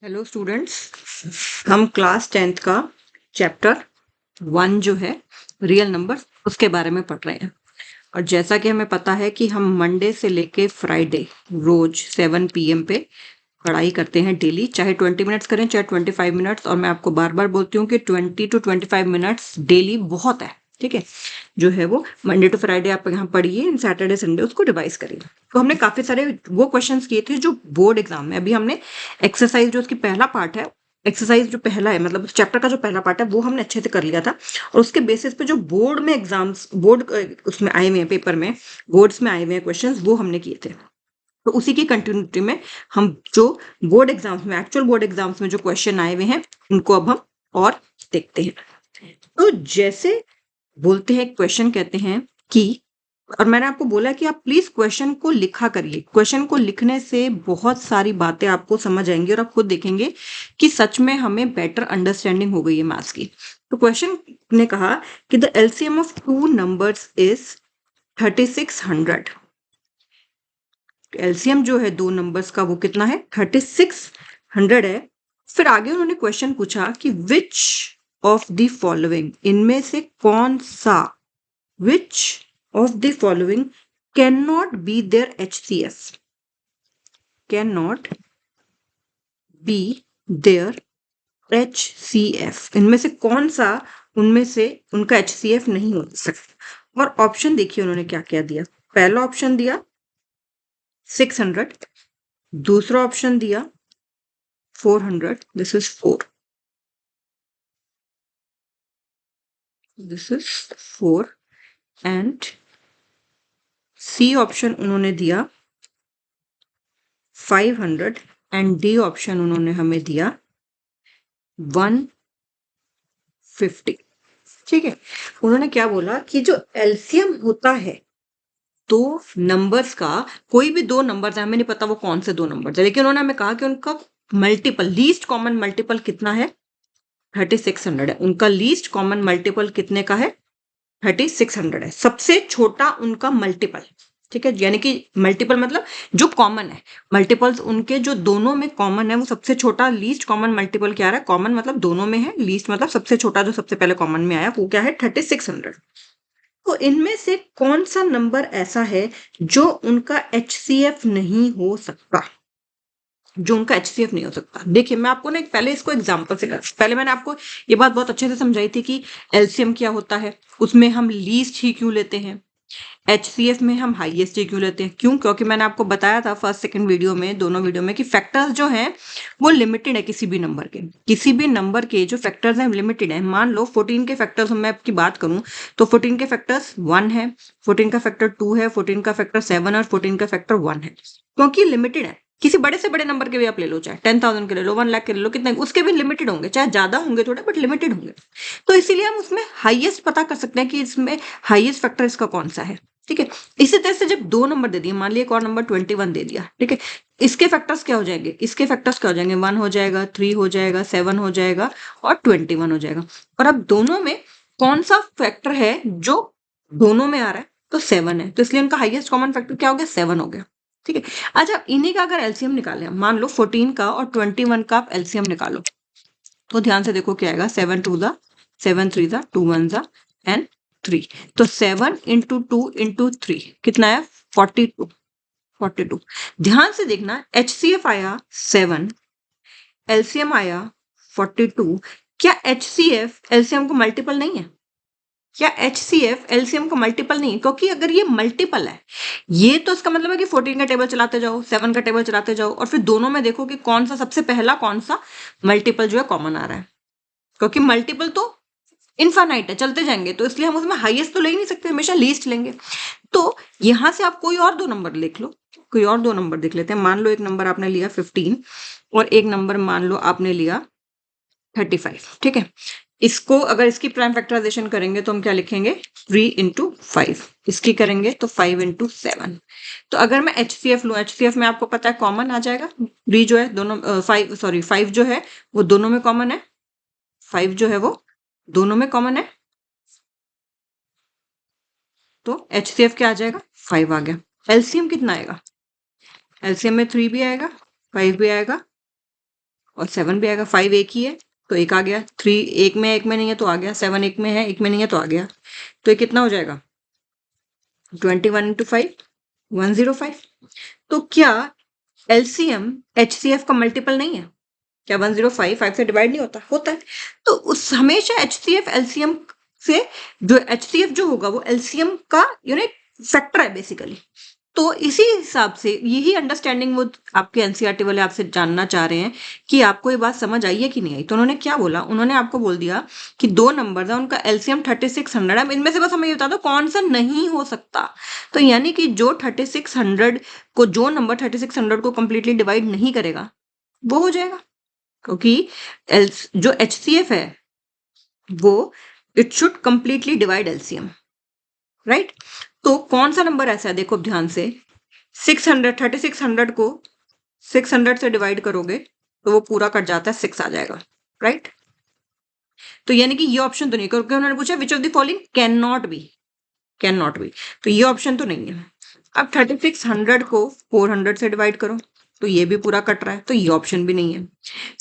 Hello students, हम class 10th का chapter 1 जो है रियल नंबर उसके बारे में पढ़ रहे हैं। और जैसा कि हमें पता है कि हम मंडे से लेके फ्राइडे रोज 7 PM पे पढ़ाई करते हैं डेली, चाहे 20 मिनट्स करें चाहे 25 मिनट्स। और मैं आपको बार बार बोलती हूँ कि 20 to 25 मिनट्स डेली बहुत है, ठीक है। जो है वो मंडे टू फ्राइडे आप यहाँ पढ़िए, सैटरडे संडे उसको रिवाइज करिए। तो हमने काफी सारे वो क्वेश्चंस किए थे जो बोर्ड एग्जाम में, अभी हमने एक्सरसाइज जो उसकी पहला पार्ट है, एक्सरसाइज जो पहला है मतलब उस चैप्टर का जो पहला पार्ट है वो हमने अच्छे से कर लिया था। और उसके बेसिस पे जो बोर्ड में एग्जाम्स बोर्ड उसमें आए हुए हैं, पेपर में बोर्ड्स में आए हुए हैं क्वेश्चंस, वो हमने किए थे। तो उसी की कंटिन्यूटी में हम जो बोर्ड एग्जाम्स में, एक्चुअल बोर्ड एग्जाम्स में जो क्वेश्चन आए हुए हैं उनको अब हम और देखते हैं। तो जैसे बोलते हैं, क्वेश्चन कहते हैं कि, और मैंने आपको बोला कि आप प्लीज क्वेश्चन को लिखा करिए। क्वेश्चन को लिखने से बहुत सारी बातें आपको समझ आएंगी और आप खुद देखेंगे कि सच में हमें बेटर अंडरस्टैंडिंग हो गई है मैथ्स की। तो क्वेश्चन ने कहा कि the LCM of two numbers is 3600। LCM जो है दो नंबर्स का वो कितना है, 3600 है। फिर आगे उन्होंने क्वेश्चन पूछा कि विच ऑफ द फॉलोइंग, इनमें से कौन सा, which of the following cannot be their HCF, cannot be their HCF, इनमें से कौन सा उनमें से उनका HCF नहीं हो सकता। और ऑप्शन देखिए उन्होंने क्या क्या दिया। पहला ऑप्शन दिया 600, दूसरा ऑप्शन दिया 400, this is 4, this is 4, and C option उन्होंने दिया 500, एंड डी ऑप्शन उन्होंने हमें दिया 150। ठीक है। उन्होंने क्या बोला कि जो एलसीएम होता है दो नंबर्स का, कोई भी दो नंबर्स है, हमें नहीं पता वो कौन से दो नंबर्स है, लेकिन उन्होंने हमें कहा कि उनका मल्टीपल, लीस्ट कॉमन मल्टीपल कितना है, 3600 है। उनका लीस्ट कॉमन मल्टीपल कितने का है, 3600 है। सबसे छोटा उनका मल्टीपल, ठीक है, यानी कि मल्टीपल मतलब जो कॉमन है, मल्टीपल्स उनके जो दोनों में कॉमन है वो सबसे छोटा लीस्ट कॉमन मल्टीपल क्या रहा है, कॉमन मतलब दोनों में है, लीस्ट मतलब सबसे छोटा जो सबसे पहले कॉमन में आया वो क्या है, 3600। तो इनमें से कौन सा नंबर ऐसा है जो उनका एचसीएफ नहीं हो सकता, जो उनका एचसीएफ नहीं हो सकता। देखिए मैं आपको ना एक पहले इसको एग्जांपल से पहले मैंने आपको ये बात बहुत अच्छे से समझाई थी कि एलसीएम क्या होता है, उसमें हम लीस्ट ही क्यों लेते हैं, एचसीएफ में हम हाईएस्ट ही क्यों लेते हैं, क्यों, क्योंकि मैंने आपको बताया था फर्स्ट सेकंड वीडियो में, दोनों वीडियो में, कि फैक्टर्स जो हैं वो लिमिटेड है। किसी भी नंबर के, किसी भी नंबर के जो फैक्टर्स हैं लिमिटेड है। मान लो 14 के फैक्टर्स मैं आपकी बात करूं तो 14 के फैक्टर्स 1 है, 14 का फैक्टर 2 है, 14 का फैक्टर 7 और 14 का फैक्टर 1 है, क्योंकि लिमिटेड है। किसी बड़े से बड़े नंबर के भी आप ले लो, चाहे 10,000 के ले लो, 1 लाख के ले लो, कितने उसके भी लिमिटेड होंगे, चाहे ज्यादा होंगे थोड़े बट लिमिटेड होंगे। तो इसीलिए हम उसमें हाईएस्ट पता कर सकते हैं कि इसमें हाईएस्ट फैक्टर इसका कौन सा है, ठीक है। इसी तरह से जब दो नंबर दे दिए, मान लिया एक और नंबर 21 दे दिया, ठीक है, इसके फैक्टर्स क्या हो जाएंगे, इसके फैक्टर्स क्या हो जाएंगे, 1 हो जाएगा, 3 हो जाएगा, 7 हो जाएगा और 21 हो जाएगा। और अब दोनों में कौन सा फैक्टर है जो दोनों में आ रहा है, तो 7 है, तो इसलिए उनका हाईएस्ट कॉमन फैक्टर क्या हो गया, 7 हो गया, ठीक है। अच्छा, इन्हीं का अगर एलसीएम निकाले, मान लो 14 का और 21 का आप एलसीएम निकालो, तो ध्यान से देखो क्या आएगा, 7 2 ज़ा 7 3 ज़ा 2 1 ज़ा एंड 3। तो 7 इंटू 2 इंटू 3 कितना है, 42, 42। ध्यान से देखना, एचसीएफ आया 7, एलसीएम आया 42। क्या एचसीएफ एलसीएम को मल्टीपल नहीं है, क्या एचसीएफ एलसीएम का मल्टीपल नहीं है, क्योंकि अगर ये मल्टीपल है, ये तो इसका मतलब है कि 14 का टेबल चलाते जाओ, 7 का टेबल चलाते जाओ और फिर दोनों में देखो कि कौन सा सबसे पहला कौन सा मल्टीपल जो है कॉमन आ रहा है, क्योंकि मल्टीपल तो इनफाइनाइट है, चलते जाएंगे, तो इसलिए हम उसमें हाईएस्ट तो ले ही नहीं सकते, हमेशा लीस्ट लेंगे। तो यहां से आप कोई और दो नंबर लिख लो, कोई और दो नंबर देख लेते हैं। मान लो एक नंबर आपने लिया 15 और एक नंबर मान लो आपने लिया 35, ठीक है। इसको अगर इसकी प्राइम फैक्टराइजेशन करेंगे तो हम क्या लिखेंगे, 3 इंटू 5, इसकी करेंगे तो 5 इंटू 7। तो अगर मैं एचसीएफ लूं, एचसीएफ में आपको पता है कॉमन आ जाएगा, 3 जो है दोनों 5 जो है वो दोनों में कॉमन है, 5 जो है वो दोनों में कॉमन है, तो एचसीएफ क्या आ जाएगा, 5 आ गया। एलसीएम कितना आएगा, एलसीएम में 3 भी आएगा, 5 भी आएगा और 7 भी आएगा। 5 एक ही है तो एक आ गया, 3 एक में नहीं है तो आ गया, 7 एक में है एक में नहीं है तो आ गया। तो ये कितना हो जाएगा? 21 इंटू 5 105। तो क्या एलसीएम एचसीएफ का मल्टीपल नहीं है? क्या 105 5 से डिवाइड नहीं होता? होता है। तो उस हमेशा एचसीएफ एलसीएम से, जो एचसीएफ जो होगा वो एलसीएम का फैक्टर है बेसिकली। तो इसी हिसाब से यही अंडरस्टैंडिंग वो आपके एनसीईआरटी वाले आपसे जानना चाह रहे हैं कि आपको ये बात समझ आई है कि नहीं आई। तो उन्होंने क्या बोला, उन्होंने आपको बोल दिया कि दो नंबर है उनका एलसीएम 3600 है, इनमें से बस हमें ये बता दो कौन सा नहीं हो सकता। तो यानी कि जो 3600 को, जो नंबर 3600 को कंप्लीटली डिवाइड नहीं करेगा वो हो जाएगा, क्योंकि जो एचसीएफ है वो it should completely divide LCM, right. तो कौन सा नंबर ऐसा है, देखो अब ध्यान से, 3600 को 600 से डिवाइड करोगे तो वो पूरा कट जाता है, 6 आ जाएगा, राइट। तो यानी कि ये ऑप्शन तो नहीं, क्योंकि उन्होंने पूछा which of the following can not be, तो ये ऑप्शन तो नहीं है। अब 3600 को 400 से डिवाइड करो तो ये भी पूरा कट रहा है, तो ये ऑप्शन भी नहीं है।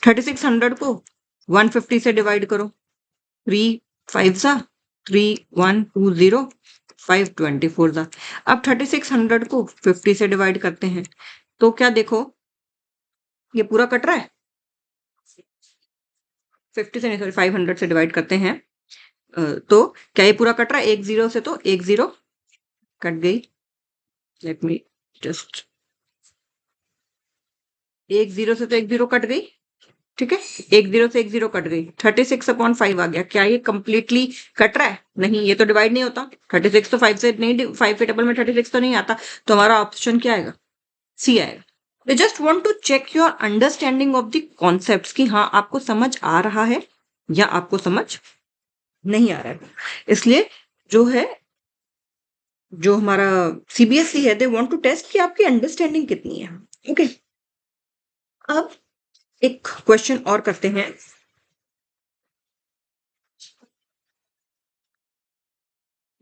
3600 को 150 से डिवाइड करो, 3 5 सा 3 1 2 0 5 24 सा। अब 3600 को 50 से डिवाइड करते हैं तो क्या देखो ये पूरा कट रहा है, 50 से नहीं सॉरी 500 से डिवाइड करते हैं तो क्या ये पूरा कट रहा है? 1 0 से तो 1 0 कट गई। लेट मी जस्ट, 1 0 से तो 1 0 कट गई, ठीक है। 1 0 से 1 0 कट गई, 36/5 आ गया। क्या ये कंप्लीटली कट रहा है? नहीं, ये तो डिवाइड नहीं होता। 36 तो 5 से नहीं, 5 के टेबल में 36 तो नहीं आता। तो हमारा ऑप्शन क्या आएगा? सी आएगा। They just want to check your understanding of the concepts कि हाँ आपको समझ आ रहा है या आपको समझ नहीं आ रहा है। इसलिए जो है, जो हमारा सीबीएसई है, दे वांट टू टेस्ट कि आपकी अंडरस्टैंडिंग कितनी है। ओके, अब एक क्वेश्चन और करते हैं।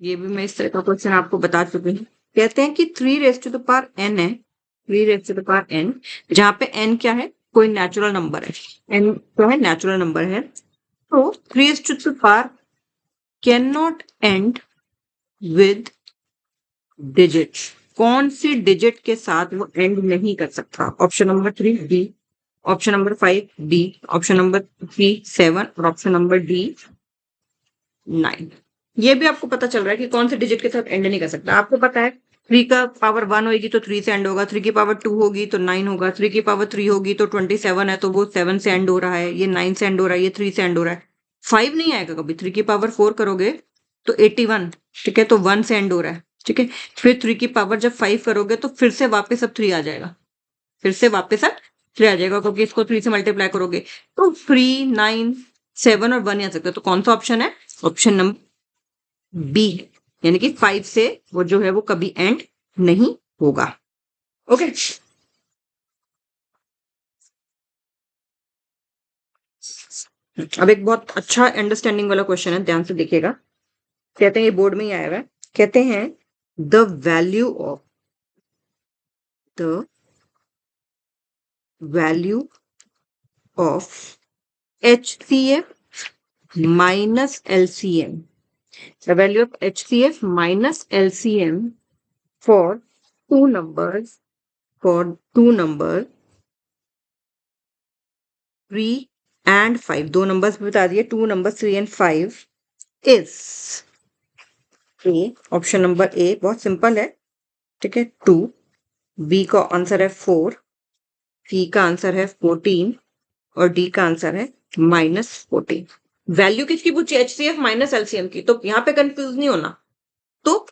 ये भी मैं इस तरह का क्वेश्चन आपको बता चुकी हूँ। कहते हैं कि 3n है, 3n, जहां पे n क्या है? कोई नेचुरल नंबर है। n क्या है? नेचुरल नंबर है। तो 3 can not and with digit. कौन सी डिजिट के साथ वो एंड नहीं कर सकता? Option number 3 D, option number 5 D, option number 3 7 और ऑप्शन नंबर डी 9। ये भी आपको पता चल रहा है कि कौन से डिजिट के साथ एंड नहीं कर सकता। आपको पता है 3 का पावर 1 होगी तो 3 से एंड होगा, 3 की पावर 2 होगी तो 9 होगा, 3 की पावर 3 होगी तो 27 है तो वो 7 से एंड हो रहा है, ये 9 से एंड हो रहा है, ये 3 से एंड हो रहा है। 5 नहीं आएगा कभी। 3 की पावर 4 करोगे तो 81, ठीक है, तो 1 से एंड हो रहा है, ठीक है। फिर 3 की पावर जब 5 करोगे तो फिर से वापस अब 3 आ जाएगा, फिर से वापस अब 3 आ जाएगा, क्योंकि इसको 3 से मल्टीप्लाई करोगे तो 3 9 7 और 1 आ सकता है। तो कौन सा ऑप्शन है? ऑप्शन नंबर बी है, यानी कि 5 से वो जो है वो कभी एंड नहीं होगा। ओके, अब एक बहुत अच्छा अंडरस्टैंडिंग वाला क्वेश्चन है, ध्यान से देखिएगा। कहते हैं, ये बोर्ड में ही आया हुआ है। कहते हैं the value of HCF minus LCM, the value of HCF minus LCM for two numbers 3 and 5, दो नंबर्स बता दिए, 2 numbers 3 and 5 is a, option number ए बहुत सिंपल है, ठीक है, 2, बी का आंसर है 4, सी का आंसर है 14 और डी का आंसर है -14। वैल्यू किसकी पूछी? HCF माइनस LCM की। तो यहाँ पे कंफ्यूज नहीं होना। तो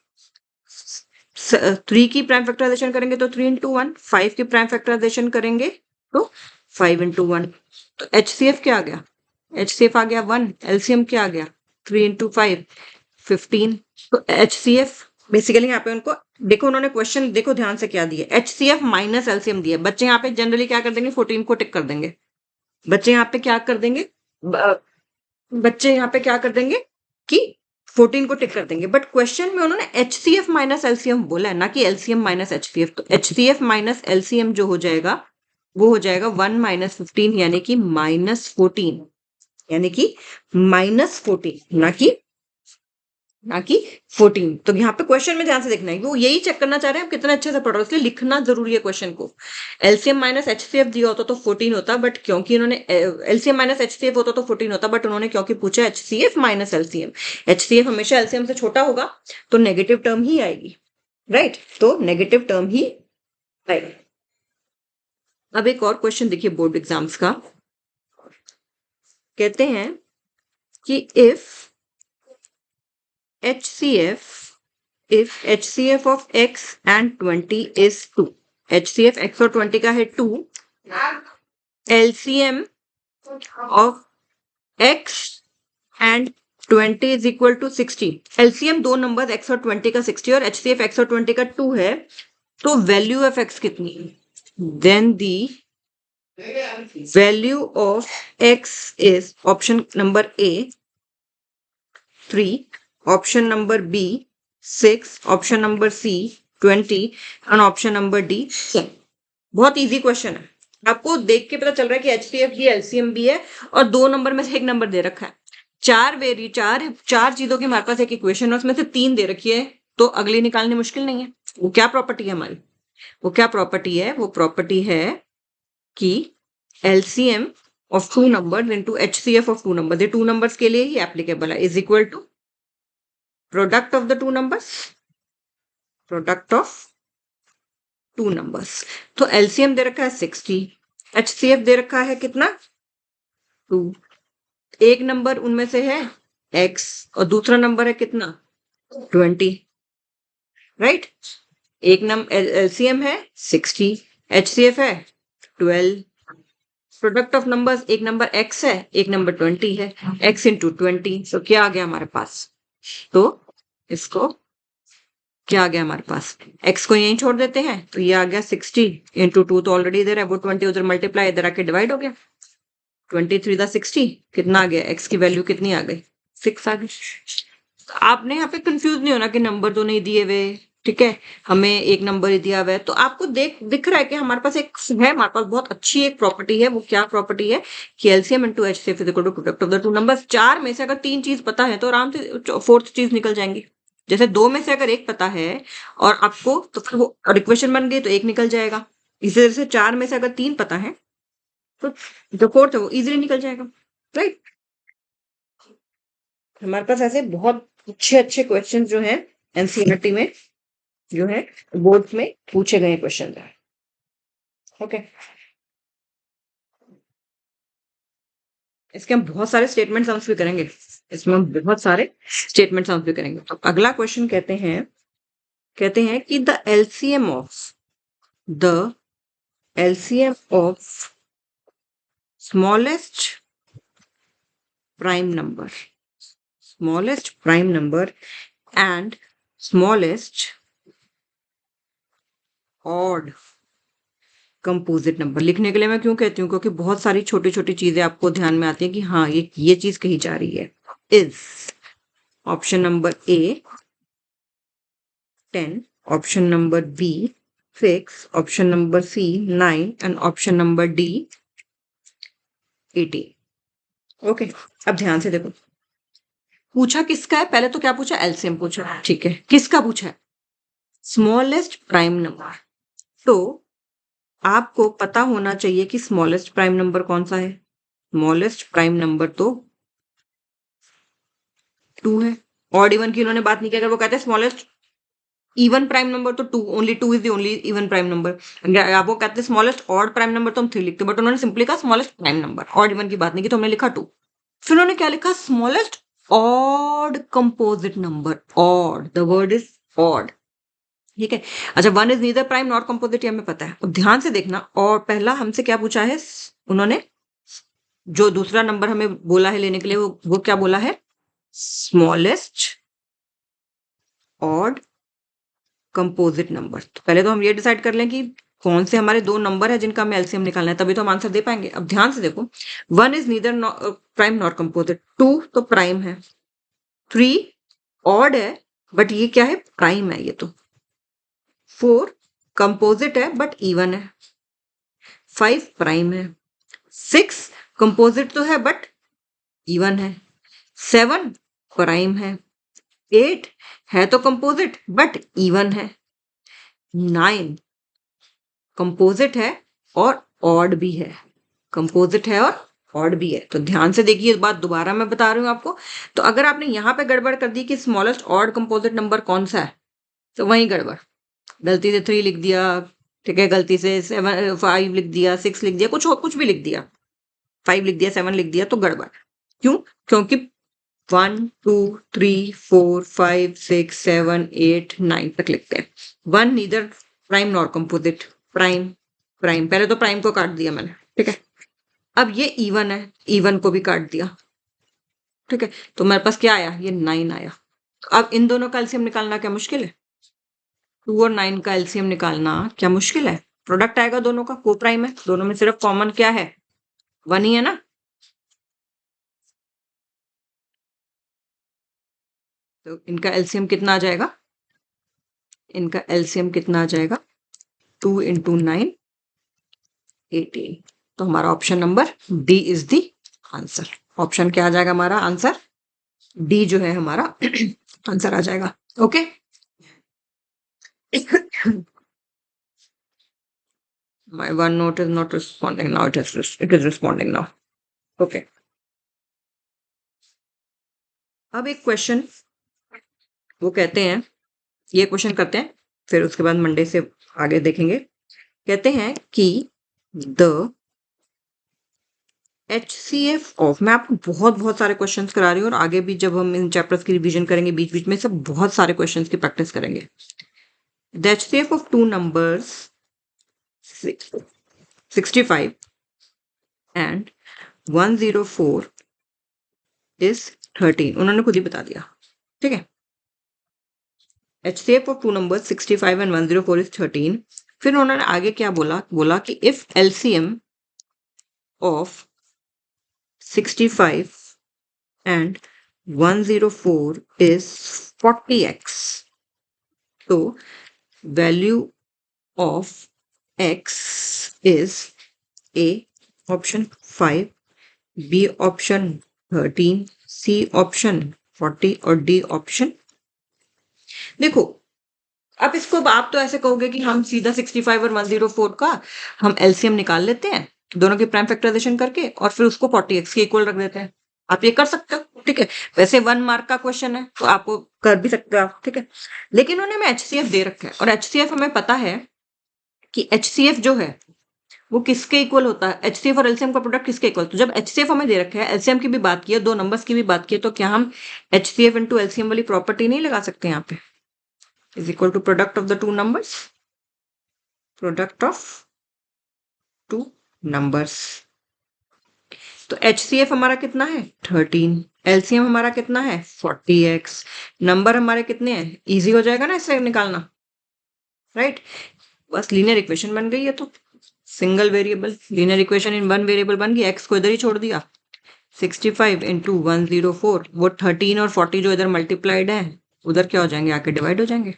3 की प्राइम फैक्टराइजेशन करेंगे तो 3 into 1, 5 की प्राइम फैक्टराइजेशन करेंगे तो 5 into 1। तो HCF क्या आ गया? HCF आ गया 1, LCM क्या आ गया? 3 into 5 15। तो HCF बेसिकली यहाँ पे उनको देखो, उन्होंने क्वेश्चन देखो ध्यान से क्या दिया, HCF माइनस LCM दिया। बच्चे यहाँ पे जनरली क्या कर देंगे? 14 को टिक कर देंगे। बच्चे यहाँ पे क्या कर देंगे? बच्चे यहाँ पे क्या कर देंगे कि 14 को टिक कर देंगे। बट क्वेश्चन में उन्होंने HCF माइनस LCM बोला है, ना कि LCM माइनस HCF। तो HCF माइनस LCM जो हो जाएगा वो हो जाएगा 1 माइनस 15 यानी कि -14, यानी कि -14, ना कि 14। तो यहाँ पे क्वेश्चन में ध्यान से देखना है, वो यही चेक करना चाह रहे हैं आप कितना अच्छे से पढ़ रहे हो, इसलिए लिखना जरूरी है क्वेश्चन को। एलसीएम माइनस एचसीएफ दिया होता तो 14 होता, बट क्योंकि इन्होंने एलसीएम माइनस एचसीएफ होता तो 14 होता, बट उन्होंने क्योंकि पूछा एचसीएफ माइनस एलसीएम, एचसीएफ हमेशा एलसीएम से छोटा होगा तो नेगेटिव टर्म ही आएगी, राइट, तो नेगेटिव टर्म ही आएगी। अब एक और क्वेश्चन देखिए बोर्ड एग्जाम्स का, कहते हैं कि if HCF of x and 20 is 2, HCF x और 20 का है 2, LCM of x and 20 is equal to 60, LCM दो नंबर x और 20 का 60 और HCF x और 20 का 2 है, तो वैल्यू ऑफ x कितनी है? Then the value of x is option number A 3, option number B 6, option number C 20 and option number D 10। बहुत इजी क्वेश्चन है, आपको देख के पता चल रहा है कि एचसीएफ भी एलसीएम भी है और दो नंबर में से एक नंबर दे रखा है। चार चीजों की हमारे पास एक इक्वेशन है, उसमें से 3 दे रखी है, तो अगली निकालनी मुश्किल नहीं है। वो क्या प्रॉपर्टी है हमारी? वो क्या प्रॉपर्टी है? वो प्रॉपर्टी है कि LCM of 2 numbers into HCF of 2 numbers, ये 2 नंबर्स के लिए ही एप्लीकेबल है, is equal to product of the 2 numbers, product of 2 numbers. तो एलसीएम दे रखा है 60, एचसीएफ दे रखा है कितना? 2, एक नंबर उनमें से है x और दूसरा नंबर है कितना? 20, राइट। एक नंबर एलसीएम है 60, एचसीएफ है 12, प्रोडक्ट ऑफ नंबर्स, एक नंबर x है एक नंबर 20 है, x इंटू 20, तो क्या आ गया हमारे पास? तो इसको क्या आ गया हमारे पास? x को यहीं छोड़ देते हैं, तो ये आ गया 60 इंटू 2, तो ऑलरेडी इधर है, वो 20 उधर मल्टीप्लाई, इधर आके डिवाइड हो गया, 23 दा 60, कितना आ गया? x की वैल्यू कितनी आ गई? 6 आ गई। तो आपने यहाँ पे कंफ्यूज नहीं होना कि नंबर तो नहीं दिए हुए, ठीक है, हमें एक नंबर ही दिया हुआ है, तो आपको दिख रहा है कि हमारे पास एक है, हमारे पास बहुत अच्छी एक प्रॉपर्टी है। वो क्या प्रॉपर्टी है? कि LCM into HCF is equal to product of the 2 numbers. 4 में से अगर 3 चीज पता है तो आराम से 4th चीज निकल जाएंगी। जैसे 2 में से अगर एक पता है और आपको, तो फिर वो इक्वेशन बन गई तो एक निकल जाएगा। इसी तरह से 4 में से अगर 3 पता है तो जो 4th है वो इजीली निकल जाएगा, राइट। हमारे पास ऐसे बहुत अच्छे क्वेश्चन जो है एनसीईआरटी में जो है बोर्ड में पूछे गए क्वेश्चन है, ओके। इसके हम बहुत सारे स्टेटमेंट्स आंसर भी करेंगे, इसमें हम बहुत सारे स्टेटमेंट्स आंसर भी करेंगे। तो अगला क्वेश्चन कहते हैं कि the LCM of smallest prime number and smallest odd composite number. लिखने के लिए मैं क्यों कहती हूँ? क्योंकि बहुत सारी छोटी छोटी चीजें आपको ध्यान में आती है कि हाँ ये चीज कही जा रही है। Is option number A 10, option number B 6, option number C 9 and option number D 18। Okay, अब ध्यान से देखो, पूछा किसका है? पहले तो क्या पूछा? एलसीएम पूछा, ठीक है। किसका पूछा है? Smallest prime number. तो आपको पता होना चाहिए कि स्मॉलेस्ट प्राइम नंबर कौन सा है। स्मॉलेस्ट प्राइम नंबर तो 2 है। ऑड इवन की उन्होंने बात नहीं की। अगर वो कहते हैं स्मॉलेस्ट इवन प्राइम नंबर तो 2, only 2 is the only even prime number. आप वो कहते हैं स्मॉलेस्ट ऑड प्राइम नंबर तो हम 3 लिखते, बट उन्होंने सिंपली कहा smallest prime number, odd even की बात नहीं की, तो हमने लिखा 2। फिर उन्होंने क्या लिखा? Smallest odd composite number. Odd, the word is odd, ठीक है। अच्छा, 1 is neither prime not composite, हमें पता है। अब ध्यान से देखना, और पहला हमसे क्या पूछा है उन्होंने? जो दूसरा नंबर हमें बोला है लेने के लिए, वो क्या बोला है? Smallest odd composite number. तो पहले तो हम ये डिसाइड कर लें कि कौन से हमारे 2 नंबर है जिनका हमें एलसीएम निकालना है, तभी तो हम आंसर दे पाएंगे। अब ध्यान से देखो, 1 is neither prime not composite, 2 तो प्राइम है, 3 ऑड है बट ये क्या है? प्राइम है ये तो, 4 कंपोजिट है बट इवन है, 5 प्राइम है, 6 कंपोजिट तो है बट इवन है, 7 प्राइम है, 8 है तो कंपोजिट बट इवन है, 9 कंपोजिट है और ऑड भी है, कंपोजिट है और ऑड भी है। तो ध्यान से देखिए, बात दोबारा मैं बता रही हूँ आपको। तो अगर आपने यहाँ पे गड़बड़ कर दी कि स्मॉलेस्ट ऑड कंपोजिट नंबर कौन सा है, तो वहीं गड़बड़, गलती से 3 लिख दिया, ठीक है, गलती से 5 लिख दिया, 6 लिख दिया, कुछ भी लिख दिया, 5 लिख दिया, 7 लिख दिया, तो गड़बड़। क्यों? क्योंकि 1 2 3 4 5 6 7 8 9 तक लिखते हैं। 1 neither prime nor composite, prime prime, पहले तो प्राइम को काट दिया मैंने, ठीक है। अब ये इवन है, इवन को भी काट दिया, ठीक है। तो मेरे पास क्या आया, ये 9 आया। तो अब इन दोनों का एलसीएम निकालना क्या मुश्किल है? 2 और 9 का एलसीएम निकालना क्या मुश्किल है? प्रोडक्ट आएगा दोनों का, को प्राइम है, दोनों में सिर्फ कॉमन क्या है, 1 ही है ना। तो इनका एलसीएम कितना आ जाएगा, इनका एलसीएम कितना आ जाएगा, 2 इंटू 9 18। तो हमारा option number D is the answer. Option क्या आ जाएगा हमारा आंसर, डी जो है हमारा आंसर आ जाएगा। Okay my OneNote is not responding now, it is responding now. Okay, अब एक क्वेश्चन वो कहते हैं, ये क्वेश्चन करते हैं, फिर उसके बाद मंडे से आगे देखेंगे। कहते हैं कि द HCF ऑफ, मैं आपको बहुत सारे क्वेश्चंस करा रही हूँ और आगे भी जब हम इन चैप्टर्स की रिवीजन करेंगे बीच बीच में सब बहुत सारे क्वेश्चंस की प्रैक्टिस करेंगे। The HCF of two numbers 65 and 104 is 13। उन्होंने खुद ही बता दिया, ठीक है। HCF of two numbers 65 and 104 is 13। फिर उन्होंने आगे क्या बोला कि if LCM of 65 and 104 is 40x, so value of x is A option 5, B option 13, C option 40 और D option। देखो अब इसको आप तो ऐसे कहोगे कि हम सीधा 65 और 104 का हम एलसीएम निकाल लेते हैं दोनों की प्राइम फैक्टराइजेशन करके और फिर उसको 40x के इक्वल रख देते हैं। आप ये कर सकते हो, ठीक है। वैसे 1 मार्क का क्वेश्चन है तो आपको कर भी सकते हो आप, ठीक है। लेकिन उन्होंने हमें HCF दे रखा है और HCF हमें पता है कि HCF जो है वो किसके इक्वल होता है, HCF और LCM का प्रोडक्ट किसके इक्वल। तो जब HCF हमें दे रखा है, LCM की भी बात की है, दो नंबर्स की भी बात की है, तो क्या हम HCF इंटू LCM वाली प्रॉपर्टी नहीं लगा सकते यहाँ पे, is equal to product of the two numbers, product of two numbers। तो HCF हमारा कितना है 13, LCM हमारा कितना है 40x, नंबर हमारे कितने हैं, इजी हो जाएगा ना इससे निकालना, राइट। बस लीनियर इक्वेशन बन गई है। तो single variable linear equation in one variable बन गई, x को इधर ही छोड़ दिया, 65 इंटू 104, वो 13 और 40 जो इधर मल्टीप्लाइड है उधर क्या हो जाएंगे, आके डिवाइड हो जाएंगे।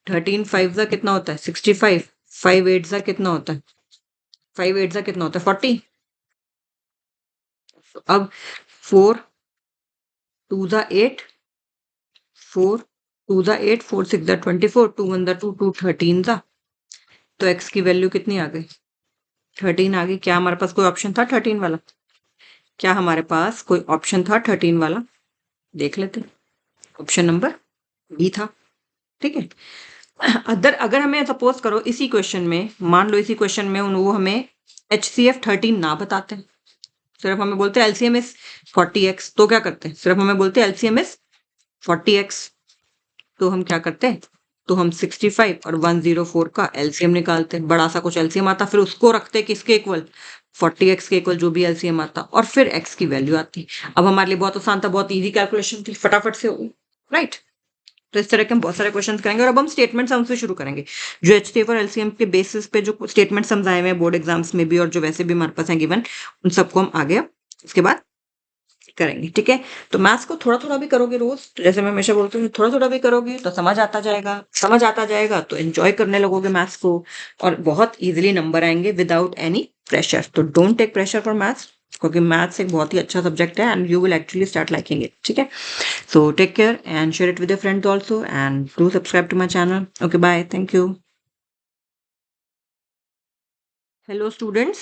13 5 सा कितना होता है 65, 5 8 सा कितना होता है 5 8 सा कितना होता है 40। अब 4 2 सा 8, 4 2 सा 8, 4 6 सा 24, 2 1 सा 2, 2 13 सा। तो x की वैल्यू कितनी आ गई 13 आ गई। क्या हमारे पास कोई ऑप्शन था 13 वाला, क्या हमारे पास कोई ऑप्शन था 13 वाला, देख लेते। ऑप्शन नंबर बी था, ठीक है। अगर हमें सपोज करो इसी क्वेश्चन में, मान लो इसी क्वेश्चन में वो हमें HCF 13 ना बताते हैं, सिर्फ हमें बोलते हैं LCM इज 40x, तो क्या करते हैं, सिर्फ हमें बोलते हैं LCM इज 40x, तो हम क्या करते हैं, तो हम 65 और 104 का LCM निकालते हैं, बड़ा सा कुछ LCM आता, फिर उसको रखते हैं किसके इक्वल 40x के इक्वल जो भी LCM आता, और फिर x की वैल्यू आती। अब हमारे लिए बहुत आसान था, बहुत इजी कैलकुलेशन थी, फटाफट से होगी, राइट। तो इस तरह के हम बहुत सारे क्वेश्चन करेंगे और अब हम स्टेटमेंट सम्स से शुरू करेंगे, जो HCF और LCM के बेसिस पे जो स्टेटमेंट सम्स आए हुए हैं बोर्ड एग्जाम्स में भी और जो वैसे भी हमारे पास हैं गिवन, उन सबको हम आगे उसके बाद करेंगे, ठीक है। तो मैथ्स को थोड़ा थोड़ा भी करोगे रोज, तो जैसे मैं हमेशा बोलती हूँ थोड़ा थोड़ा भी करोगे तो समझ आता जाएगा तो एंजॉय करने लगोगे मैथ्स को और बहुत इजीली नंबर आएंगे विदाउट एनी प्रेशर। तो don't take pressure for maths, क्योंकि मैथ्स एक बहुत ही अच्छा सब्जेक्ट है and you will actually start liking it. ठीक है, so take care and share it with your friends also and do subscribe to my channel. Okay, bye, thank you. Hello students,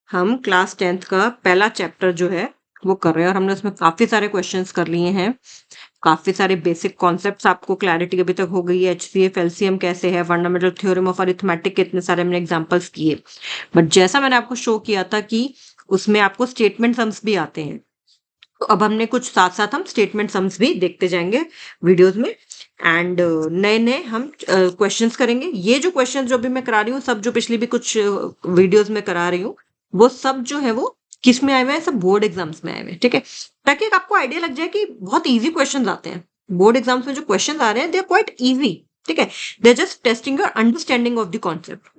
हम class 10th का पहला chapter जो है वो कर रहे हैं और हमने उसमें काफी सारे क्वेश्चंस कर लिए हैं। काफी सारे बेसिक कॉन्सेप्ट्स आपको क्लैरिटी अभी तक हो गई है। एचसीएफ एलसीएम कैसे है, फंडामेंटल थ्योरम ऑफ अरिथमेटिक के इतने सारे हमने एग्जांपल्स किए। बट जैसा मैंने आपको शो किया था कि उसमें आपको स्टेटमेंट सम्स भी आते हैं, तो अब हमने कुछ साथ साथ हम स्टेटमेंट सम्स भी देखते जाएंगे वीडियोस में। एंड नए नए हम क्वेश्चंस करेंगे। ये जो क्वेश्चंस जो भी मैं करा रही हूँ, सब जो पिछली भी कुछ वीडियोस में करा रही हूँ, वो सब जो है वो किस में आए हुए हैं, सब बोर्ड एग्जाम्स में आए हुए हैं। ठीक है, ताकि एक आपको आइडिया लग जाए कि बहुत इजी क्वेश्चंस आते हैं बोर्ड एग्जाम्स में। जो क्वेश्चंस आ रहे हैं दे आर क्वाइट इजी। ठीक है, they are just testing your understanding of the concept.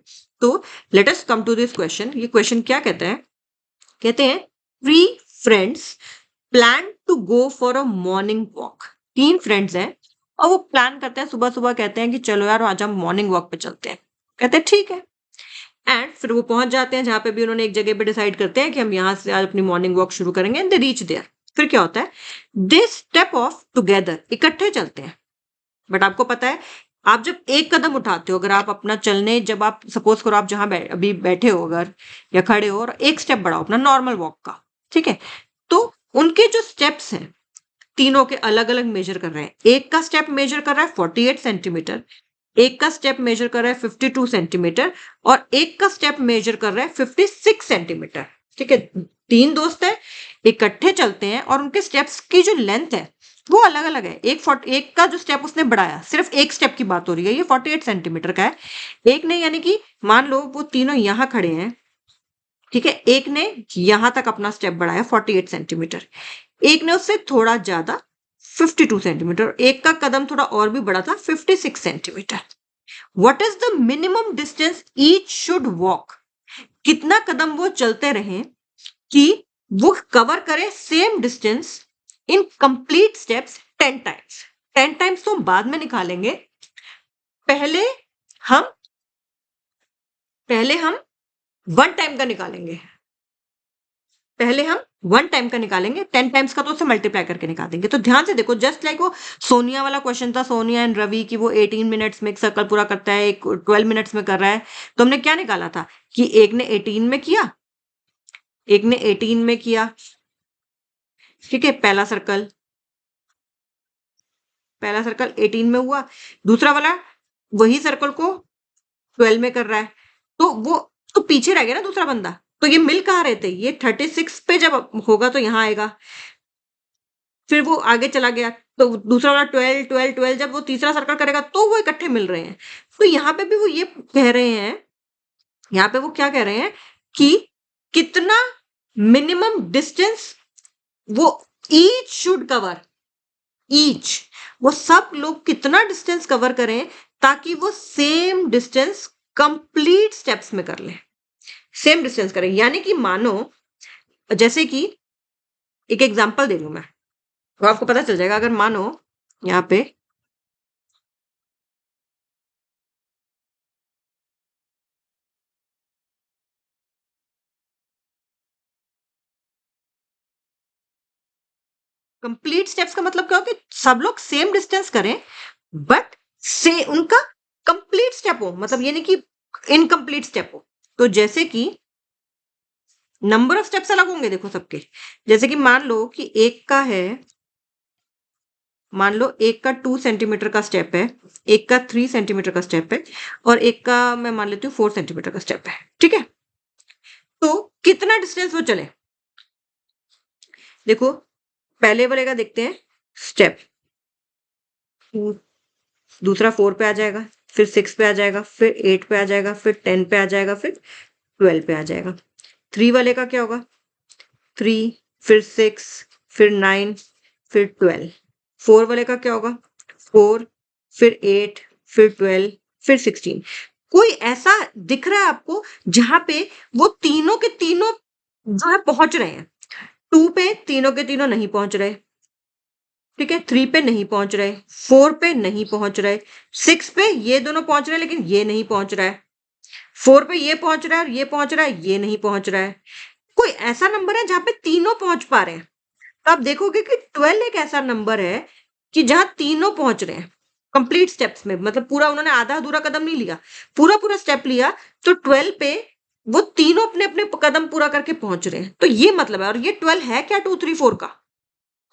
तो let us come to this question. ये क्वेश्चन क्या कहते हैं? कहते हैं 3 friends plan to go for a morning walk. 3 friends हैं और वो प्लान करते हैं, सुबह सुबह कहते हैं कि चलो यार आज हम मॉर्निंग वॉक पे चलते हैं। कहते हैं ठीक है, एंड फिर वो पहुंच जाते हैं जहां पे भी उन्होंने एक जगह पे डिसाइड करते हैं कि हम यहाँ से आज अपनी मॉर्निंग वॉक शुरू करेंगे। And they reach there. फिर क्या होता है? दे स्टेप ऑफ टुगेदर, इकट्ठे चलते हैं। बट आपको पता है, आप जब एक कदम उठाते हो, अगर आप अपना चलने, जब आप सपोज करो आप जहां अभी बैठे हो अगर या खड़े हो और एक स्टेप बढ़ाओ अपना नॉर्मल वॉक का, ठीक है, तो उनके जो स्टेप्स हैं तीनों के अलग अलग मेजर कर रहे हैं। एक का स्टेप मेजर कर रहा है 48 सेंटीमीटर, एक का स्टेप मेजर कर रहा है 52 सेंटीमीटर और एक का स्टेप मेजर कर रहा है 56 सेंटीमीटर। ठीक है, 3 दोस्त है, इकट्ठे चलते हैं और उनके स्टेप्स की जो लेंथ है वो अलग अलग है। एक का जो स्टेप उसने बढ़ाया, सिर्फ एक स्टेप की बात हो रही है, ये 48 सेंटीमीटर का है। एक ने, यानी कि मान लो वो तीनों यहां खड़े हैं, ठीक है, एक ने यहां तक अपना स्टेप बढ़ाया 48 सेंटीमीटर, एक ने उससे थोड़ा ज्यादा 52 सेंटीमीटर, एक का कदम थोड़ा और भी बड़ा था 56 centimetre. What is the minimum distance each should walk? कितना कदम वो चलते रहे कि वो कवर करे same distance in complete steps 10 times. 10 times तो हम बाद में निकालेंगे, पहले हम पहले हम 1 टाइम का निकालेंगे। पहले हम 1 टाइम का निकालेंगे, 10 टाइम्स का तो उसे मल्टीप्लाई करके निकाल देंगे। तो ध्यान से देखो, जस्ट लाइक वो सोनिया वाला क्वेश्चन था, सोनिया एंड रवि की, वो 18 मिनट्स में एक सर्कल पूरा करता है, एक 12 मिनट्स में कर रहा है। तो हमने क्या निकाला था कि एक ने 18 में किया, एक ने 18 में किया, ठीक है, पहला सर्कल 18 में हुआ, दूसरा वाला वही सर्कल को 12 में कर रहा है, तो वो तो पीछे रह गया ना दूसरा बंदा। तो ये मिल कहाँ रहे थे? ये 36 पे जब होगा तो यहाँ आएगा, फिर वो आगे चला गया तो दूसरा वाला 12 12 12, जब वो तीसरा सर्कल करेगा तो वो इकट्ठे मिल रहे हैं। तो यहाँ पे भी वो ये कह रहे हैं, यहाँ पे वो क्या कह रहे हैं कि कितना मिनिमम डिस्टेंस वो ईच शुड कवर, ईच, वो सब लोग कितना डिस्टेंस कवर करें ताकि वो सेम डिस्टेंस कंप्लीट स्टेप्स में कर ले, सेम डिस्टेंस करें। यानी कि मानो, जैसे कि एक एग्जांपल दे रही हूं मैं, तो आपको पता चल जाएगा। अगर मानो यहाँ पे कंप्लीट स्टेप्स का मतलब क्या हो कि सब लोग सेम डिस्टेंस करें, बट से उनका कंप्लीट स्टेप हो, मतलब ये नहीं कि इनकम्प्लीट स्टेप हो। तो जैसे कि नंबर ऑफ स्टेप्स अलग होंगे देखो सबके। जैसे कि मान लो कि एक का है, मान लो एक का 2 सेंटीमीटर का स्टेप है, एक का 3 सेंटीमीटर का स्टेप है और एक का मैं मान लेती हूँ 4 सेंटीमीटर का स्टेप है। ठीक है, तो कितना डिस्टेंस वो चले? देखो, पहले वाले का देखते हैं स्टेप, दूसरा 4 पे आ जाएगा, फिर 6 पे आ जाएगा, फिर 8 पे आ जाएगा, फिर 10 पे आ जाएगा, फिर 12 पे आ जाएगा। 3 वाले का क्या होगा? 3, फिर 6, फिर 9, फिर 12। 4 वाले का क्या होगा? 4, फिर 8, फिर 12, फिर 16। कोई ऐसा दिख रहा है आपको जहां पे वो तीनों के तीनों जो है पहुंच रहे हैं? 2 पे तीनों के तीनों नहीं पहुंच रहे, ठीक है, 3 पे नहीं पहुंच रहे, 4 पे नहीं पहुंच रहे, 6 पे ये दोनों पहुंच रहे हैं लेकिन ये नहीं पहुंच रहा है, 4 पे ये पहुंच रहा है और ये पहुंच रहा है, ये नहीं पहुंच रहा है। कोई ऐसा नंबर है जहां पे तीनों पहुंच पा रहे हैं। तो आप देखोगे कि 12 एक ऐसा नंबर है कि जहां तीनों पहुंच रहे हैं कंप्लीट स्टेप्स में, मतलब पूरा उन्होंने आधा अधूरा कदम नहीं लिया, पूरा पूरा स्टेप लिया। तो 12 पे वो तीनों अपने अपने कदम पूरा करके पहुंच रहे हैं। तो ये मतलब है। और ये 12 है क्या 2 3 4 का?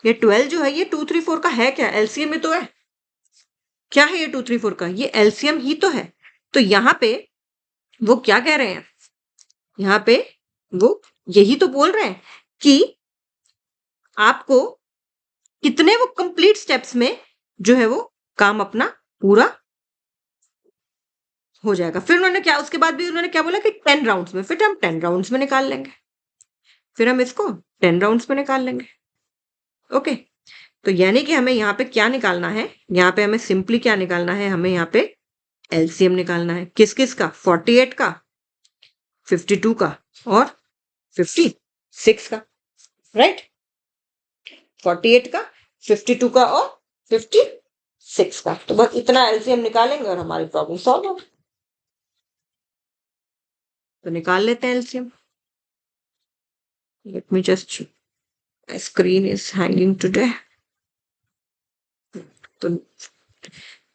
ये 12 जो है ये 2 3 4 का है क्या? एलसीएम में तो है। क्या है ये 2 3 4 का? ये एलसीएम ही तो है। तो यहाँ पे वो क्या कह रहे हैं? यहाँ पे वो यही तो बोल रहे हैं कि आपको कितने वो कंप्लीट स्टेप्स में जो है वो काम अपना पूरा हो जाएगा। फिर उन्होंने क्या, उसके बाद भी उन्होंने क्या बोला कि 10 राउंड्स में, फिर हम 10 राउंड्स में निकाल लेंगे। फिर हम इसको 10 राउंड्स में निकाल लेंगे। ओके। तो यानी कि हमें यहाँ पे क्या निकालना है? यहाँ पे हमें सिंपली क्या निकालना है? हमें यहाँ पे एलसीएम निकालना है। किस किस का? 48 का, 52 का और 56 का। राइट? 48 का, 52 का और 56 का। तो बस इतना एलसीएम निकालेंगे और हमारी प्रॉब्लम सॉल्व होगी। तो निकाल लेते हैं LCM. Let me just, screen is hanging today. तो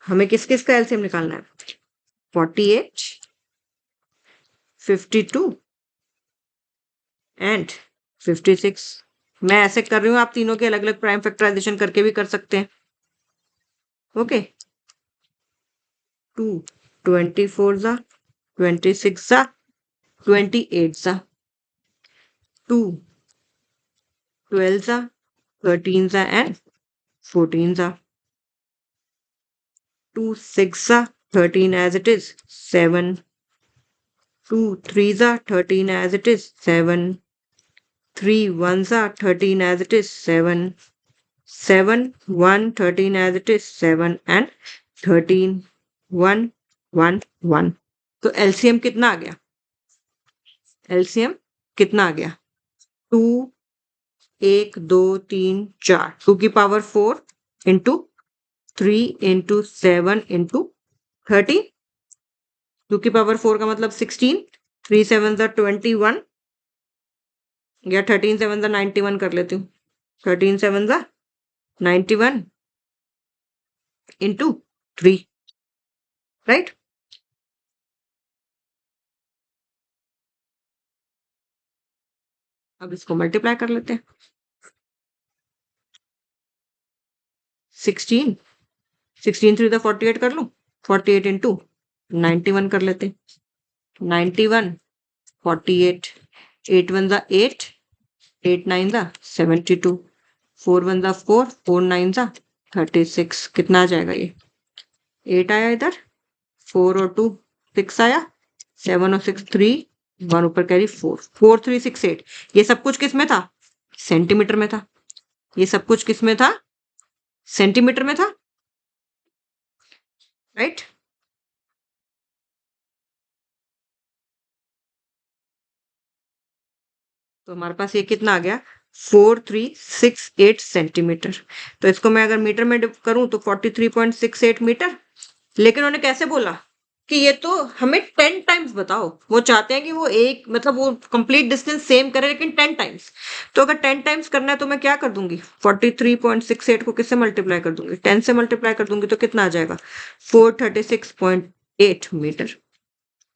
हमें किस किस का एलसीएम निकालना है? 48, 52 एंड 56। मैं ऐसे कर रही हूँ, आप तीनों के अलग अलग प्राइम फैक्टराइजेशन करके भी कर सकते हैं। ओके। 2 24 जा, 26 जा, 28 जा, 2 12 जा, 13 जा एंड 14 जा, 2 6 जा, 13 as it is, 7, 2 3 जा, 13 as it is, 7, 3 1 जा, 13 as it is, 7, 7 1 13 as it is, 7 and 13 1 1 1। तो एलसीएम कितना आ गया? एलसीएम कितना आ गया? 2 1 2 3 4, 2 की पावर 4 इंटू 3 इंटू 7 इंटू 30, 2 की पावर 4 का मतलब 16, 3 7 जा 21 या 13 7 जा 91 कर लेती हूँ। 13 7 जा 91 इंटू 3। राइट? अब इसको मल्टीप्लाई कर लेते हैं। 16 16 3 48 कर लूं। 48 इंटू 91 कर लेते हैं। 91 48, 8 1 जा 8, 8 9 जा 72, 4 1 जा 4, 4 9 जा 36। कितना आ जाएगा ये? 8 आया इधर, 4 और 2 6 आया, 7 और 6 3, 1 ऊपर कैरी 4, 4 3 6 8। ये सब कुछ किस में था? सेंटीमीटर में था। ये सब कुछ किस में था? सेंटीमीटर में था। राइट? तो हमारे पास ये कितना आ गया? 4368 सेंटीमीटर। तो इसको मैं अगर मीटर में करूं तो 43.68 मीटर। लेकिन उन्होंने कैसे बोला कि ये तो हमें 10 टाइम्स बताओ। वो चाहते हैं कि वो एक, मतलब वो कंप्लीट डिस्टेंस सेम करे लेकिन 10 टाइम्स। तो अगर 10 टाइम्स करना है तो मैं क्या कर दूंगी? 43.68 को किससे मल्टीप्लाई कर दूंगी? 10 से मल्टीप्लाई कर दूंगी। तो कितना आ जाएगा? 436.8 मीटर।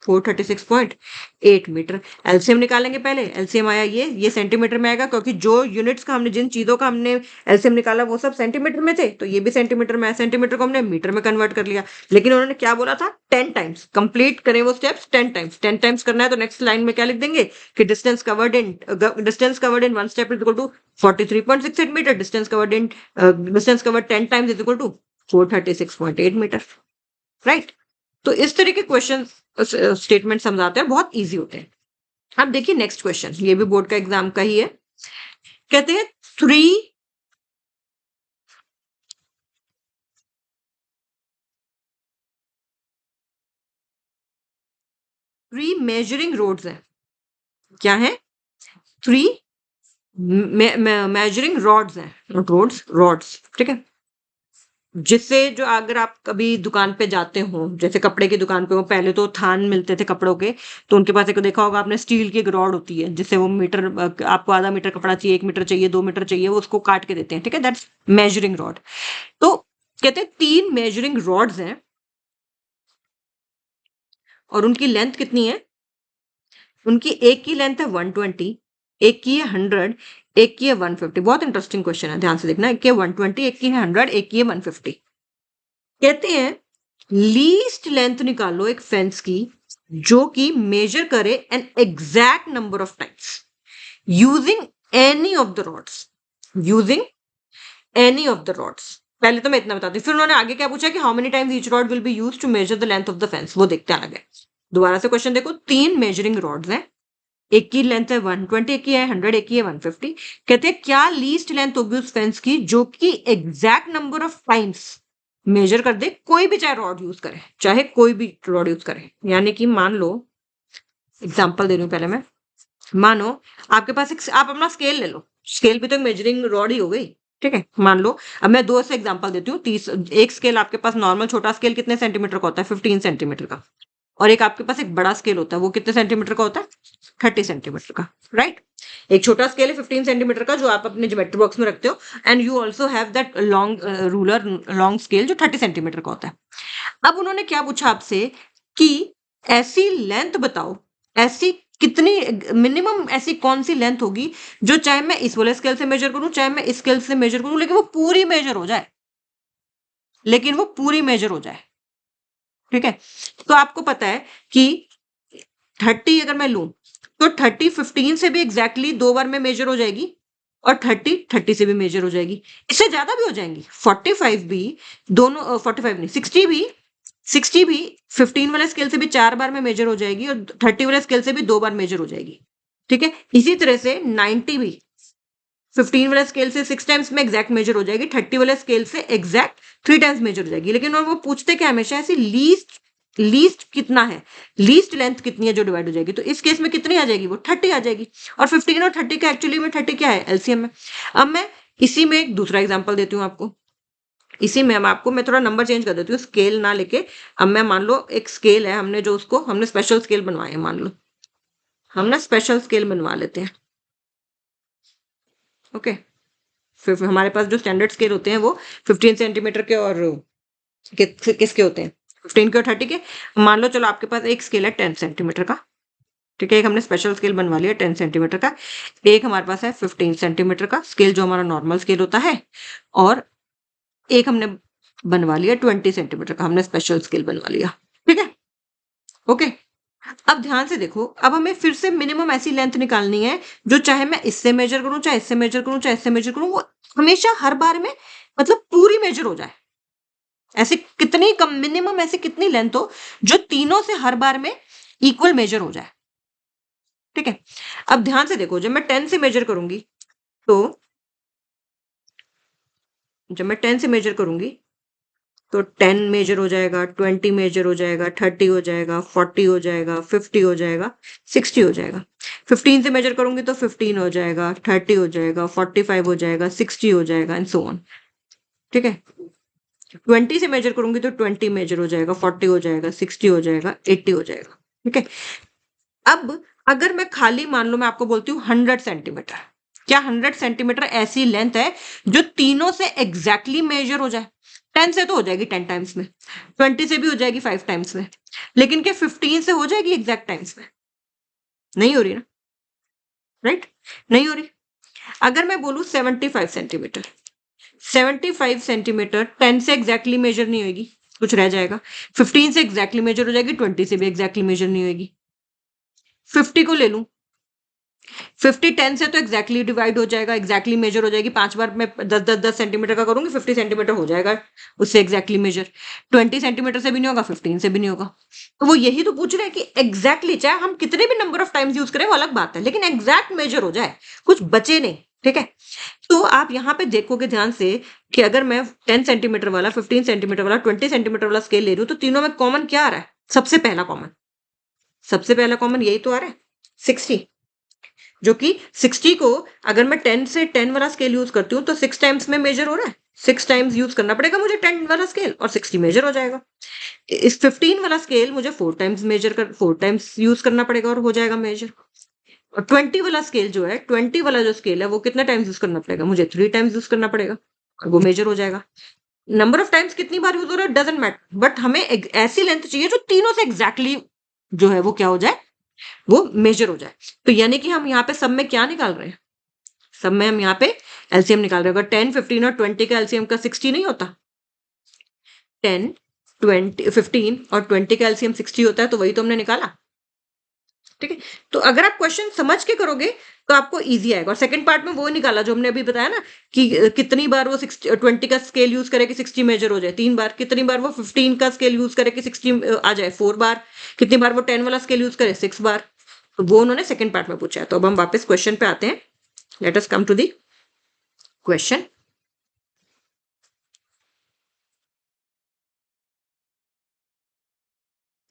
436.8 मीटर। एलसीएम निकालेंगे पहले। एलसीएम आया ये सेंटीमीटर में आएगा, क्योंकि जो यूनिट्स का हमने, जिन चीजों का हमने एलसीएम निकाला वो सब सेंटीमीटर में थे, तो ये भी सेंटीमीटर में है। सेंटीमीटर को हमने मीटर में कन्वर्ट कर लिया। लेकिन उन्होंने क्या बोला था? 10 टाइम्स कंप्लीट करें वो स्टेप्स। 10 टाइम्स, 10 टाइम्स करना है तो नेक्स्ट लाइन में क्या लिख देंगे कि distance covered in one step is equal to 43.68 metre. Distance covered 10 times is equal to 436.8 metre. Right? तो इस तरह के क्वेश्चन स्टेटमेंट समझाते हैं, बहुत इजी होते हैं। अब देखिए नेक्स्ट क्वेश्चन, ये भी बोर्ड का एग्जाम का ही है। कहते हैं 3 मेजरिंग रोड्स हैं। क्या है? 3 मेजरिंग रॉड्स हैं, नॉट रोड्स, रॉड्स। ठीक है? जिससे जो अगर आप कभी दुकान पे जाते हो, जैसे कपड़े की दुकान पे हो, पहले तो थान मिलते थे कपड़ों के, तो उनके पास एक देखा होगा आपने स्टील की एक रॉड होती है, जिससे वो मीटर आपको आधा मीटर कपड़ा चाहिए, 1 मीटर चाहिए, 2 मीटर चाहिए, वो उसको काट के देते हैं, ठीक है, दैट्स मेजरिंग रॉड। तो कहते हैं 3 मेजरिंग रॉड्स हैं और उनकी लेंथ कितनी है? उनकी एक की लेंथ है 120, एक की है 100, एक की है 150। बहुत इंटरेस्टिंग क्वेश्चन है, ध्यान से देखना। एक की है 120, एक की है 100, एक की है 150। कहते हैं लीस्ट लेंथ निकालो एक फेंस की जो कि मेजर करे an exact number of times using any of the rods. Using any of the rods. पहले तो मैं इतना बताती हूँ, फिर उन्होंने आगे क्या पूछा कि how many times each rod will be used to measure the length of the fence. वो देखते हैं आगे। दोबारा से क्वेश्चन देखो, 3 मेजरिंग रॉड्स हैं, एक की लेंथ है 120, एक की है 100, एक की है 150। कहते हैं क्या लीस्ट लेंथ होगी उस फेंस की जो कि exact number of times measure कर दे, कोई भी चाहे रॉड यूज करे, चाहे कोई भी रॉड यूज करे। यानी कि मान लो, एग्जांपल दे रही हूं पहले मैं, मानो आपके पास एक, आप अपना स्केल ले लो, स्केल भी तो एक मेजरिंग रॉड ही हो गई, ठीक है। मान लो, अब मैं दो से एग्जांपल देती हूँ। 30, एक स्केल आपके पास नॉर्मल छोटा स्केल कितने सेंटीमीटर का होता है? 15 सेंटीमीटर का। और एक आपके पास एक बड़ा स्केल होता है, वो कितने सेंटीमीटर का होता है? 30 सेंटीमीटर का, राइट। एक छोटा स्केल है 15 सेंटीमीटर का जो आप अपने ज्योमेट्री बॉक्स में रखते हो, and you also have that long ruler, long scale जो 30 सेंटीमीटर का होता है। अब उन्होंने क्या पूछा आपसे कि ऐसी लेंथ बताओ, ऐसी कितनी मिनिमम, ऐसी कौन सी लेंथ होगी जो चाहे मैं इस वाले स्केल से मेजर करूं, चाहे मैं इस स्केल से मेजर करूं, लेकिन वो पूरी मेजर हो जाए, लेकिन वो पूरी मेजर हो जाए, ठीक है। तो आपको पता है कि 30 अगर मैं लूं तो 30 15 से भी एग्जैक्टली 2 बार में मेजर हो जाएगी, और 30 30 से भी मेजर हो जाएगी, इससे ज्यादा भी हो जाएंगी। 45 भी, दोनों 45 नहीं, 60 भी, 60 भी 15 वाले स्केल से भी 4 बार में मेजर हो जाएगी, और 30 वाले स्केल से भी 2 बार मेजर हो जाएगी, ठीक है। इसी तरह से 90 भी 15 वाले स्केल से 6 टाइम्स में एग्जैक्ट मेजर हो जाएगी, 30 वाले स्केल से एग्जैक्ट 3 टाइम्स मेजर हो जाएगी। लेकिन वो पूछते क्या हमेशा, ऐसी लीस्ट, लीस्ट कितना है, लीस्ट लेंथ कितनी है जो डिवाइड हो जाएगी। तो इस केस में कितनी आ जाएगी? वो 30 आ जाएगी। और 15 और 30 का एक्चुअली में 30 क्या है? एलसीएम है। अब मैं इसी में एक दूसरा एग्जाम्पल देती हूँ आपको। इसी में आपको मैं थोड़ा नंबर चेंज कर देती हूँ, स्केल ना लेके। अब मैं मान लो एक स्केल है, हमने जो उसको हमने स्पेशल स्केल बनवाए हैं, मान लो हम ना स्पेशल स्केल बनवा लेते हैं, ओके। फिर हमारे पास जो स्टैंडर्ड स्केल होते हैं वो 15 सेंटीमीटर के और किसके होते हैं? 15 के और 30 के। मान लो, चलो आपके पास एक स्केल है 10 सेंटीमीटर का, ठीक है। एक हमने स्पेशल स्केल बनवा लिया 10 सेंटीमीटर का। एक हमारे पास है 15 सेंटीमीटर का स्केल जो हमारा नॉर्मल स्केल होता है, और एक हमने बनवा लिया 20 सेंटीमीटर का, हमने स्पेशल स्केल बनवा लिया, ठीक है, ओके। अब ध्यान से देखो, अब हमें फिर से मिनिमम ऐसी लेंथ निकालनी है जो चाहे मैं इससे मेजर करूं, चाहे इससे मेजर करूं, चाहे इससे मेजर करूं, वो हमेशा हर बार में मतलब पूरी मेजर हो जाए। ऐसे कितनी कम, मिनिमम ऐसी कितनी लेंथ हो जो तीनों से हर बार में इक्वल मेजर हो जाए, ठीक है। अब ध्यान से देखो, जब मैं 10 से मेजर करूंगी, तो जब मैं 10 से मेजर करूंगी तो 10 मेजर हो जाएगा, 20 मेजर हो जाएगा, 30 हो जाएगा, 40 हो जाएगा, 50 हो जाएगा, 60 हो जाएगा। 15 से मेजर करूंगी तो 15 हो जाएगा, 30 हो जाएगा, 45 हो जाएगा, 60 हो जाएगा, एंड सो ऑन, ठीक है। 20 से मेजर करूंगी तो 20 मेजर हो जाएगा, 40 हो जाएगा, 60 हो जाएगा, 80 हो जाएगा, ठीक है। अब अगर मैं खाली मान लो, मैं आपको बोलती हूँ 100 सेंटीमीटर, क्या 100 सेंटीमीटर ऐसी लेंथ है जो तीनों से एग्जैक्टली मेजर हो जाए? 10 से तो हो जाएगी 10 टाइम्स में, 20 से भी हो जाएगी 5 टाइम्स में, लेकिन क्या 15 से हो जाएगी एग्जैक्ट टाइम्स में? नहीं हो रही ना, राइट, नहीं हो रही। अगर मैं बोलूं 75 सेंटीमीटर, 75 सेंटीमीटर 10 से एग्जैक्टली मेजर नहीं होगी, कुछ रह जाएगा। 15 से एग्जैक्टली मेजर हो जाएगी, 20 से भी एग्जैक्टली मेजर नहीं होगी। 50 को ले लूं, 50 10 से तो एग्जैक्टली डिवाइड हो जाएगा, एग्जैक्टली मेजर हो जाएगी। 5 बार मैं 10 सेंटीमीटर का करूंगी, 50 सेंटीमीटर हो जाएगा उससे एग्जैक्टली मेजर। 20 सेंटीमीटर से भी नहीं होगा, 15 से भी नहीं होगा। तो वो यही तो पूछ रहे हैं कि एग्जैक्टली, चाहे हम कितने भी नंबर ऑफ टाइम्स यूज करें वो अलग बात है, लेकिन एग्जैक्ट मेजर हो जाए, कुछ बचे नहीं, ठीक है। तो आप यहाँ पे देखोगे ध्यान से कि अगर मैं 10 सेंटीमीटर वाला, 15 सेंटीमीटर वाला, 20 सेंटीमीटर वाला स्केल ले रही हूँ, तो तीनों में कॉमन क्या आ रहा है? सबसे पहला कॉमन यही तो आ रहा है, 60। जो कि 60 को अगर मैं 10 से 10 वाला स्केल यूज करती हूँ तो 6 टाइम्स में मेजर हो रहा है, 6 टाइम्स यूज करना पड़ेगा मुझे 10 वाला स्केल और 60 मेजर हो जाएगा। इस 15 वाला स्केल मुझे 4 टाइम्स यूज करना पड़ेगा और हो जाएगा मेजर। और 20 वाला स्केल जो है, 20 वाला जो स्केल है वो कितने टाइम्स यूज करना पड़ेगा मुझे? 3 टाइम्स यूज करना पड़ेगा और वो मेजर हो जाएगा। नंबर ऑफ टाइम्स कितनी बार यूज हो रहा है डजंट मैटर, बट हमें ऐसी लेंथ चाहिए जो तीनों से एग्जैक्टली जो है वो क्या हो जाए, वो मेजर हो जाए। तो यानी कि हम यहाँ पे सब में क्या निकाल रहे हैं? सब में हम यहाँ पे एलसीएम निकाल रहे हैं। अगर 10, 15 और 20 का एलसीएम का 60 नहीं होता, 10, 20, 15 और 20 का एलसीएम 60 होता है, तो वही तो हमने निकाला। ठीक है, तो अगर आप क्वेश्चन समझ के करोगे तो आपको इजी आएगा। और सेकंड पार्ट में वो निकाला जो हमने अभी बताया ना कि कितनी बार वो 20 का स्केल यूज करे कि 60 मेजर हो जाए, 3 बार। कितनी बार वो 15 का स्केल यूज करे कि 60 आ जाए, 4 बार। कितनी बार वो 10 वाला स्केल यूज करे, 6 बार। तो वो उन्होंने सेकंड पार्ट में पूछा है। तो अब हम वापस क्वेश्चन पे आते हैं। Let us come to the question.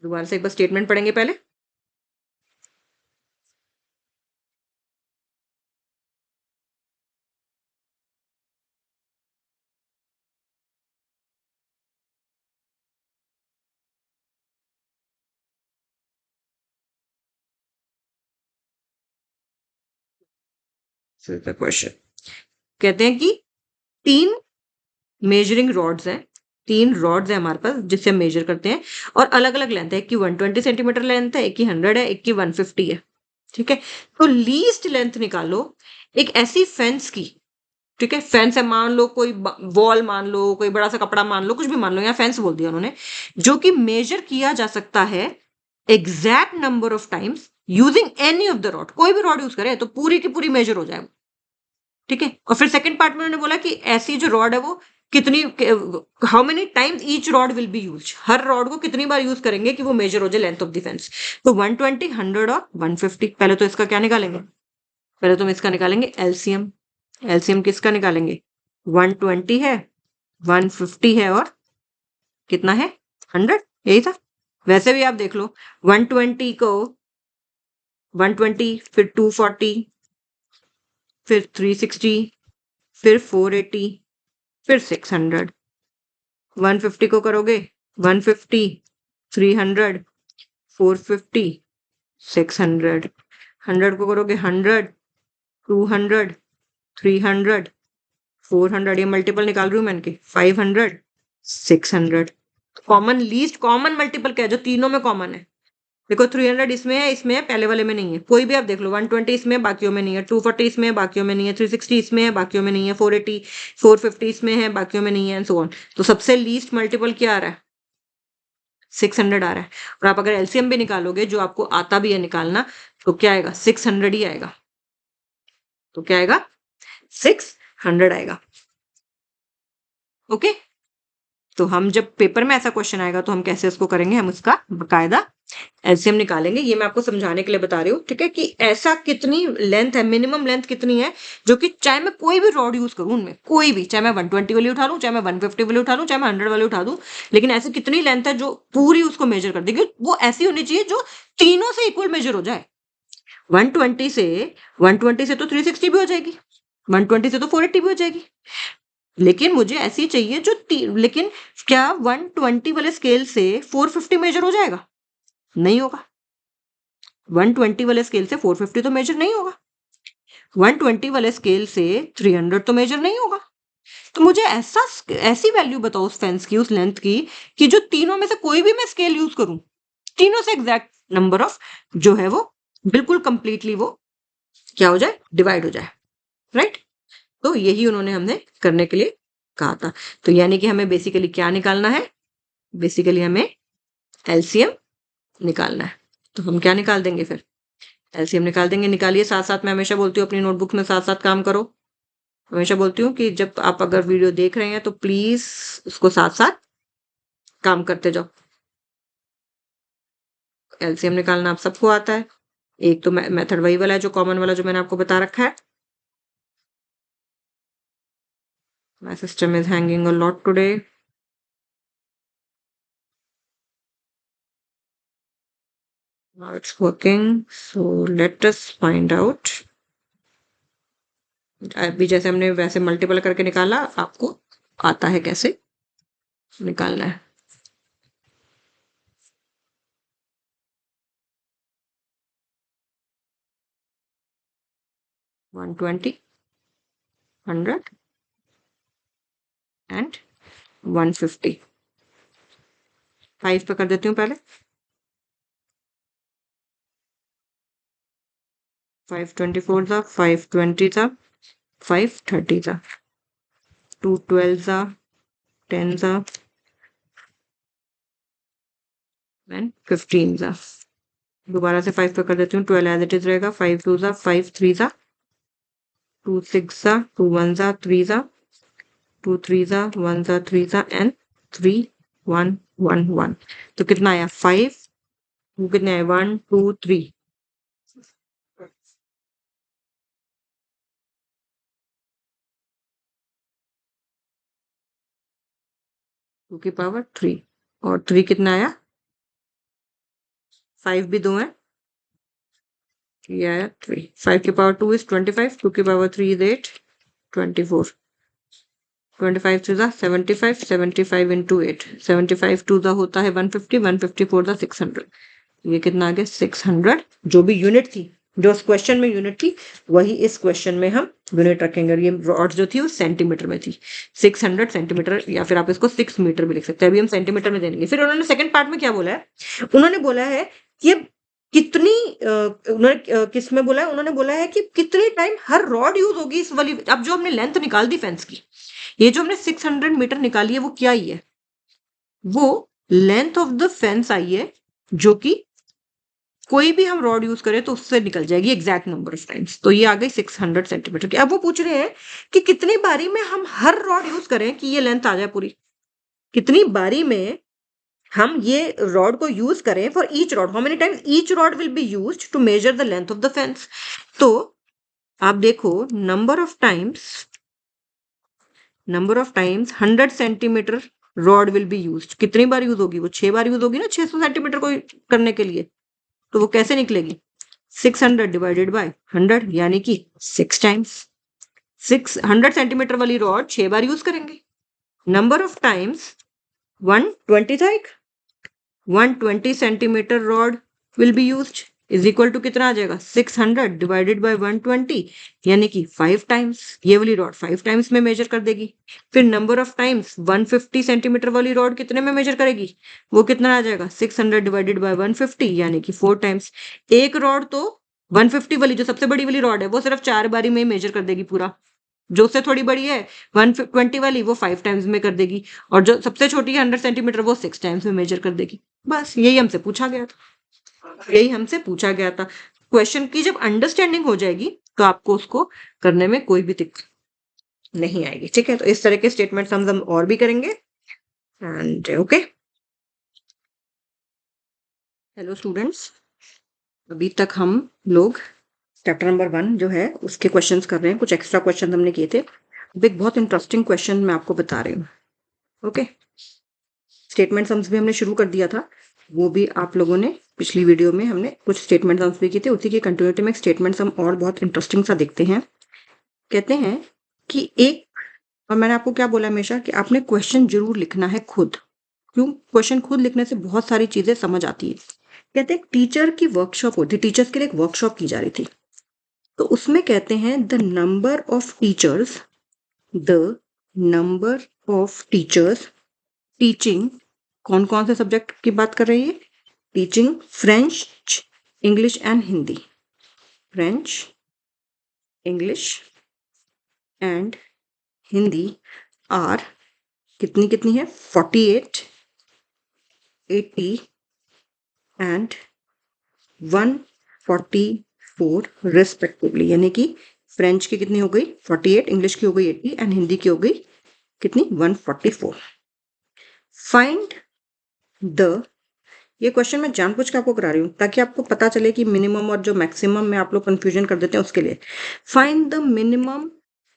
दोबारा से एक बार स्टेटमेंट पढ़ेंगे पहले। क्वेश्चन कहते हैं कि 3 मेजरिंग रॉड्स हैं, 3 रॉड्स है हमारे पास जिससे हम मेजर करते हैं, और अलग अलग लेंथ है। एक की 120 सेंटीमीटर लेंथ है, एक की 100 है, एक की 150 है। ठीक है, तो लीस्ट लेंथ निकालो एक ऐसी फेंस की। ठीक है, फेंस है, मान लो कोई वॉल, मान लो कोई बड़ा सा कपड़ा, मान लो कुछ भी, मान लो यहाँ फेंस बोल दिया उन्होंने, जो कि मेजर किया जा सकता है exact number of times using any of the rod. कोई भी रॉड यूज करे तो पूरी की पूरी मेजर हो जाए। ठीक है, और फिर सेकंड पार्ट में उन्होंने बोला कि ऐसी जो रॉड है वो कितनी, how many times each rod will B use, her rod को कितनी बार यूज करेंगे कि वो मेजर हो जाए लेंथ ऑफ द फेंस। तो 120, 100 और 150। पहले तो इसका क्या निकालेंगे? पहले तो हम इसका निकालेंगे एलसीएम। एलसीएम किसका निकालेंगे? 120 है, 150 है, और कितना है? 100। यही था। वैसे भी आप देख लो, 120 को 120, फिर 240, फिर 360, फिर 480, फिर 600। 150 को करोगे 150, 300, 450, 600। 100 को करोगे 100, 200, 300, 400। ये मल्टीपल निकाल रही हूँ मैं इनके, 500, 600। कॉमन, लीस्ट कॉमन मल्टीपल क्या है जो तीनों में कॉमन है? देखो 300 इसमें है, पहले वाले में नहीं है। कोई भी आप देख लो, 120 इसमें है, बाकियों में नहीं है। 240 इसमें है, बाकियों में नहीं है। 360 इसमें है, बाकियों में नहीं है। 480, 450 इसमें है, बाकियों में नहीं है, एंड सो ऑन। तो सबसे लीस्ट मल्टीपल क्या आ रहा है? 600 आ रहा है। और आप अगर एलसीएम भी निकालोगे, जो आपको आता भी है निकालना, तो क्या आएगा? 600 ही आएगा। तो क्या आएगा? 600 आएगा। ओके, तो हम जब पेपर में ऐसा क्वेश्चन आएगा तो हम कैसे उसको करेंगे? हम उसका बकायदा एलसीएम निकालेंगे। ये मैं आपको समझाने के लिए बता रही हूँ। ठीक है, कि ऐसा कितनी लेंथ है, मिनिमम लेंथ कितनी है, जो कि चाहे मैं कोई भी रॉड यूज करूँ उनमें, कोई भी, चाहे मैं 120 वाली उठा लूँ, चाहे मैं 150 वाली उठा लूँ, चाहे मैं 100 वाली उठा दूँ, लेकिन ऐसी कितनी लेंथ है जो पूरी उसको मेजर कर देगी। वो ऐसी होनी चाहिए जो तीनों से इक्वल मेजर हो जाए। 120 से 120 से तो 360 भी हो जाएगी, 120 से तो 480 भी हो जाएगी, लेकिन मुझे ऐसी चाहिए जो लेकिन क्या 120 वाले स्केल से 450 मेजर हो जाएगा? नहीं होगा। 120 वाले स्केल से 450 तो मेजर नहीं होगा। 120 वाले स्केल से 300 तो मेजर नहीं होगा। तो मुझे ऐसी वैल्यू बताओ उस फेंस की, उस लेंथ की, कि जो तीनों में से कोई भी मैं स्केल यूज करूं, तीनों से एग्जैक्ट नंबर ऑफ जो है वो बिल्कुल कंप्लीटली वो क्या हो जाए? डिवाइड हो जाए। राइट? तो यही उन्होंने हमने करने के लिए कहा था। तो यानी कि हमें बेसिकली क्या निकालना है? बेसिकली हमें एलसीएम निकालना है। तो हम क्या निकाल देंगे फिर? एलसीएम निकाल देंगे। निकालिए, साथ साथ मैं हमेशा बोलती हूँ अपनी नोटबुक में साथ साथ काम करो। हमेशा बोलती हूँ कि जब आप अगर वीडियो देख रहे हैं तो प्लीज उसको साथ साथ काम करते जाओ। एलसीएम निकालना आप सबको आता है। एक तो मेथड वही वाला है जो कॉमन वाला जो मैंने आपको बता रखा है। My system is hanging a lot today. Now it's working. So let us find out. अभी जैसे हमने वैसे मल्टीपल करके निकाला, आपको आता है कैसे निकालना है। One 100 and 150। 5 पे कर देती हूँ पहले। 524 था, 520 था, 530 था, 212 था, 10 था एंड 15 था। दोबारा से 5 पे कर देती हूँ। 12 एज इट इज रहेगा। 5 2 था, 5 3 था, 2 6 था, 2 1 था, 3 था, 2 3 था, 1 था, 3 था एंड 3 1 1 1। तो कितना आया 5। वो कितने आए 1 2 3। टू की पावर 3 और 3 कितना आया 5 भी 2 है, ये आया 3। 5 की पावर 2 इज 25, 2 की पावर 3 इज 8, 24। 25 टू ज़ा 75, 75 इंटू 8, 75 टू ज़ा होता है 150, 154 ज़ा 600। ये कितना आ गया 600। जो भी यूनिट थी, जो उस क्वेश्चन में यूनिट थी, वही इस क्वेश्चन में हम यूनिट रखेंगे। और ये रॉड जो थी वो सेंटीमीटर में थी। 600 सेंटीमीटर, या फिर आप इसको 6 मीटर भी लिख सकते हैं। अभी हम सेंटीमीटर में देंगे। फिर उन्होंने सेकंड पार्ट में क्या बोला है, उन्होंने बोला है कि कितनी उन्होंने किस में बोला है, उन्होंने बोला है कि कितनी टाइम हर रॉड यूज होगी इस वाली। अब जो हमने लेंथ निकाल दी फेंस की, ये जो हमने 600 मीटर निकाली है वो क्या आई है, वो लेंथ ऑफ द फेंस आई है, जो कि कोई भी हम रॉड यूज करें तो उससे निकल जाएगी एग्जैक्ट नंबर ऑफ टाइम्स। तो ये आ गई 600 सेंटीमीटर की। अब वो पूछ रहे हैं कि कितनी बारी में हम हर रॉड यूज करें कि ये लेंथ आ जाए पूरी। कितनी बारी में हम ये रॉड को यूज करें for each rod, how many times each rod will be used to measure the length of the fence. तो आप देखो number of times 100 centimetre rod will be used. कितनी बार यूज होगी, वो 6 बार यूज होगी ना 600 सेंटीमीटर को करने के लिए। तो वो कैसे निकलेगी 600 डिवाइडेड बाय 100, यानी कि 6 टाइम्स। 600 सेंटीमीटर वाली रॉड 6 बार यूज करेंगे। नंबर ऑफ टाइम्स 120 था एक, 120 centimetre rod will be used is equal to कितना आ जाएगा 600 डिवाइडेड बाय 120, यानी कि 5 टाइम्स। ये वाली रॉड 5 टाइम्स में मेजर कर देगी। फिर नंबर ऑफ टाइम्स 150 सेंटीमीटर वाली रॉड कितने में मेजर करेगी, वो कितना आ जाएगा 600 डिवाइडेड बाय 150, यानी कि 4 टाइम्स। एक रॉड तो 150 वाली जो सबसे बड़ी वाली रॉड है वो सिर्फ 4 बारी में मेजर कर देगी पूरा। जो उससे थोड़ी बड़ी है 120 वाली, वो 5 टाइम्स में कर देगी। और जो सबसे छोटी है 100 सेंटीमीटर, वो 6 टाइम्स में मेजर कर देगी। बस यही हमसे पूछा गया था, यही हमसे पूछा गया था। क्वेश्चन की जब अंडरस्टैंडिंग हो जाएगी तो आपको उसको करने में कोई भी दिक्कत नहीं आएगी। ठीक है, तो इस तरह के स्टेटमेंट्स हम और भी करेंगे। एंड ओके, हेलो स्टूडेंट्स, अभी तक हम लोग चैप्टर नंबर 1 जो है उसके क्वेश्चंस कर रहे हैं। कुछ एक्स्ट्रा क्वेश्चन हमने किए थे। अब एक बहुत इंटरेस्टिंग क्वेश्चन मैं आपको बता रही हूँ। ओके, स्टेटमेंट सम्स भी हमने शुरू कर दिया था, वो भी आप लोगों ने पिछली वीडियो में हमने कुछ स्टेटमेंट सम्स भी किए थे। उसी की कंटिन्यूटी में स्टेटमेंट सम और बहुत इंटरेस्टिंग सा देखते हैं। कहते हैं कि एक, और मैंने आपको क्या बोला हमेशा कि आपने क्वेश्चन जरूर लिखना है खुद। क्यों? क्वेश्चन खुद लिखने से बहुत सारी चीजें समझ आती है। कहते हैं टीचर की वर्कशॉप होती, टीचर्स के लिए एक वर्कशॉप की जा रही थी। तो उसमें कहते हैं the number of teachers, the number of teachers teaching, कौन कौन से सब्जेक्ट की बात कर रही है, teaching French, English and Hindi. French, English and Hindi are कितनी कितनी है 48, 80 एंड 144 रिस्पेक्टिवली। यानी कि फ्रेंच की कितनी हो गई 48, इंग्लिश की हो गई 80 एंड हिंदी की हो गई कितनी 144। फाइंड द, ये क्वेश्चन मैं जानबूझ के आपको करा रही हूँ ताकि आपको पता चले कि मिनिमम और जो मैक्सिमम में आप लोग कंफ्यूजन कर देते हैं उसके लिए। Find the minimum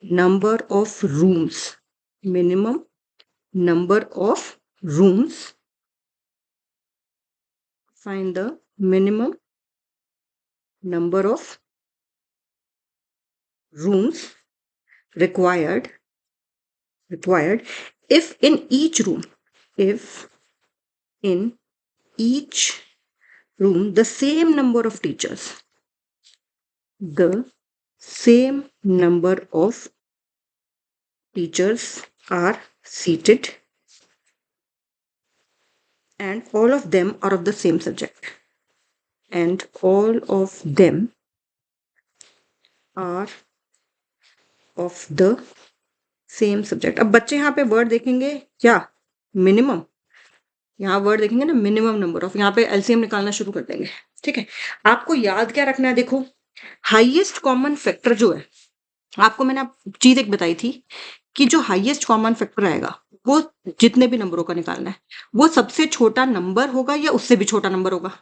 number of rooms, minimum number of rooms, find the minimum number of rooms required required if in each room the same number of teachers are seated and all of them are of the same subject. And all of them are of the same subject. अब बच्चे यहाँ पे word देखेंगे क्या, minimum, यहाँ word देखेंगे ना minimum number of, यहाँ पे एलसीएम निकालना शुरू कर देंगे। ठीक है, आपको याद क्या रखना है, देखो हाईएस्ट कॉमन फैक्टर जो है, आपको मैंने चीज एक बताई थी कि जो हाईएस्ट कॉमन फैक्टर आएगा वो जितने भी नंबरों का निकालना है वो सबसे छोटा नंबर होगा या उससे भी छोटा नंबर होगा,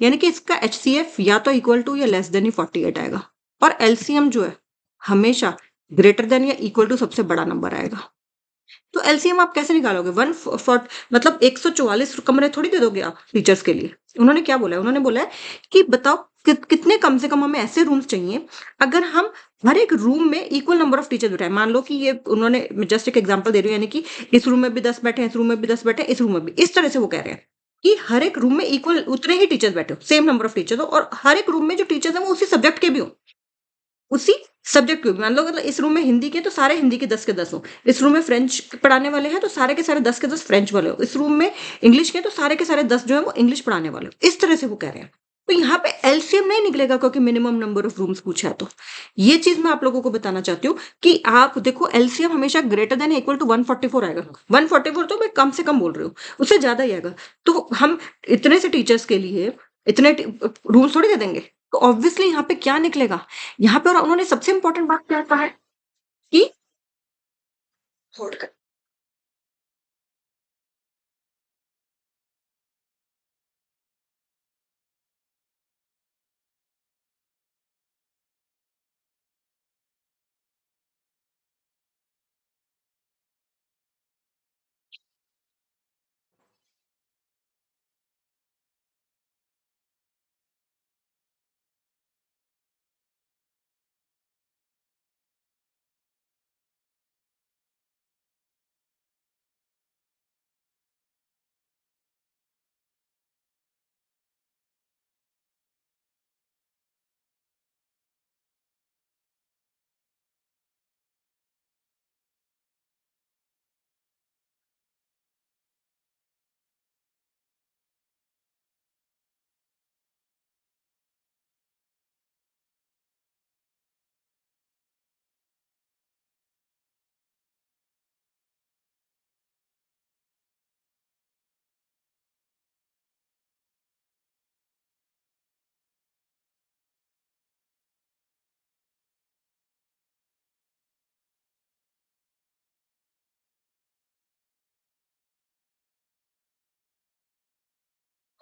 यानी कि इसका एचसीएफ या तो इक्वल टू या लेस देन ही 48 आएगा, और एलसीएम जो है हमेशा ग्रेटर देन या इक्वल टू सबसे बड़ा नंबर आएगा। तो एलसीएम आप कैसे निकालोगे, मतलब 144 कमरे थोड़ी दे दोगे आप टीचर्स के लिए। उन्होंने क्या बोला है, उन्होंने बोला है कि बताओ कितने कम से कम हमें ऐसे रूम्स चाहिए अगर हम हर एक रूम में इक्वल नंबर ऑफ टीचर्स बिठाए। मान लो कि ये उन्होंने, जस्ट एक एग्जांपल दे रही हूँ, यानी कि इस रूम में भी 10 बैठे, इस रूम में भी 10 बैठे, इस रूम में भी, इस तरह से वो कह रहे हैं कि हर एक रूम में इक्वल उतने ही टीचर्स बैठे हो, सेम नंबर ऑफ टीचर्स हो, और हर एक रूम में जो टीचर्स है वो उसी सब्जेक्ट के भी हो, उसी सब्जेक्ट के। मान लो मतलब इस रूम में हिंदी के तो सारे हिंदी के 10 के 10 हो, इस रूम में फ्रेंच पढ़ाने वाले हैं तो सारे के सारे 10 के 10 फ्रेंच वाले हो, इस रूम में इंग्लिश के तो सारे के सारे 10 जो है वो इंग्लिश पढ़ाने वाले हो। इस तरह से वो कह रहे हैं। तो यहाँ पे एलसीएम नहीं निकलेगा क्योंकि मिनिमम नंबर ऑफ रूम्स पूछा है। तो ये चीज मैं आप लोगों को बताना चाहती हूँ कि आप देखो एलसीएम हमेशा ग्रेटर देन इक्वल टू 144 आएगा। 144 तो मैं कम से कम बोल रही हूँ, उससे ज्यादा ही आएगा। तो हम इतने से टीचर्स के लिए इतने रूल्स थोड़ी दे देंगे। तो ऑब्वियसली यहाँ पे क्या निकलेगा, यहाँ पे, और उन्होंने सबसे इंपॉर्टेंट बात क्या कहा है कि होल्ड कर,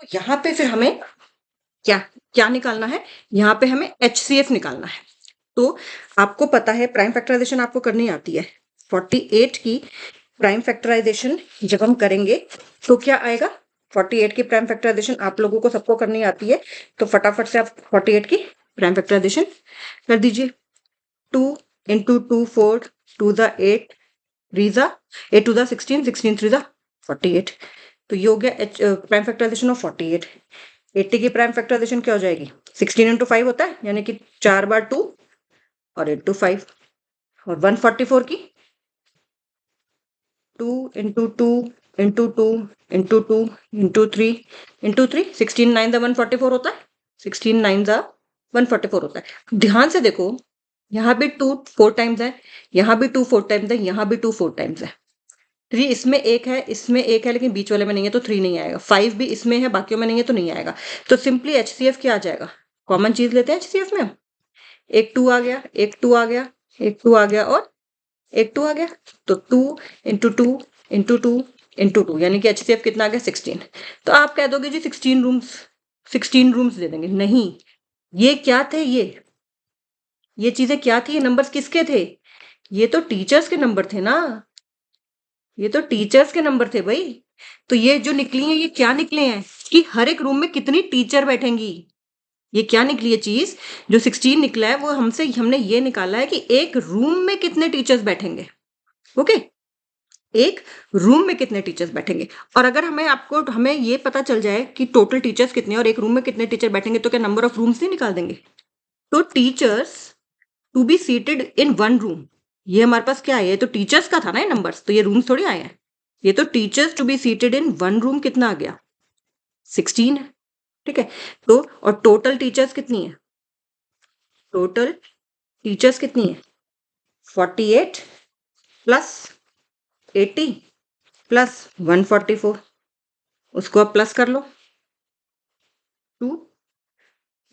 तो यहाँ पे फिर हमें क्या क्या निकालना है, यहाँ पे हमें एचसीएफ निकालना है। तो आपको पता है प्राइम फैक्टराइजेशन आपको करनी आती है, 48 की प्राइम फैक्टराइजेशन जब हम करेंगे तो क्या आएगा, 48 की प्राइम फैक्टराइजेशन आप लोगों को सबको करनी आती है, तो फटाफट से आप 48 की प्राइम फैक्टराइजेशन कर दीजिए। 2 into 2 4 2 the 8 3 the 8 2 the 16 16 3 the 48। तो ये हो गया प्राइम फैक्टराइजेशन ऑफ 48। 80 की प्राइम फैक्टराइजेशन क्या हो जाएगी, 16 into 5 होता है, यानी कि 4 बार 2 और 8 to 5। और 144 की 2 into 2 into 2 into 2 into 3 into 3, 16 9 the 144 होता है, 16 9 the 144 होता है। ध्यान से देखो, यहाँ भी 2 4 टाइम्स है, यहाँ भी 2 4 टाइम्स है, यहाँ भी 2 4 टाइम्स है। 3 इसमें एक है, इसमें एक है, लेकिन बीच वाले में नहीं है तो 3 नहीं आएगा। 5 भी इसमें है, बाकियों में नहीं है तो नहीं आएगा। तो सिंपली एचसीएफ क्या आ जाएगा, कॉमन चीज लेते हैं एचसीएफ में, एक 2 आ गया, एक 2 आ गया, एक 2 आ गया और एक 2 आ गया। तो 2 into 2 into 2 into 2, यानी कि एचसीएफ कितना आ गया, 16। तो आप कह दोगे जी 16 रूम्स दे देंगे, नहीं, ये क्या थे, ये चीजें क्या थी, ये नंबर्स किसके थे, ये तो टीचर्स के नंबर थे ना, ये तो टीचर्स के नंबर थे भाई। तो ये जो निकली है ये क्या निकले हैं कि हर एक रूम में कितनी टीचर बैठेंगी, ये क्या निकली है चीज, जो 16 निकला है वो हमने ये निकाला है कि एक रूम में कितने टीचर्स बैठेंगे। ओके, एक रूम में कितने टीचर्स बैठेंगे। और अगर हमें ये पता चल जाए कि टोटल टीचर्स कितने हैं और एक रूम में कितने टीचर बैठेंगे, तो क्या नंबर ऑफ रूम्स नहीं निकाल देंगे। तो teachers to be seated in one room, ये हमारे पास क्या है, ये तो टीचर्स का था ना ये नंबर्स, तो ये रूम्स थोड़ी आए हैं। ये तो teachers to be seated in one room कितना आ गया, 16 है। ठीक है, तो और टोटल टीचर्स कितनी है, टोटल टीचर्स कितनी है 48 प्लस 80 प्लस 144, उसको आप प्लस कर लो, 2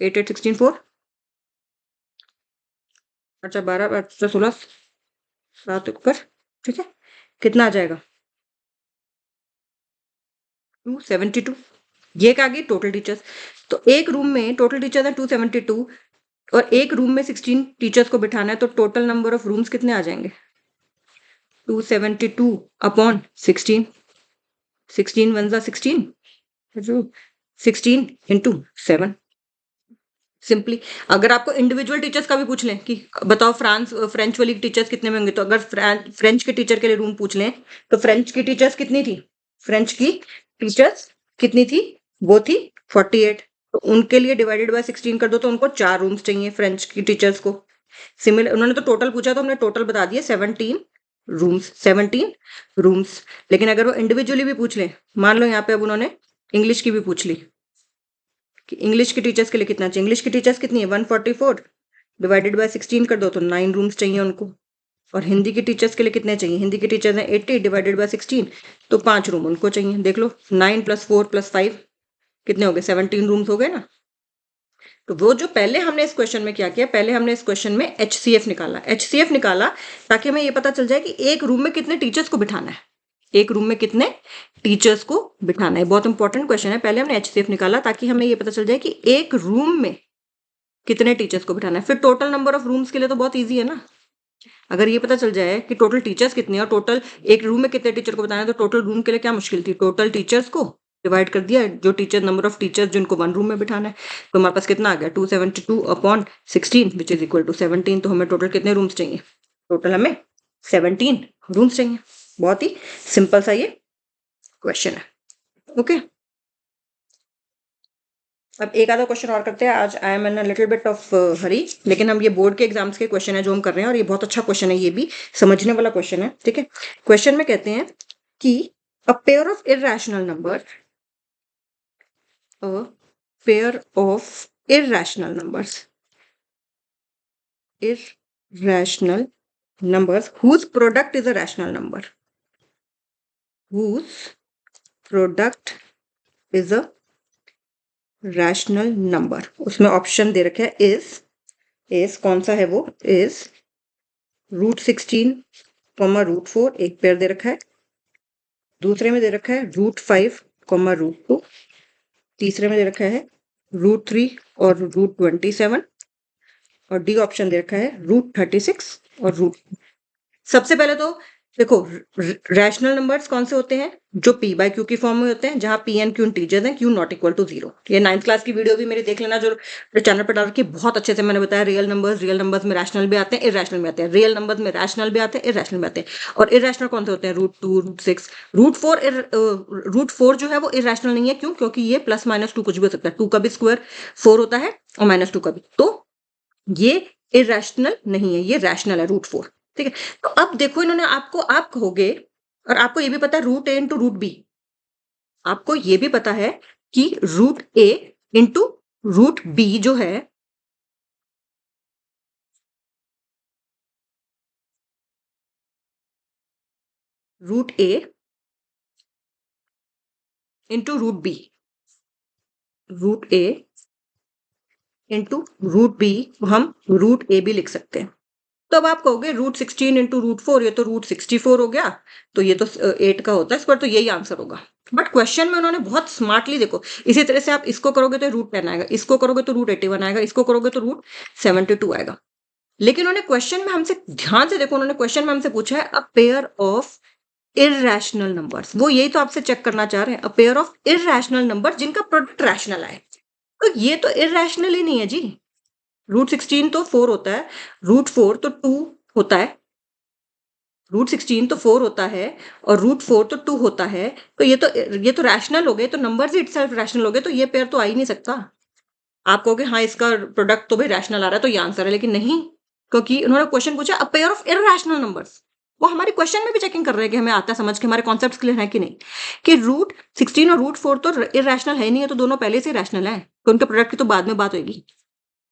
8 8 16 4, अच्छा 12 16 7 ऊपर, ठीक है, कितना आ जाएगा 272। ये क्या आ गई टोटल टीचर्स। तो एक रूम में टोटल टीचर्स है 272 और एक रूम में 16 टीचर्स को बिठाना है, तो टोटल नंबर ऑफ रूम्स कितने आ जाएंगे 272 अपॉन 16, 16 1 16, 16 इंटू 7। सिंपली अगर आपको इंडिविजुअल टीचर्स का भी पूछ लें कि बताओ फ्रेंच वाली टीचर्स कितने में होंगे, तो अगर फ्रेंच के टीचर के लिए रूम पूछ लें तो फ्रेंच की टीचर्स कितनी थी, फ्रेंच की टीचर्स कितनी थी, वो थी 48, तो उनके लिए डिवाइडेड बाय 16 कर दो, तो उनको 4 रूम्स चाहिए फ्रेंच की टीचर्स को। सिमिलर उन्होंने तो टोटल पूछा, तो हमने टोटल बता दिया 17 रूम्स, 17 रूम्स। लेकिन अगर वो इंडिविजुअली भी पूछ लें, मान लो यहाँ पे अब उन्होंने इंग्लिश की भी पूछ ली कि इंग्लिश की टीचर्स के लिए कितना चाहिए, इंग्लिश की टीचर्स कितनी है 144 डिवाइडेड बाय 16 कर दो, तो 9 रूम्स चाहिए उनको। और हिंदी की टीचर्स के लिए कितने चाहिए, हिंदी की टीचर्स हैं 80 डिवाइडेड बाय 16, तो 5 रूम उनको चाहिए। देख लो 9 + 4 + 5 कितने हो गए, 17 रूम्स हो गए ना। तो वो जो पहले हमने इस क्वेश्चन में क्या किया, पहले हमने इस क्वेश्चन में HCF निकाला, HCF निकाला ताकि हमें ये पता चल जाए कि एक रूम में कितने टीचर्स को बिठाना है, एक रूम में कितने टीचर्स को बिठाना है। बहुत इंपॉर्टेंट क्वेश्चन है। पहले हमने HCF निकाला ताकि हमें ये पता चल जाए कि एक रूम में कितने टीचर्स को बिठाना है। फिर टोटल नंबर ऑफ रूम्स के लिए तो बहुत ईजी है ना, अगर ये पता चल जाए कि टोटल टीचर्स कितने और टोटल एक रूम में कितने टीचर को बताना है, तो टोटल रूम के लिए क्या मुश्किल थी, टोटल टीचर्स को डिवाइड कर दिया जो टीचर नंबर ऑफ टीचर्स जिनको वन रूम में बिठाना है, तो हमारे पास कितना आ गया 272 upon 16 which is equal to 17। तो हमें टोटल कितने रूम्स चाहिए, टोटल हमें 17 रूम्स चाहिए। बहुत ही सिंपल सा ये क्वेश्चन है। ओके, अब एक आधा क्वेश्चन और करते हैं। आज I am in a little bit of hurry, लेकिन हम ये बोर्ड के एग्जाम्स के क्वेश्चन है जो हम कर रहे हैं, और ये बहुत अच्छा क्वेश्चन है, ये भी समझने वाला क्वेश्चन है। ठीक है, क्वेश्चन में कहते हैं कि a pair of irrational number, a pair of irrational numbers whose product is a rational number, whose product is a rational number। उसमें ऑप्शन दे रखे है इज कौन सा है, वो इज √16, √4 एक पेयर दे रखा है, दूसरे में दे रखा है √5, √2, तीसरे में दे रखा है √3 और √27, और डी ऑप्शन दे रखा है √36 और सबसे पहले तो देखो रैशनल नंबर्स कौन से होते हैं, जो p/q की फॉर्म में होते हैं, जहां p and q इंटीजर्स हैं, q नॉट इक्वल टू 0। ये 9th क्लास की वीडियो भी मेरी देख लेना, जो चैनल पर डाल के बहुत अच्छे से मैंने बताया। रियल नंबर्स में रैशनल भी आते हैं, इरैशनल भी आते हैं, रियल नंबर्स में रैशनल भी आते हैं, इरैशनल भी आते हैं। और इरैशनल कौन से होते हैं, √2, √6, √4 जो है वो इरैशनल नहीं है। क्यों, क्योंकि ये +-2 कुछ भी हो सकता है, 2 का भी स्क्वायर 4 होता है और -2 का भी, तो ये इरैशनल नहीं है, ये रैशनल है √4। ठीक है, तो अब देखो इन्होंने आपको, आप कहोगे, और आपको ये भी पता है √a इंटू √b, आपको ये भी पता है कि √a इंटू √b जो है √a into √b, √a into √b हम √a भी लिख सकते हैं। तो अब आप कहोगे √16 इंटू √4, ये तो √64 हो गया, तो ये तो 8 का होता है स्क्वायर, तो यही आंसर होगा। बट क्वेश्चन में उन्होंने बहुत स्मार्टली, देखो इसी तरह से आप इसको करोगे तो √10 आएगा, इसको करोगे तो √81 आएगा, इसको करोगे तो √72 आएगा। लेकिन उन्होंने क्वेश्चन में हमसे ध्यान से देखो, उन्होंने क्वेश्चन में हमसे पूछा है a pair of irrational numbers, वो यही तो आपसे चेक करना चाह रहे हैं, a pair of irrational number जिनका प्रोडक्ट रैशनल आए। तो ये तो इररेशनल ही नहीं है जी, √16 तो 4 होता है, √4 तो 2 होता है, रूट 16 तो 4 होता है और रूट 4 तो 2 होता है, तो ये तो रैशनल हो गए, तो नंबर्स ही इटसेल्फ रैशनल हो गए, तो ये पेयर तो आ ही नहीं सकता। आप कहोगे हाँ इसका प्रोडक्ट तो भाई रैशनल आ रहा है तो ये आंसर है, लेकिन नहीं, क्योंकि उन्होंने क्वेश्चन पूछा a pair of irrational numbers. वो हमारे क्वेश्चन में भी चेकिंग कर रहे हैं कि हमें आता है समझ के, हमारे कॉन्सेप्ट्स क्लियर है कि नहीं, कि रूट 16 और रूट 4 तो इररेशनल है ही नहीं है, तो दोनों पहले से रैशनल है, तो उनके प्रोडक्ट की तो बाद में बात होगी।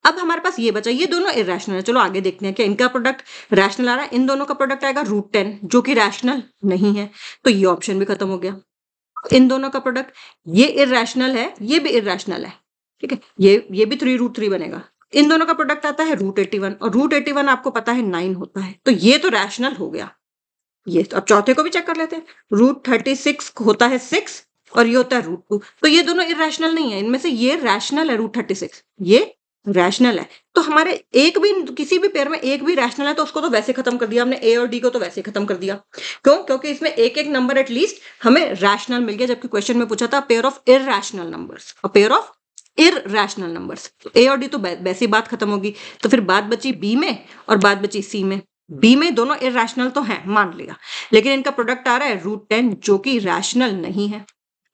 अब हमारे पास ये बचा, ये दोनों इररेशनल है, चलो आगे देखते हैं कि इनका प्रोडक्ट रैशनल आ रहा है, इन दोनों का प्रोडक्ट आएगा रूट 10 जो कि रैशनल नहीं है, तो ये ऑप्शन भी खत्म हो गया। इन दोनों का प्रोडक्ट, ये इररेशनल है, ये भी इररेशनल है, ठीक है, ये भी 3 रूट 3 बनेगा। इन दोनों का प्रोडक्ट आता है रूट 81, और रूट 81 आपको पता है 9 होता है, तो ये तो रैशनल हो गया। ये तो अब चौथे को भी चेक कर लेते हैं, रूट 36 होता है 6 और ये होता है रूट 2, तो ये दोनों इररेशनल नहीं है, इनमें से ये रैशनल है रूट 36, ये रैशनल है। तो हमारे एक भी किसी भी पेयर में एक भी रैशनल है तो उसको तो वैसे खत्म कर दिया हमने, ए और डी को तो वैसे खत्म कर दिया। क्यों? क्योंकि इसमें एक एक नंबर एटलीस्ट हमें रैशनल मिल गया, जबकि क्वेश्चन में पूछा था पेयर ऑफ इररेशनल नंबर्स और पेयर ऑफ इररेशनल नंबर्स, तो ए और डी तो वैसी बात खत्म होगी। तो फिर बात बची बी में और बात बची सी में। बी में दोनों इररेशनल तो हैं, मान लिया, लेकिन इनका प्रोडक्ट आ रहा है रूट 10 जो कि रैशनल नहीं है।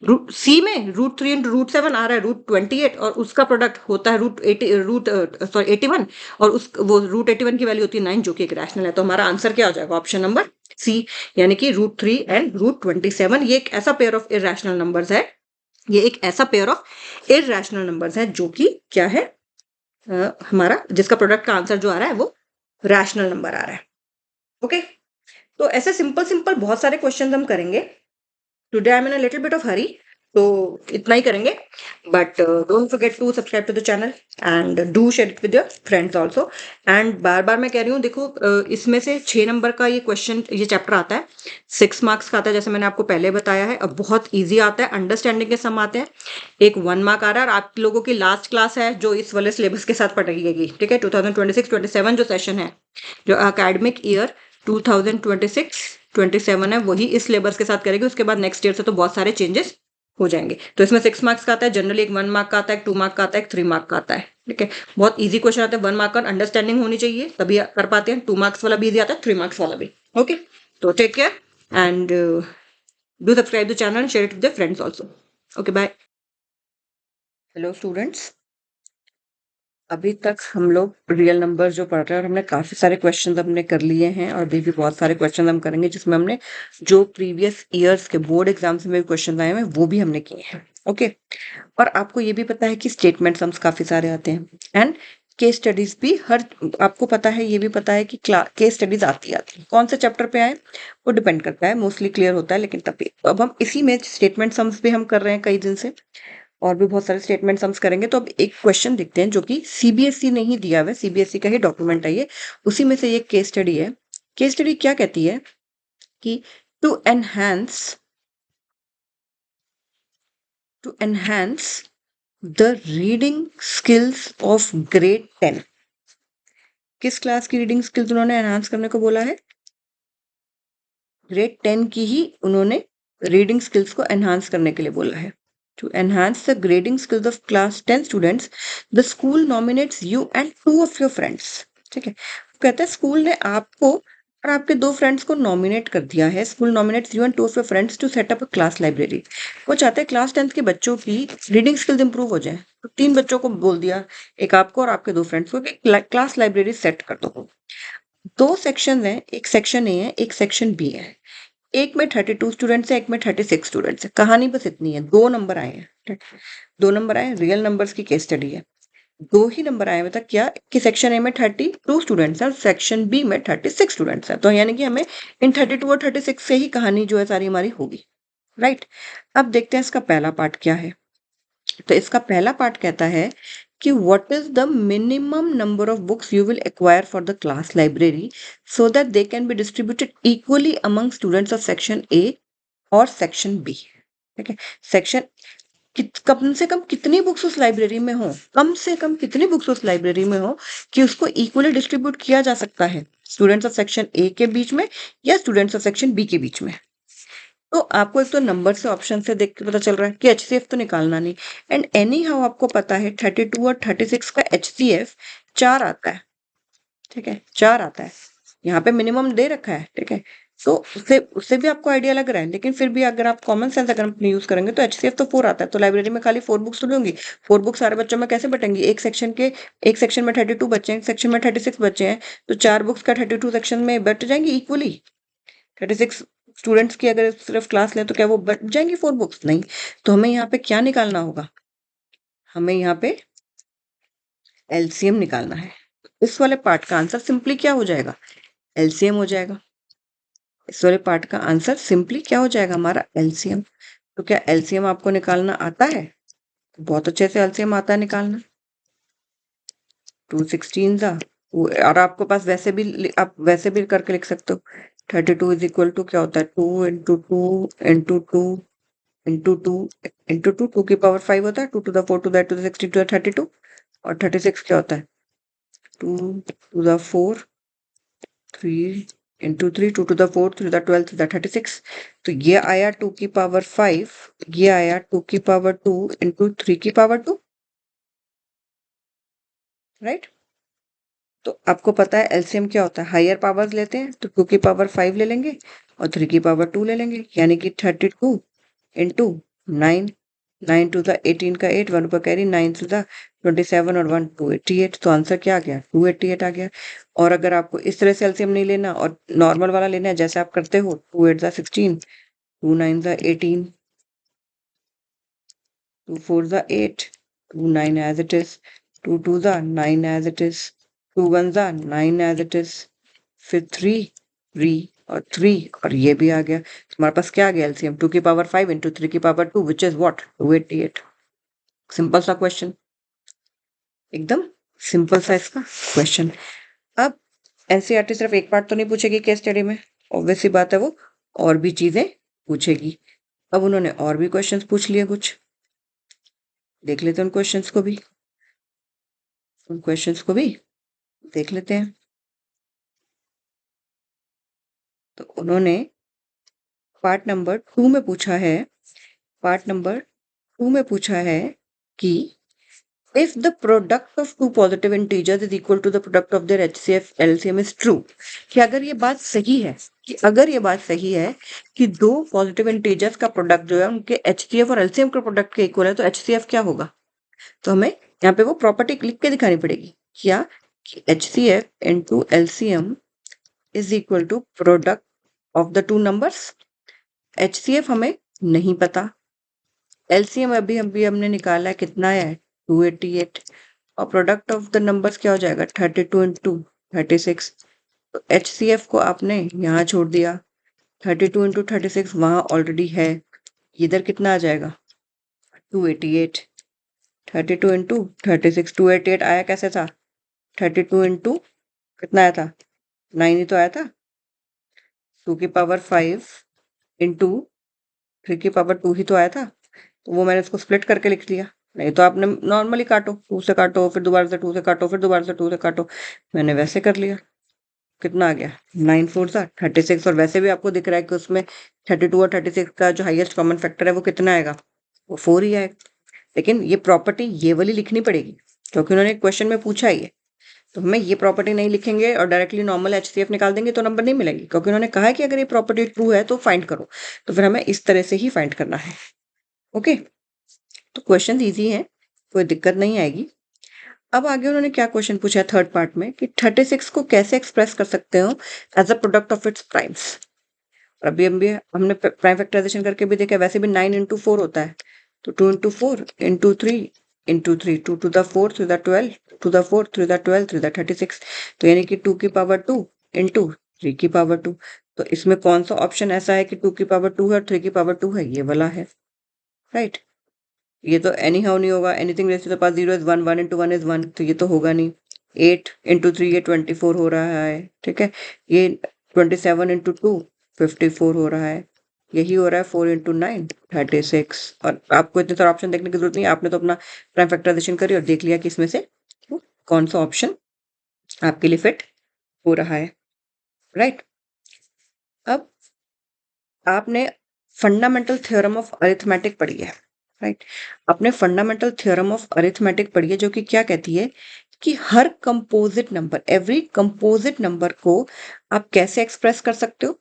रूट सी में रूट 3 रूट 7 आ रहा है रूट 28 और उसका प्रोडक्ट होता है रूट 81, और उस वो रूट 81 की वैल्यू होती है 9 जो कि एक रैशनल है। तो हमारा आंसर क्या हो जाएगा? ऑप्शन नंबर सी, यानी कि रूट 3 एंड रूट 27। ये एक ऐसा पेयर ऑफ इररेशनल नंबर्स है, ये एक ऐसा पेयर ऑफ इररेशनल नंबर्स है जो कि क्या है, हमारा जिसका प्रोडक्ट का आंसर जो आ रहा है वो रैशनल नंबर आ रहा है। ओके, तो ऐसे सिंपल सिंपल बहुत सारे क्वेश्चन हम करेंगे। Today I am in a little bit of hurry, तो इतना ही करेंगे, but don't forget to subscribe to the channel and do share it with your friends also. And बार बार मैं कह रही हूँ, देखो इसमें से 6 नंबर का ये क्वेश्चन, ये चैप्टर आता है 6 मार्क्स का आता है, जैसे मैंने आपको पहले बताया है, और बहुत ईजी आता है, अंडरस्टैंडिंग के सम आते हैं। एक 1 मार्क आ रहा है, और आप लोगों की लास्ट क्लास है जो इस वाले सिलेबस के साथ पढ़ेगी, ठीक है, 2026-27 जो सेशन है, जो अकेडमिक ईयर 2026-27 है, वही इस सिलेबस के साथ करेगी। उसके बाद नेक्स्ट ईयर से तो बहुत सारे चेंजेस हो जाएंगे। तो इसमें 6 मार्क्स का आता है, जनरली एक 1 मार्क का आता है, एक 2 मार्क का आता है, एक 3 मार्क का आता है, ठीक है, बहुत इजी क्वेश्चन आता है। 1 मार्क का अंडरस्टैंडिंग होनी चाहिए तभी कर पाते हैं, 2 मार्क्स वाला भी इजी आता है, 3 मार्क्स वाला भी। ओके, तो take care and do subscribe the channel and share it with friends also. Okay, bye. Hello students, अभी तक हम लोग रियल नंबर जो पढ़ रहे हैं, और हमने काफी सारे क्वेश्चन हमने कर लिए हैं, और अभी भी बहुत सारे क्वेश्चन हम करेंगे जिसमें हमने जो प्रीवियस ईयर्स के बोर्ड एग्जाम्स में क्वेश्चन आए हैं वो भी हमने किए हैं। ओके, और आपको ये भी पता है कि स्टेटमेंट सम्स काफी सारे आते हैं, एंड केस स्टडीज भी हर, आपको पता है, ये भी पता है कि केस स्टडीज आती है। कौन से चैप्टर पे आए वो डिपेंड करता है, मोस्टली क्लियर होता है, लेकिन तभी अब हम इसी में स्टेटमेंट सम्स भी हम कर रहे हैं कई दिन से, और भी बहुत सारे स्टेटमेंट सम्स करेंगे। तो अब एक क्वेश्चन देखते हैं जो कि सीबीएसई ने ही दिया हुआ है, सीबीएसई का ही डॉक्यूमेंट है ये, उसी में से ये केस स्टडी है। केस स्टडी क्या कहती है कि to enhance the reading skills of grade 10। किस क्लास की रीडिंग स्किल्स उन्होंने एनहांस करने को बोला है? ग्रेड 10 की ही उन्होंने रीडिंग स्किल्स को एनहांस करने के लिए बोला है। To enhance the grading skills of class 10 students, the school nominates you and 2 of your friends. ठीक है, कहता है स्कूल ने आपको और आपके 2 फ्रेंड्स को नॉमिनेट कर दिया है। School nominates you and 2 of your friends to set up a class library. वो चाहते हैं क्लास 10 के बच्चों की रीडिंग स्किल्स इंप्रूव हो जाए, तो 3 बच्चों को बोल दिया, एक आपको और आपके 2 फ्रेंड्स को, कि क्लास लाइब्रेरी सेट कर दो। 2 सेक्शन है, एक सेक्शन ए है, एक सेक्शन बी है। एक में 32 स्टूडेंट्स है, एक में 36 स्टूडेंट्स है। कहानी बस इतनी है, 2 नंबर आए हैं, 2 नंबर आए, रियल नंबर्स की केस स्टडी है। 2 ही नंबर आए मतलब क्या कि सेक्शन ए में 32 स्टूडेंट्स हैं और सेक्शन बी में 36 स्टूडेंट्स हैं, तो यानी कि हमें इन 32 और 36 से ही कहानी जो है सारी हमारी होगी, राइट। अब देखते हैं इसका पहला पार्ट क्या है। तो इसका पहला पार्ट कहता है कि what is the minimum number of books you will acquire for the class library so that they can be distributed equally among students of section A और सेक्शन बी। ठीक है, सेक्शन कम से कम कितनी बुक्स उस library में हो, कम से कम कितनी बुक्स उस लाइब्रेरी में हो कि उसको इक्वली डिस्ट्रीब्यूट किया जा सकता है स्टूडेंट्स ऑफ सेक्शन ए के बीच में या स्टूडेंट्स ऑफ सेक्शन बी के बीच में। तो आपको एक तो नंबर से ऑप्शन से देख के पता चल रहा है कि एचसीएफ तो निकालना नहीं, एंड एनी हाउ आपको पता है 32 और 36 का एचसीएफ 4 आता है। ठीक है, 4 आता है, यहाँ पे मिनिमम दे रखा है, ठीक है, तो उससे भी आपको आइडिया लग रहा है, लेकिन फिर भी अगर आप कॉमन सेंस अगर अपने यूज करेंगे तो एचसीएफ तो 4 आता है, तो लाइब्रेरी में खाली 4 बुक्स थोड़ी होंगी। 4 बुक्स सारे बच्चों में कैसे बटेंगी? एक सेक्शन में 32 बच्चे हैं, एक सेक्शन में 36 बच्चे हैं, तो 4 बुक्स का 32 सेक्शन में बट जाएंगी इक्वली। 36 स्टूडेंट्स की अगर सिर्फ क्लास लें तो क्या वो बट जाएंगी 4 बुक्स? नहीं। तो हमें यहाँ पे क्या निकालना होगा? हमें यहाँ पे एलसीएम निकालना है। इस वाले पार्ट का आंसर सिंपली क्या हो जाएगा? एलसीएम हो जाएगा। इस वाले पार्ट का आंसर सिंपली क्या हो जाएगा? हमारा एलसीएम। तो क्या एलसीएम आपको निकालना आता है? बहुत अच्छे से एलसीएम आता है निकालना। 216 जा, और आपके पास वैसे भी आप वैसे भी करके लिख सकते हो। 32 इज इक्वल टू क्या होता है? 2 इंटू 2 इंटू 2 इंटू 2 इंटू 2, 2 की पावर 5 होता है, 2 to the 4 to the 2 to the 16 to the 32, और 36 क्या होता है? 2 to the 4 3 into 3, 2 to the 4 3 the 12 3 the 36। तो ये आया 2 की पावर 5, ये आया 2 की पावर 2 इंटू 3 की पावर 2, राइट। तो आपको पता है एलसीएम क्या होता है? हायर पावर्स लेते हैं तो 2 की पावर 5 ले लेंगे और 3 की पावर 2 ले लेंगे, यानी कि 32 इंटू 9, 9 टू द 18 का 8, 1 ऊपर कैरी, 9 टू द 27 और 1 288। तो आंसर क्या आ गया? 288 आ गया। और अगर आपको इस तरह से एलसीएम नहीं लेना और नॉर्मल वाला लेना है जैसे आप करते हो, 2 8 the 16, 2 9 the 18, 2 4 the 8, 2 9 as it is, 2 2 the 9 as it is, 2 1 the 9 as it is, फिर 3 3 और 3, और ये भी आ गया। तो हमारे पास क्या आ गया? एलसीएम 2 की पावर 5 इंटू 3 की power 2, which is what? 288। Simple सा क्वेश्चन, एकदम सिंपल सा इसका क्वेश्चन। अब एनसीईआरटी सिर्फ एक पार्ट तो नहीं पूछेगी केस स्टडी में, ऑब्वियस सी बात है, वो और भी चीजें पूछेगी। अब उन्होंने और भी क्वेश्चंस पूछ लिए कुछ, देख लेते हैं उन क्वेश्चंस को भी, देख लेते हैं। तो उन्होंने पार्ट नंबर 2 में पूछा है, कि if the product of two positive integers is equal to the product of their HCF LCM is true, कि अगर ये बात सही है कि दो पॉजिटिव इंटीजर्स का प्रोडक्ट जो है उनके HCF और LCM के प्रोडक्ट के इक्वल है, तो HCF क्या होगा? तो हमें यहाँ पे वो प्रॉपर्टी लिख के दिखानी पड़ेगी। क्या? कि HCF into LCM is equal to product of the two numbers। HCF हमें नहीं पता, LCM अभी हमने निकाला है, कितना है? 288, और प्रोडक्ट ऑफ द नंबर्स क्या हो जाएगा? 32 इंटू 36। तो HCF को आपने यहाँ छोड़ दिया, 32 इंटू 36 वहां ऑलरेडी है, इधर कितना आ जाएगा? 288। 32 इंटू 36, 288 आया कैसे था? 32 इंटू कितना आया था? 9 ही तो आया था। 2 की पावर 5 इंटू 3 की पावर 2 ही तो आया था, तो वो मैंने इसको स्प्लिट करके लिख लिया। नहीं तो आपने नॉर्मली काटो, 2 से काटो, फिर दोबारा से 2 से काटो, फिर दोबारा से 2 से काटो, मैंने वैसे कर लिया। कितना आ गया? 9 4 सा 36, और वैसे भी आपको दिख रहा है कि उसमें 32 और 36 का जो हाईएस्ट कॉमन फैक्टर है वो कितना आएगा? वो 4 ही आएगा। लेकिन ये प्रॉपर्टी ये वाली लिखनी पड़ेगी, क्योंकि उन्होंने क्वेश्चन में पूछा ही है। तो हमें ये प्रॉपर्टी नहीं लिखेंगे और डायरेक्टली नॉर्मल HCF निकाल देंगे तो नंबर नहीं मिलेंगे, क्योंकि उन्होंने कहा है कि अगर ये प्रॉपर्टी ट्रू है तो फाइंड करो। तो फिर हमें इस तरह से ही फाइंड करना है। ओके, तो क्वेश्चन ईजी है, कोई दिक्कत नहीं आएगी। अब आगे उन्होंने क्या क्वेश्चन पूछा है थर्ड पार्ट में, कि 36 को कैसे एक्सप्रेस कर सकते हो as a product of its primes. और अभी हमने प्राइम फैक्टराइजेशन करके भी देखा, वैसे भी 9 इंटू 4 होता है, तो 2 into 4 into 3 into 3, 2 to the 4 3 the 12, 2 to the 4 3 the 12 3 the 36। तो यानी कि 2 की पावर 2 इंटू 3 की पावर 2। तो इसमें कौन सा ऑप्शन ऐसा है कि 2 की पावर 2 है और 3 की पावर 2 है? ये वाला है, राइट। ये तो एनी हाउ नहीं होगा, anything raise to the power 0 is 1, 1 into 1 is 1, तो ये तो होगा नहीं। 8 इंटू 3 ये 24 हो रहा है, ठीक है। ये 27 इंटू 2 54 हो रहा है, यही हो रहा है 4 इंटू 9 36। और आपको इतने सारे ऑप्शन देखने की जरूरत नहीं है, आपने तो अपना प्राइम फैक्टराइजेशन करी और देख लिया कि इसमें से कौन सा ऑप्शन आपके लिए फिट हो रहा है, राइट। अब आपने फंडामेंटल थ्योरम ऑफ अरिथमेटिक पढ़ी है, राइट। आपने फंडामेंटल थ्योरम ऑफ अरिथमेटिक पढ़ी है, जो कि क्या कहती है कि हर composite number, every composite number को आप कैसे एक्सप्रेस कर सकते हो?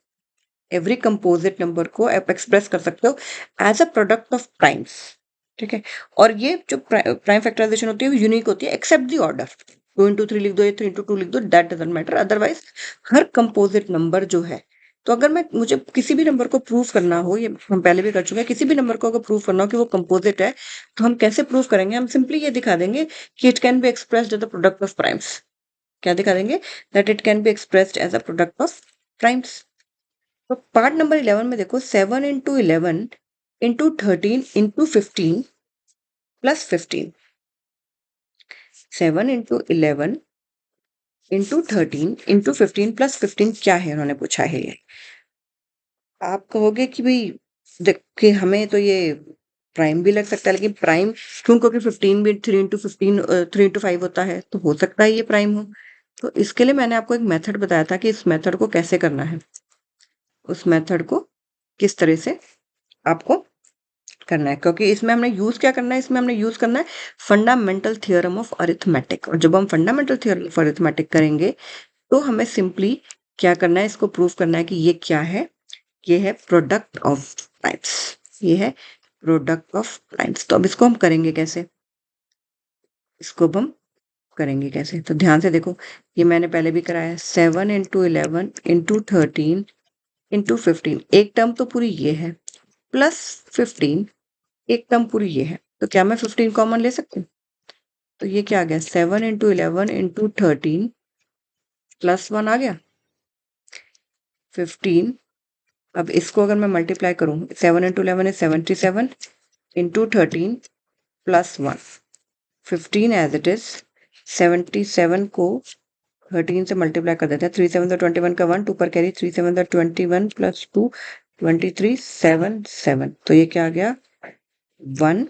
एवरी कंपोजिट नंबर को आप एक्सप्रेस कर सकते हो as a product of primes, ठीक है। और ये जो प्राइम फैक्टराइजेशन होती है वो यूनिक होती है एक्सेप्ट दी ऑर्डर। 2 into 3 लिख दो या 3 into 2 लिख दो, that doesn't matter. Otherwise her composite number जो है, तो अगर मुझे किसी भी नंबर को प्रूव करना हो, ये हम पहले भी कर चुके हैं, किसी भी नंबर को अगर प्रूव करना हो कि वो कंपोजिट है, तो हम कैसे प्रूव करेंगे? हम सिंपली ये दिखा देंगे कि it can be expressed as a product of primes. क्या दिखा देंगे? That it can be expressed as a product of primes. तो पार्ट नंबर 11 में देखो, 7 into 11 into 13 into 15 plus 15। 7 into 11 into 13 into 15 plus 15 क्या है, उन्होंने पूछा है ये। आप कहोगे कि भाई देखिए हमें तो ये प्राइम भी लग सकता है, लेकिन प्राइम क्यों? क्योंकि 15 भी 3 into 15 3 into 5 होता है, तो हो सकता है ये प्राइम हो। तो इसके लिए मैंने आपको एक मेथड बताया था कि इस मेथड को कैसे करना है, उस मेथड को किस तरह से आपको करना है। क्योंकि इसमें हमने यूज क्या करना है? इसमें हमने यूज करना है फंडामेंटल थ्योरम ऑफ अरिथमेटिक। और जब हम फंडामेंटल थ्योरम ऑफ अरिथमेटिक करेंगे तो हमें सिंपली क्या करना है? इसको प्रूव करना है कि ये क्या है? ये है प्रोडक्ट ऑफ प्राइम्स। ये है प्रोडक्ट ऑफ प्राइम्स। तो अब इसको हम करेंगे कैसे? इसको अब हम करेंगे कैसे? तो ध्यान से देखो, ये मैंने पहले भी कराया। 7 into 11 into 13 into 15। एक टर्म तो पूरी ये है, प्लस 15 एक टर्म पूरी ये है। तो क्या मैं 15 कॉमन ले सकती हूँ? तो ये क्या आ गया? 7 into 11 into 13 प्लस 1 आ गया 15। अब इसको अगर मैं मल्टीप्लाई करूं, 7 into 11 is 77 into 13 plus 1, 15 as it is. 77 को 13 से मल्टीप्लाई कर देते हैं। 3 7 21 का 1, 2 पर कैरी, 3 7 21 प्लस 2 23 7 7। तो ये क्या आ गया? 1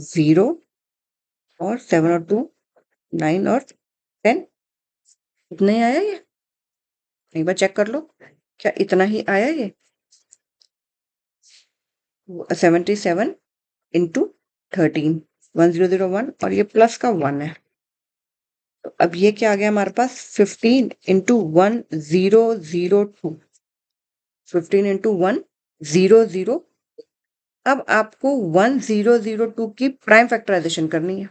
0 और 7 और 2 9 और 10। इतना ही आया ये? एक बार चेक कर लो, क्या इतना ही आया ये? 77 into 13 1001 और ये प्लस का 1 है। तो अब ये क्या आ गया हमारे पास? 15 into 1002। 15 into 1002। अब आपको 1002 की प्राइम फैक्टराइजेशन करनी है।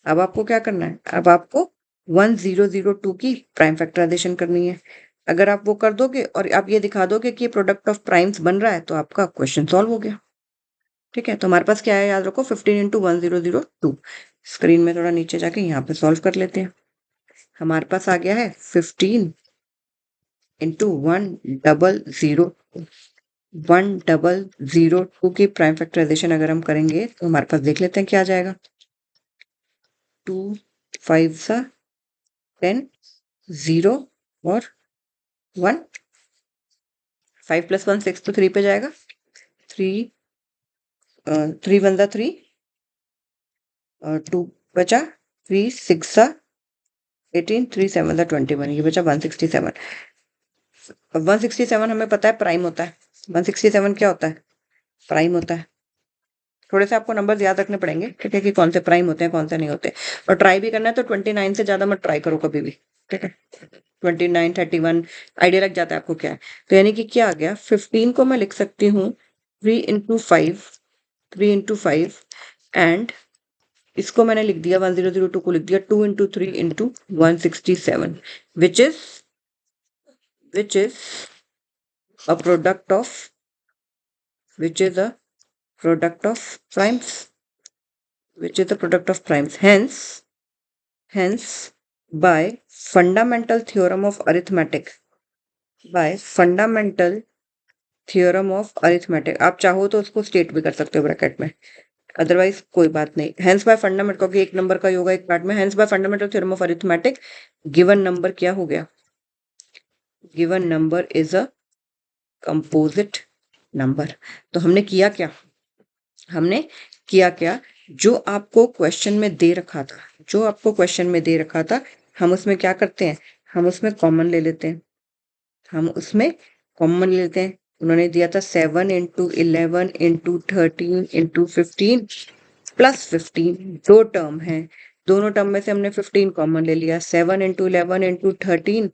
अब आपको क्या करना है? अब आपको 1002 की प्राइम फैक्टराइजेशन करनी है। अगर आप वो कर दोगे और आप ये दिखा दोगे कि प्रोडक्ट ऑफ प्राइम्स बन रहा है, तो आपका क्वेश्चन सॉल्व हो गया। ठीक है, तो हमारे पास क्या है? याद रखो, 15 into 1002। स्क्रीन में थोड़ा नीचे जाके यहाँ पे सॉल्व कर लेते हैं। हमारे पास आ गया है 15 into 1002 की प्राइम फैक्टराइजेशन अगर हम करेंगे तो हमारे पास देख लेते हैं क्या आ जाएगा। 2 5 सा 10 0 और 1। 5 + 1 6 तो 3 पे जाएगा। 3 3 1 सा 3 और 2 बचा। 3 6 सा 18 3 7 सा 21, ये बचा 167। अब 167 हमें पता है प्राइम होता है। 167 क्या होता है? प्राइम होता है। थोड़े से आपको नंबर्स याद रखने पड़ेंगे, ठीक है, कि कौन से प्राइम होते हैं कौन से नहीं होते। और ट्राई भी करना है तो 29 से ज्यादा मत ट्राई करो कभी भी, ठीक है। 29 31 आइडिया लग जाता है आपको क्या है। तो यानी कि क्या आ गया? 15 को मैं लिख सकती हूँ 3 into 5 एंड इसको मैंने लिख दिया 1002 को लिख दिया 2 into 3 into 167 which is a product of which is a product of primes, which is the product of primes. Hence by fundamental theorem of arithmetic, आप चाहो तो उसको स्टेट भी कर सकते हो ब्रैकेट में, अदरवाइज कोई बात नहीं। हेंस बाय फंडामेंटल, क्योंकि एक नंबर का होगा एक पार्ट में। Hence bye fundamental theorem of arithmetic, given number क्या हो गया? Given number is a composite number. तो हमने किया क्या? जो आपको क्वेश्चन में दे रखा था, हम उसमें क्या करते हैं? हम उसमें कॉमन ले लेते हैं। उन्होंने दिया था 7 into 11 into 13 into 15 प्लस 15। दो टर्म है, दोनों टर्म में से हमने 15 कॉमन ले लिया। 7 into 11 into 13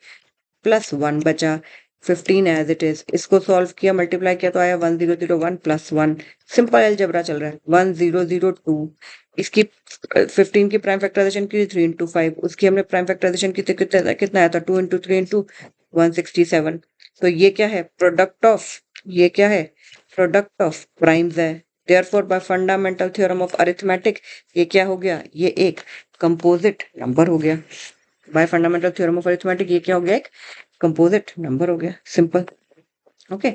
प्लस 1 बचा। 15 एज इट इज, इसको सॉल्व किया, मल्टीप्लाई किया तो आया 1001 प्लस 1, सिंपल अलजेब्रा चल रहा है, 1002। इसकी 15 की प्राइम फैक्टराइजेशन की 3 इंटू 5, उसकी हमने प्राइम फैक्टराइजेशन की कितना आया था 2 इंटू 3 इंटू 167। तो ये क्या है, प्रोडक्ट ऑफ, ये क्या है, प्रोडक्ट ऑफ प्राइम्स है। Therefore by fundamental theorem of arithmetic ये क्या हो गया, ये एक कंपोजिट नंबर हो गया। Bye fundamental theorem of arithmetic ये क्या हो गया, एक कंपोजिट नंबर हो गया, सिंपल। ओके,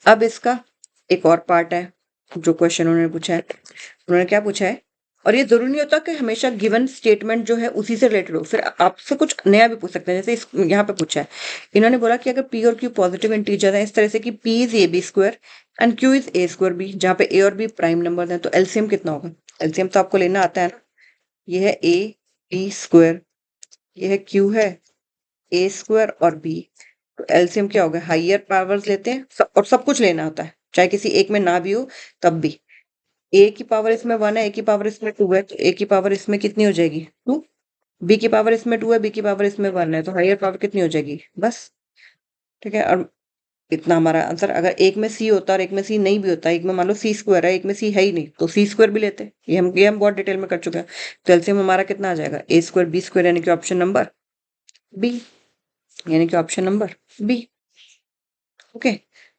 अब इसका एक और पार्ट है जो क्वेश्चन उन्होंने पूछा है। उन्होंने क्या पूछा है, और ये जरूरी नहीं होता कि हमेशा गिवन स्टेटमेंट जो है उसी से रिलेटेड हो, फिर आपसे कुछ नया भी पूछ सकते हैं। जैसे इस यहाँ पे पूछा है, इन्होंने बोला कि अगर p और q पॉजिटिव इंटीजर है, इस तरह से कि p is a b square and q is a square b, जहाँ पे a और b प्राइम नंबर है, तो एलसीएम कितना होगा। एलसीएम तो आपको लेना आता है ना, ये है a b स्क्वायर, ये है q है a स्क्वायर और b, तो एलसीएम क्या होगा, हाइयर पावर्स लेते हैं और सब कुछ लेना होता है, चाहे किसी एक में ना भी हो तब भी। ए की पावर इसमें 1 है, ए की पावर इसमें 2 है, तो ए की पावर इसमें कितनी हो जाएगी 2, बी की पावर इसमें 2 है, बी की पावर इसमें 1 है, तो हाइयर पावर कितनी हो जाएगी बस। ठीक है, और इतना हमारा आंसर। अगर एक में सी होता और एक में सी नहीं भी होता, एक में मान लो सी स्क्वायर है, एक में सी है ही नहीं, तो सी स्क्वायर भी लेते, ये हम बहुत डिटेल में कर चुके हैं। तो एलसीएम हमारा कितना आ जाएगा, ए स्क्वायर बी स्क्वायर, यानी कि ऑप्शन नंबर बी, यानी कि ऑप्शन नंबर बी। ओके,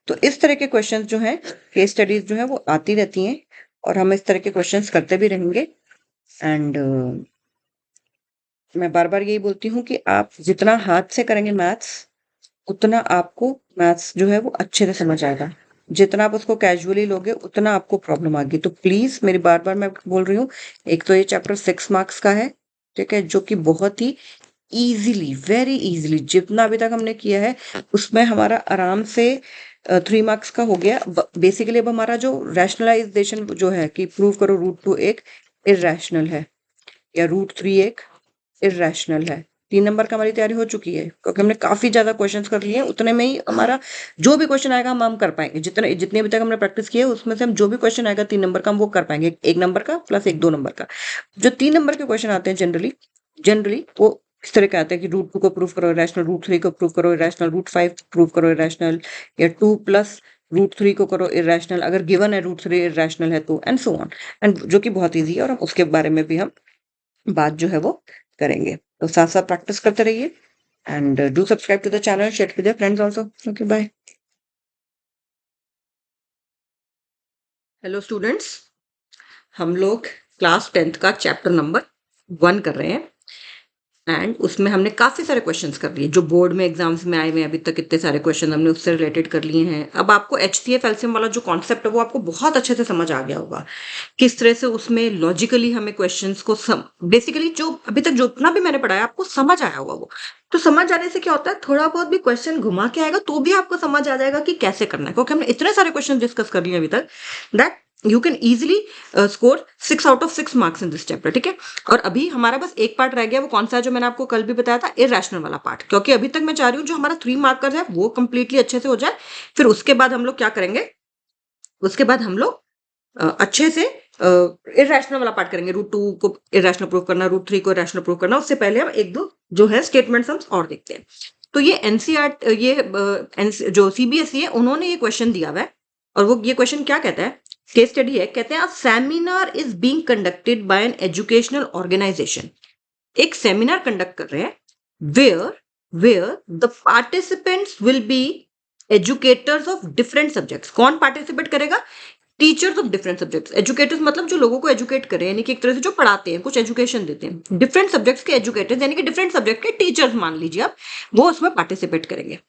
तो इस तरह के क्वेश्चंस जो हैं, केस स्टडीज जो है वो आती रहती हैं और हम इस तरह के क्वेश्चंस करते भी रहेंगे। एंड मैं बार बार यही बोलती हूँ कि आप जितना हाथ से करेंगे मैथ्स, उतना आपको मैथ्स जो है वो अच्छे से समझ आएगा। जितना आप उसको कैजुअली लोगे उतना आपको प्रॉब्लम आएगी। तो प्लीज, मेरी बार बार मैं बोल रही हूँ, एक तो ये चैप्टर 6 मार्क्स का है, ठीक है, जो कि बहुत ही इजीली, वेरी इजीली, जितना अभी तक हमने किया है उसमें हमारा आराम से 3 मार्क्स का हो गया। बेसिकली अब हमारा जो रैशनलाइजेशन जो है कि प्रूव करो रूट 2 एक इरेशनल है या रूट 3 एक इरेशनल है, 3 नंबर का हमारी तैयारी हो चुकी है, क्योंकि हमने काफी ज्यादा क्वेश्चंस कर लिए हैं। उतने में ही हमारा जो भी क्वेश्चन आएगा हम कर पाएंगे, जितने जितने अभी तक हमने प्रैक्टिस किया है उसमें से हम जो भी क्वेश्चन आएगा 3 नंबर का हम वो कर पाएंगे, 1 नंबर का प्लस एक 2 नंबर का। जो 3 नंबर के क्वेश्चन आते हैं जनरली जनरली वो इस तरह के आते हैं कि रूट 2 को प्रूव करो इरेशनल, रूट 3 को प्रूव करो इरेशनल, रूट 5 प्रूव करो इरेशनल, या 2 प्लस रूट 3 को करो इरेशनल, अगर गिवन है रूट 3 इरेशनल है तो, एंड सो ऑन। एंड जो कि बहुत ईजी है और हम उसके बारे में भी हम बात जो है वो करेंगे। तो साथ साथ प्रैक्टिस करते रहिए and do subscribe to the channel, share with your friends also. Okay, bye. Hello students, हम लोग क्लास 10th का चैप्टर नंबर 1 कर रहे हैं एंड उसमें हमने काफी सारे क्वेश्चंस कर लिए जो बोर्ड में एग्जाम्स में आए हुए हैं। अभी तक इतने सारे क्वेश्चन हमने उससे रिलेटेड कर लिए हैं। अब आपको एचसीएफ एलसीएम वाला जो कॉन्सेप्ट है वो आपको बहुत अच्छे से समझ आ गया होगा, किस तरह से उसमें लॉजिकली हमें क्वेश्चंस को बेसिकली जो अभी तक जितना भी मैंने पढ़ाया आपको समझ आया होगा। वो तो समझ आने से क्या होता है, थोड़ा बहुत भी क्वेश्चन घुमा के आएगा तो भी आपको समझ आ जाएगा कि कैसे करना है, क्योंकि हमने इतने सारे क्वेश्चन डिस्कस कर लिए अभी तक that you can easily score 6 out of 6 marks in this chapter. ठीक है, और अभी हमारा बस एक पार्ट रह गया, वो कौन सा है, जो मैंने आपको कल भी बताया था, इरेशनल वाला पार्ट, क्योंकि अभी तक मैं चाह रही हूँ जो हमारा 3 मार्क का है वो कंप्लीटली अच्छे से हो जाए। फिर उसके बाद हम लोग क्या करेंगे, उसके बाद हम लोग अच्छे से इरेशनल वाला पार्ट करेंगे, रूट 2 को इरेशनल प्रूव करना, रूट 3 को इरेशनल प्रूव करना। उससे पहले हम एक दो जो है स्टेटमेंट्स हम और देखते हैं। तो ये एनसीईआरटी, ये जो सीबीएसई है उन्होंने ये क्वेश्चन दिया हुआ है, और वो ये क्वेश्चन क्या कहता है, केस स्टडी है, कहते हैं a seminar is being conducted by an educational organisation. एक सेमिनार कंडक्ट कर रहे हैं where where the participants will be educators of different subjects. कौन पार्टिसिपेट करेगा, teachers of different subjects. Educators मतलब जो लोगों को एजुकेट करें, यानी कि एक तरह से जो पढ़ाते हैं, कुछ एजुकेशन देते हैं। डिफरेंट सब्जेक्ट्स के एजुकेटर्स यानी कि डिफरेंट सब्जेक्ट के टीचर्स मान लीजिए आप, वो उसमें पार्टिसिपेट करेंगे।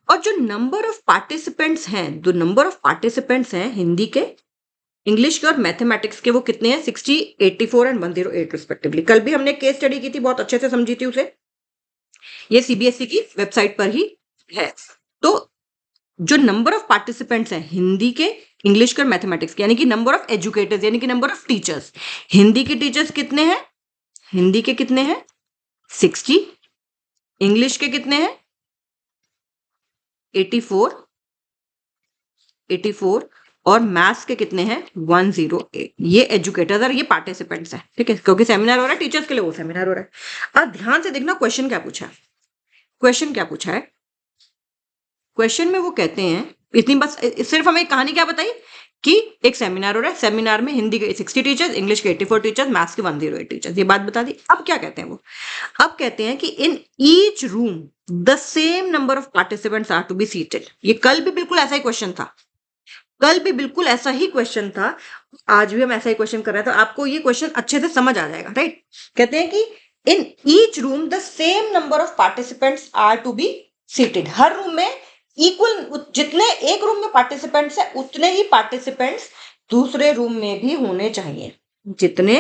और जो नंबर ऑफ पार्टिसिपेंट्स हैं, जो नंबर ऑफ पार्टिसिपेंट्स हैं हिंदी के, इंग्लिश के और मैथमेटिक्स के, वो कितने हैं, 60, 84 एंड 108 रिस्पेक्टिवली। कल भी हमने केस स्टडी की थी, बहुत अच्छे से समझी थी उसे, ये सीबीएसई की वेबसाइट पर ही है। तो जो नंबर ऑफ पार्टिसिपेंट्स हैं हिंदी के, इंग्लिश के और मैथमेटिक्स के, यानी कि नंबर ऑफ एजुकेटर्स यानी कि नंबर ऑफ टीचर्स, हिंदी के टीचर्स कितने हैं, हिंदी के कितने हैं 60, इंग्लिश के कितने हैं 84 और मैथ्स के कितने हैं 108। ये एजुकेटर्स और ये पार्टिसिपेंट्स हैं। ठीक है, क्योंकि सेमिनार हो रहा है टीचर्स के लिए, वो सेमिनार हो रहा है। अब ध्यान से देखना क्वेश्चन क्या पूछा है, क्वेश्चन क्या पूछा है, क्वेश्चन में वो कहते हैं, इतनी बस सिर्फ हमें कहानी क्या बताई कि एक सेमिनार हो रहा है, सेमिनार में हिंदी के 60 टीचर्स, इंग्लिश के 84 टीचर्स, मैथ्स के 108 टीचर्स, ये बात बता दी। अब क्या कहते हैं वो, अब कहते हैं कि in each room the same number of participants are to be seated. ये कल भी बिल्कुल ऐसा ही क्वेश्चन था, कल भी बिल्कुल ऐसा ही क्वेश्चन था, आज भी हम ऐसा ही क्वेश्चन कर रहे हैं, तो आपको ये क्वेश्चन अच्छे से समझ आ जाएगा, राइट। कहते हैं कि in each room the same number of participants are to be seated. हर रूम में इक्वल, जितने एक रूम में पार्टिसिपेंट्स है उतने ही पार्टिसिपेंट्स दूसरे रूम में भी होने चाहिए। जितने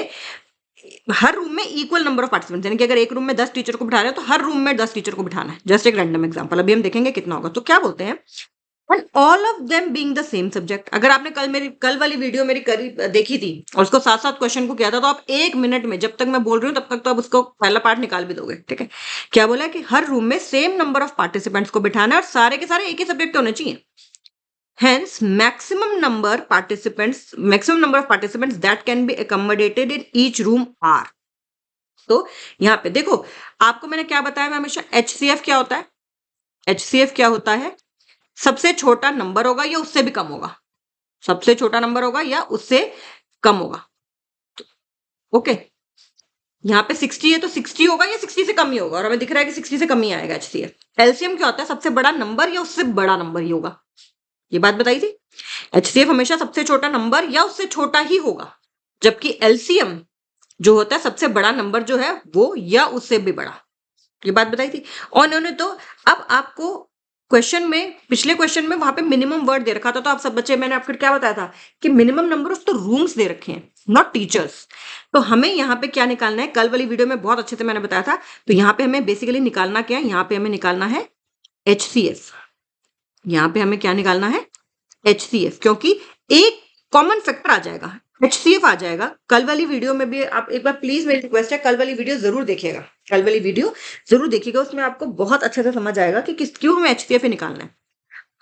हर रूम में इक्वल नंबर ऑफ पार्टिसिपेंट्स, यानी कि अगर एक रूम में 10 टीचर को बिठा रहे हैं तो हर रूम में 10 टीचर को बिठाना है। जस्ट एक रैंडम एग्जांपल, अभी हम देखेंगे कितना होगा। तो क्या बोलते हैं, and all of them being the same subject. अगर आपने कल वाली वीडियो मेरी देखी थी और उसको साथ साथ क्वेश्चन को किया था, तो आप 1 मिनट में, जब तक मैं बोल रही हूँ तब तक तो आप उसको पहला पार्ट निकाल भी दोगे, ठीक है। क्या बोला कि हर रूम में सेम नंबर ऑफ पार्टिसिपेंट्स को बिठाना है और सारे के सारे एक ही सब्जेक्ट होने चाहिए। Hence, maximum number of participants that can be accommodated in each room are। तो यहाँ पे देखो, आपको मैंने क्या बताया, मैं हमेशा HCF क्या होता है, HCF क्या होता है, सबसे छोटा नंबर होगा या उससे भी कम होगा, सबसे छोटा नंबर होगा या उससे कम होगा। ओके, यहाँ पे 60 है तो 60 होगा या 60 से कम ही होगा, और हमें दिख रहा है कि 60 से कम ही आएगा HCF। LCM क्या होता है, सबसे बड़ा नंबर या उससे बड़ा नंबर ही होगा, ये बात बताई थी। HCF हमेशा सबसे छोटा नंबर या उससे छोटा ही होगा, जबकि LCM जो होता है सबसे बड़ा नंबर जो है वो या उससे भी बड़ा, ये बात बताई थी। और उन्होंने तो अब आपको क्वेश्चन में, पिछले क्वेश्चन में वहां पे मिनिमम वर्ड दे रखा था, तो आप सब बच्चे, मैंने आपको क्या बताया था कि मिनिमम नंबर ऑफ तो रूम्स दे रखे हैं, नॉट टीचर्स। तो हमें यहाँ पे क्या निकालना है, कल वाली वीडियो में बहुत अच्छे से मैंने बताया था। तो यहाँ पे हमें बेसिकली निकालना क्या है, यहाँ पे हमें निकालना है HCF। यहाँ पे हमें क्या निकालना है, HCF, क्योंकि एक कॉमन फैक्टर आ जाएगा, HCF आ जाएगा। कल वाली वीडियो में भी आप एक बार प्लीज, मेरी रिक्वेस्ट है, कल वाली वीडियो जरूर देखिएगा, कल वाली वीडियो जरूर देखिएगा, उसमें आपको बहुत अच्छे से समझ आएगा कि क्यों हमें HCF निकालना है।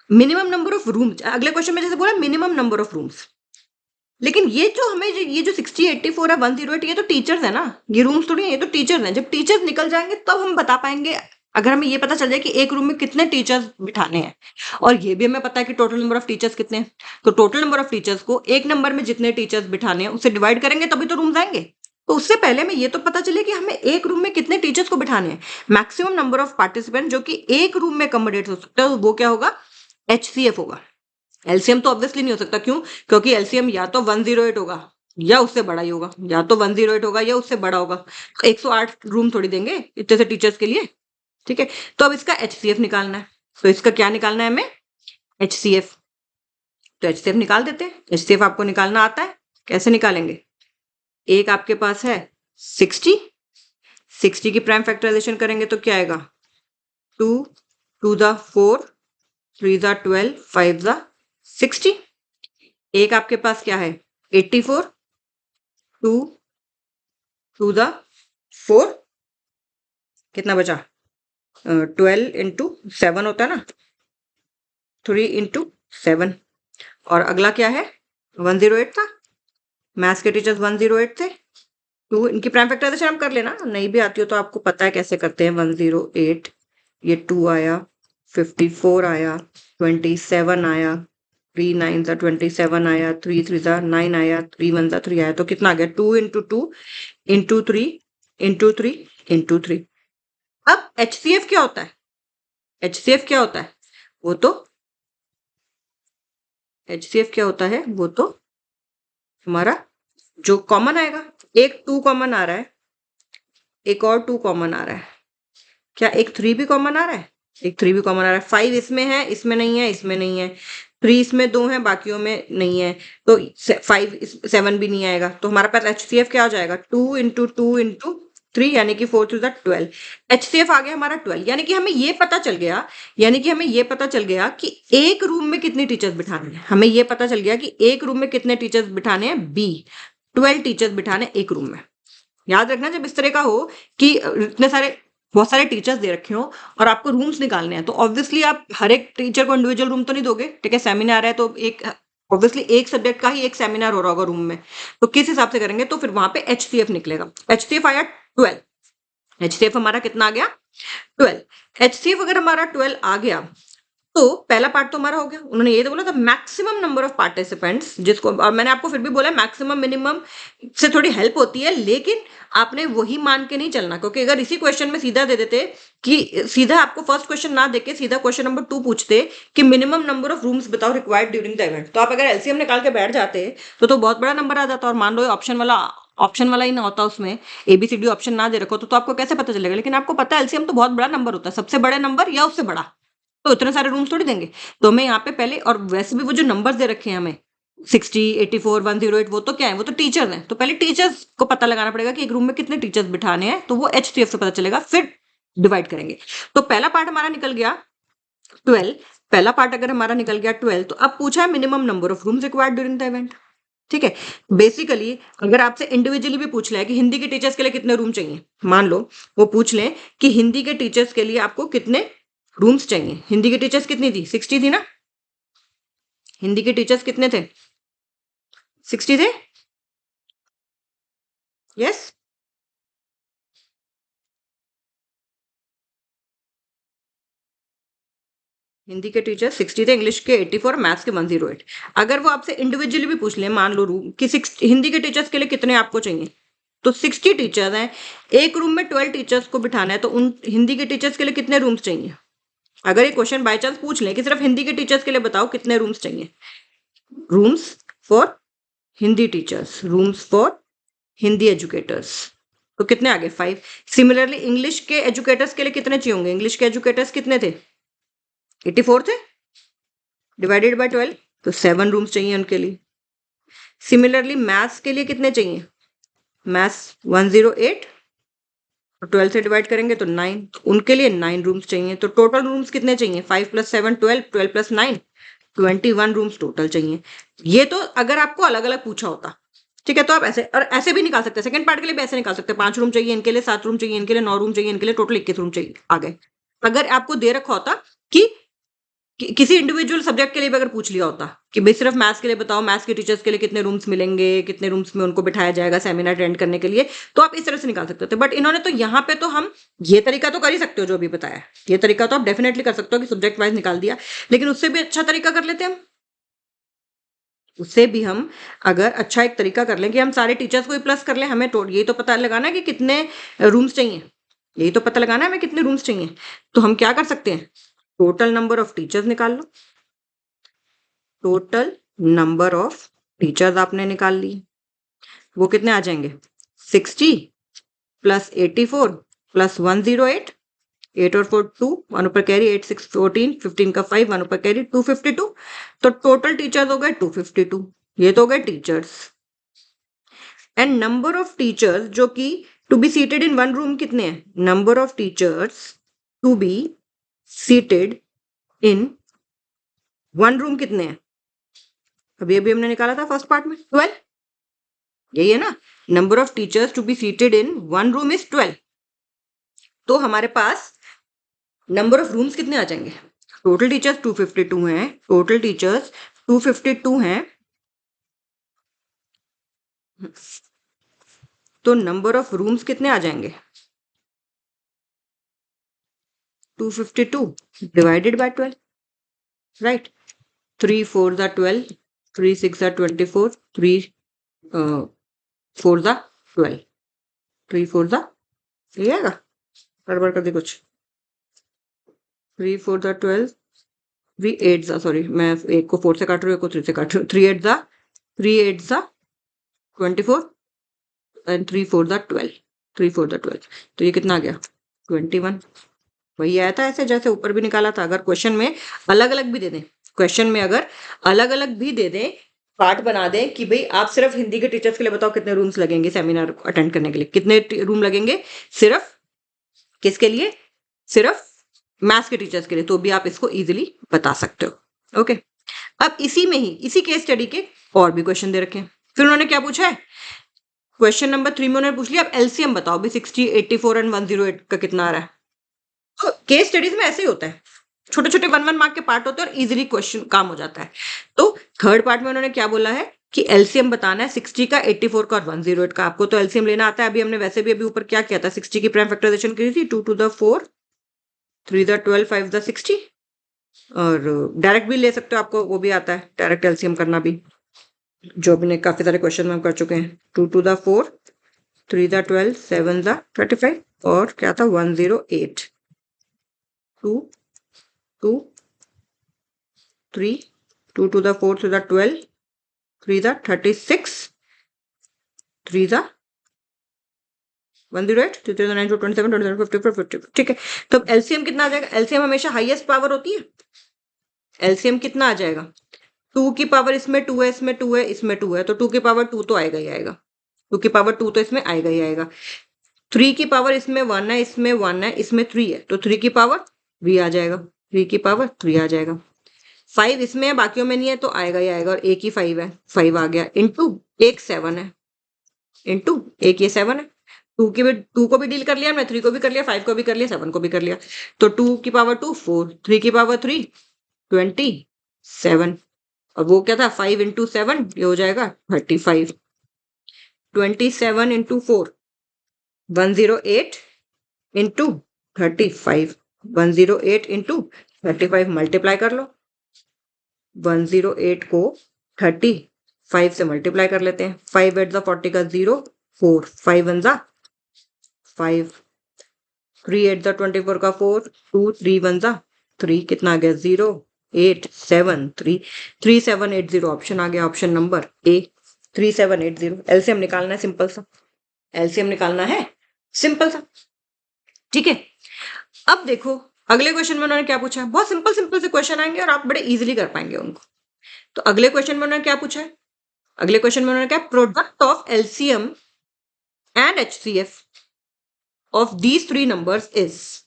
मिनिमम नंबर ऑफ रूम्स, अगले क्वेश्चन में जैसे बोला मिनिमम नंबर ऑफ रूम्स, लेकिन ये जो हमें ये जो 60, 84 है, 108, ये तो टीचर्स है ना, ये रूम्स थोड़ी है, ये तो टीचर्स हैं। जब टीचर्स निकल जाएंगे तब हम बता पाएंगे, अगर हमें ये पता चल जाए कि एक रूम में कितने टीचर्स बिठाने हैं, और ये भी हमें पता है कि टोटल नंबर ऑफ टीचर्स कितने हैं, तो टोटल नंबर ऑफ टीचर्स को एक नंबर में जितने टीचर्स बिठाने हैं उससे डिवाइड करेंगे तभी तो रूम्स आएंगे। तो उससे पहले हमें ये तो पता चले कि हमें एक रूम में कितने टीचर्स को बिठाने हैं, मैक्सिमम नंबर ऑफ पार्टिसिपेंट जो कि एक रूम में अकोमोडेट हो सकता है, वो क्या होगा, HCF होगा। एलसीएम तो ऑब्वियसली नहीं हो सकता, क्यों, क्योंकि एलसीएम या तो 108 होगा या उससे बड़ा ही होगा, या तो 108 होगा या उससे बड़ा होगा। 108 रूम थोड़ी देंगे इतने से टीचर्स के लिए, ठीक है। तो अब इसका HCF निकालना है, तो इसका क्या निकालना है हमें, HCF। तो HCF निकाल देते हैं। HCF आपको निकालना आता है, कैसे निकालेंगे, एक आपके पास है 60 की प्राइम फैक्टराइजेशन करेंगे तो क्या आएगा, 2 2 द 4 3 द 12 5 द 60। एक आपके पास क्या है 84, 2 2 द 4, कितना बचा, 12 इंटू 7 होता है ना, 3 इंटू 7। और अगला क्या है, 108 था, मैथ्स के टीचर्स 108 थे। 2 इनकी प्राइम फैक्टराइजेशन हम कर लेना, नहीं भी आती हो तो आपको पता है कैसे करते हैं। 108, ये 2 आया, 54 आया, 27 आया, 3 9 सा 27 आया, 3 3 सा 9 आया, 3 1 सा 3 आया, तो कितना आ गया, 2 इंटू 2 इंटू 3 इंटू 3 इंटू 3। अब HCF क्या होता है, HCF क्या होता है, वो तो HCF क्या होता है, वो तो हमारा जो कॉमन आएगा, एक 2 कॉमन आ रहा है, एक और 2 कॉमन आ रहा है, क्या एक 3 भी कॉमन आ रहा है, एक 3 भी कॉमन आ रहा है, 5 इसमें है, इसमें नहीं है, इसमें नहीं है, 3 इसमें 2 है, बाकियों में नहीं है, तो 5 7 भी नहीं आएगा। तो हमारे पास HCF क्या हो जाएगा, 2 इंटू 2 इंटू 3, यानी कि 4 3 12। HCF आ गया हमारा 12, यानी कि हमें ये पता चल गया, यानी कि हमें ये पता चल गया कि एक रूम में कितने टीचर्स बिठाने हैं, हमें ये पता चल गया कि एक रूम में कितने टीचर्स बिठाने हैं, B 12 टीचर्स बिठाने एक रूम में। याद रखना, जब इस तरह का हो कि इतने सारे बहुत सारे टीचर्स दे रखे हो और आपको रूम्स निकालने हैं, तो ऑब्वियसली आप हर एक टीचर को इंडिविजुअल रूम तो नहीं दोगे, ठीक है। सेमिनार है तो एक ऑब्वियसली एक सब्जेक्ट का ही एक सेमिनार हो रहा होगा रूम में, तो किस हिसाब से करेंगे, तो फिर वहां पे HCF निकलेगा। HCF आया 12, HCF हमारा कितना आ गया, 12। HCF अगर हमारा 12 आ गया तो पहला पार्ट तो हमारा हो गया। उन्होंने ये तो बोला था मैक्सिमम नंबर ऑफ पार्टिसिपेंट्स, जिसको और मैंने आपको फिर भी बोला मैक्सिमम मिनिमम से थोड़ी हेल्प होती है, लेकिन आपने वही मान के नहीं चलना, क्योंकि अगर इसी क्वेश्चन में सीधा दे देते कि सीधा आपको फर्स्ट क्वेश्चन ना देके सीधा क्वेश्चन नंबर 2 पूछते कि मिनिमम नंबर ऑफ रूम्स बताओ रिक्वायर्ड ड्यूरिंग द इवेंट, तो आप अगर एलसीएम निकाल के बैठ जाते तो बहुत बड़ा नंबर आ जाता। और मान लो ऑप्शन वाला ही ना होता, उसमें एबीसीडी ऑप्शन ना दे रखो तो आपको कैसे पता चलेगा। लेकिन आपको पता है एलसीएम तो बहुत बड़ा नंबर होता है, सबसे बड़ा नंबर या उससे बड़ा, तो इतने सारे रूम्स थोड़ी देंगे। तो हमें यहाँ पे पहले, और वैसे भी वो जो नंबर्स दे रखे हैं हमें 60, 84, 108, वो तो क्या है, वो तो टीचर्स हैं। तो पहले टीचर्स को पता लगाना पड़ेगा कि एक रूम में कितने टीचर्स बिठाने हैं, तो वो एचसीएफ से पता चलेगा, फिर डिवाइड करेंगे। तो पहला पार्ट हमारा निकल गया 12। पहला पार्ट अगर हमारा निकल गया 12, तो अब पूछा है minimum number of rooms required during the event. ठीक है, बेसिकली अगर आपसे इंडिविजुअली भी पूछ ले कि हिंदी के टीचर्स के लिए कितने रूम चाहिए, मान लो वो पूछ लें कि हिंदी के टीचर्स के लिए आपको कितने रूम्स चाहिए। हिंदी की टीचर्स कितनी थी, 60 थी ना। हिंदी के टीचर्स कितने थे, 60 थे। यस, हिंदी के टीचर्स 60 थे, इंग्लिश के 84, मैथ्स के 108। अगर वो आपसे इंडिविजुअली भी पूछ ले, मान लो रूम कि हिंदी के टीचर्स के लिए कितने आपको चाहिए, तो 60 टीचर्स हैं, एक रूम में 12 टीचर्स को बिठाना है, तो उन हिंदी के टीचर्स के लिए कितने रूम्स चाहिए। अगर ये क्वेश्चन बाय चांस पूछ लें कि सिर्फ हिंदी के टीचर्स के लिए बताओ कितने रूम्स चाहिए, rooms for Hindi teachers, rooms for Hindi educators, तो कितने आ गए, 5। सिमिलरली इंग्लिश के एजुकेटर्स के लिए कितने चाहिए होंगे, इंग्लिश के एजुकेटर्स कितने थे, 84 थे, डिवाइडेड बाय 12, तो 7 रूम्स चाहिए उनके लिए। सिमिलरली मैथ्स के लिए कितने चाहिए, मैथ्स 108, और 12 से डिवाइड करेंगे तो 9, तो उनके लिए 9 रूम्स चाहिए। तो टोटल रूम्स कितने चाहिए, 5 + 7 12, 12 + 9 21 रूम्स टोटल चाहिए। ये तो अगर आपको अलग अलग पूछा होता, ठीक है, तो आप ऐसे और ऐसे भी निकाल सकते हैं। सेकंड पार्ट के लिए भी ऐसे निकाल सकते हैं, 5 रूम चाहिए इनके लिए, 7 रूम चाहिए इनके लिए, 9 रूम चाहिए इनके लिए, टोटल 21 रूम चाहिए, आ गए। अगर आपको दे रखा होता कि किसी इंडिविजुअल सब्जेक्ट के लिए भी अगर पूछ लिया होता कि भाई सिर्फ मैथ्स के लिए बताओ, मैथ्स के टीचर्स के लिए कितने रूम्स मिलेंगे, कितने रूम्स में उनको बिठाया जाएगा सेमिनार अटेंड करने के लिए, तो आप इस तरह से निकाल सकते थे। बट इन्होंने तो यहाँ पे तो हम ये तरीका तो कर ही सकते हो जो अभी बताया, ये तरीका तो आप डेफिनेटली कर सकते हो कि सब्जेक्ट वाइज निकाल दिया, लेकिन उससे भी अच्छा तरीका कर लेते हम। उससे भी हम अगर अच्छा एक तरीका कर लें कि हम सारे टीचर्स को ही प्लस कर लें, हमें यही तो पता लगाना है कि कितने रूम्स चाहिए, यही तो पता लगाना है हमें कितने रूम्स चाहिए। तो हम क्या कर सकते हैं, टोटल नंबर ऑफ टीचर्स निकाल लो। टोटल नंबर ऑफ टीचर्स आपने निकाल ली, वो कितने आ जाएंगे, 60 + 84 + 108, 8 और 4 2, 1 ऊपर कैरी, 8 6 14, 15 का 5, 1 ऊपर कैरी, 252। तो टोटल टीचर्स हो गए 252, ये तो हो गए teachers. And number of teachers जो कि to be seated in one room कितने हैं, number of teachers to be seated in one room कितने हैं, अभी अभी हमने निकाला था फर्स्ट पार्ट में 12, यही है ना, number of teachers to be seated in one room is 12। तो हमारे पास नंबर ऑफ रूम्स कितने आ जाएंगे, टोटल टीचर्स 252 हैं, टोटल टीचर्स 252 हैं, तो नंबर ऑफ रूम्स कितने आ जाएंगे, 252 डिवाइडेड बाय 12, राइट। 3 4 ज़ा 12, 3 6 ज़ा 24, 3 4 ज़ा 12, 3 4 ज़ा, सही आएगा, गड़बड़ कर दी कुछ, 3 4 ज़ा 12, 3 8 ज़ा, सॉरी मैं एक को 4 से काट रही हूँ, एक को 3 से काट रही हूँ, 3 8 ज़ा 24 एंड 3 4 ज़ा 12, 3 4 ज़ा 12, तो ये कितना आ गया 21, वही आया था ऐसे जैसे ऊपर भी निकाला था। अगर क्वेश्चन में अलग अलग भी दे दें, क्वेश्चन में अगर अलग अलग भी दे दें, पार्ट बना दें कि भाई आप सिर्फ हिंदी के टीचर्स के लिए बताओ कितने रूम्स लगेंगे सेमिनार अटेंड करने के लिए, कितने रूम लगेंगे सिर्फ किसके लिए, सिर्फ मैथ्स के टीचर्स के लिए, तो भी आप इसको इजीली बता सकते हो। ओके, अब इसी में ही इसी केस स्टडी के और भी क्वेश्चन दे रखे हैं। फिर उन्होंने क्या पूछा है, क्वेश्चन नंबर 3 में उन्होंने पूछ लिया अब एलसीएम बताओ भी 60, 84 एंड 108 का कितना आ रहा है। तो केस स्टडीज में ऐसे ही होता है, छोटे छोटे 1 1 मार्क के पार्ट होते हैं और इजीली क्वेश्चन काम हो जाता है। तो थर्ड पार्ट में उन्होंने क्या बोला है कि एलसीएम बताना है 60 का, 84 का और 108 का। आपको तो एलसीएम लेना आता है, अभी हमने वैसे भी अभी ऊपर क्या किया था, 60 की प्राइम फैक्टराइजेशन की थी, 2 to the 4, 3 the 12, 5 the 60, और डायरेक्ट भी ले सकते हो, आपको वो भी आता है डायरेक्ट एलसीएम करना भी, जो अपने काफी सारे क्वेश्चन में हम कर चुके हैं। 2 to the 4, 3 the 12, 7 the 35 और क्या था 108, 2 2 3, 2 to the 4 to the 12, 3 the 36, 3 the 108, 3 the 9 to 27, 27 54 54। ठीक है, तो एलसीएम कितना आ जाएगा? एलसीएम हमेशा हाईएस्ट पावर होती है। एलसीएम कितना आ जाएगा? 2 की पावर इसमें 2 है, इसमें 2 है, इसमें 2 है, तो 2 की पावर 2 तो आएगा ही आएगा। 2 की पावर 2 तो इसमें आएगा ही आएगा। 3 की पावर इसमें 1 है, इसमें 1 है, इसमें 3 है, तो 3 की पावर 3 आ जाएगा। 3 की पावर 3 आ जाएगा। 5 इसमें है, बाकियों में नहीं है, तो आएगा ही आएगा। और एक ही 5 है, 5 आ गया। इंटू एक 7 है, इंटू एक ये 7 है। 2 को भी डील कर लिया, मैं 3 को भी कर लिया, 5 को भी कर लिया, 7 को भी कर लिया। तो 2 की पावर 2 4, 3 की पावर 3 27। और वो क्या था 5 इंटू 7, ये हो जाएगा 35। 27 इंटू 4 108 इंटू 35, 108 इंटू 35 मल्टीप्लाई कर लो। 108 को 35 से मल्टीप्लाई कर लेते हैं। 5 8 40 का 0 4, 5 1 5, 3 8 24 का 4 2, 3 1 3, कितना आ गया 0 8 7 3, 3780 ऑप्शन आ गया, ऑप्शन नंबर ए 3780। एलसीएम निकालना है सिंपल सा, एलसीएम निकालना है सिंपल सा। ठीक है, अब देखो अगले क्वेश्चन में उन्होंने क्या पूछा है। बहुत सिंपल सिंपल से क्वेश्चन आएंगे और आप बड़े इजीली कर पाएंगे उनको। तो अगले क्वेश्चन में उन्होंने क्या पूछा है? अगले क्वेश्चन में उन्होंने क्या, product of LCM and HCF of these 3 numbers is.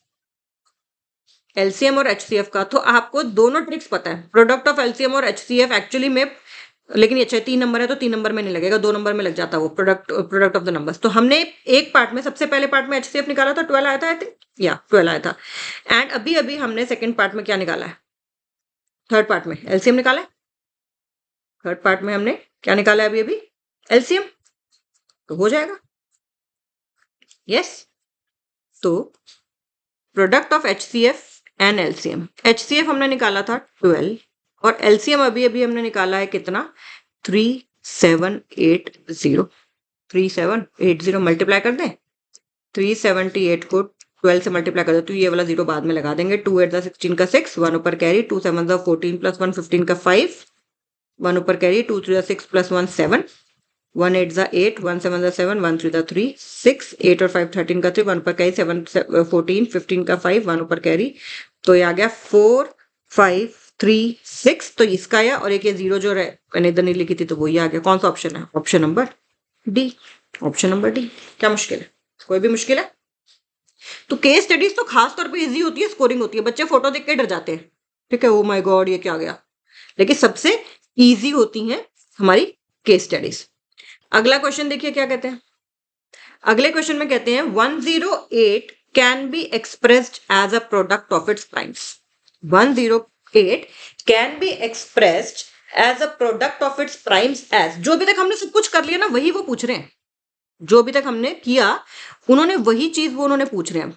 LCM और एचसीएफ का तो आपको दोनों ट्रिक्स पता है। प्रोडक्ट ऑफ एलसीएम और एचसीएफ एक्चुअली में, लेकिन ये 3 नंबर है तो 3 नंबर में नहीं लगेगा, 2 नंबर में लग जाता है वो प्रोडक्ट ऑफ द नंबर्स। तो हमने एक पार्ट में, सबसे पहले पार्ट में एचसीएफ निकाला था, 12 आया था आई थिंक, या 12 आया था। एंड अभी अभी हमने सेकंड पार्ट में क्या निकाला है? थर्ड पार्ट में एलसीएम निकाला है। थर्ड पार्ट में हमने क्या निकाला है? अभी अभी एलसीएम, तो हो जाएगा यस। तो product of HCF and LCM, HCF हमने निकाला था 12 और एलसीएम अभी अभी हमने निकाला है कितना 3780। 3780 मल्टीप्लाई कर दें, 378 को 12 से मल्टीप्लाई कर दो तो ये वाला 0 बाद में लगा देंगे। 2 8 16 का 6, 1 ऊपर कैरी, 2 7 14 प्लस 1 15 का 5, 1 ऊपर कैरी, 2 3 6 प्लस 1 7, 1 8 8, 1 7 7, 1 3 3, 6 8 और 5 13 का 3, 1 ऊपर कैरी, 7 14 15 का 5, 1 ऊपर कैरी, तो ये आ गया 4 5 3 6। तो इसका या और एक ये 0 जो मैंने इधर नहीं लिखी थी तो वो ये आ गया। कौन सा ऑप्शन है? Option number D, option number D. क्या मुश्किल है? कोई भी मुश्किल है? तो केस स्टडीज तो खास तौर पे इजी होती है, स्कोरिंग होती है, बच्चे फोटो देख के डर जाते हैं, ठीक है, ओ माय गॉड ये क्या गया, लेकिन सबसे इजी होती हैं हमारी केस स्टडीज। अगला क्वेश्चन देखिए क्या कहते हैं। अगले क्वेश्चन में कहते हैं 108 can be expressed as a product of its primes. 108 can be expressed as a product of its primes as. जो अभी तक हमने सब कुछ कर लिया ना, वही वो पूछ रहे हैं। जो अभी तक हमने किया उन्होंने वही चीज वो उन्होंने पूछ रहे हैं,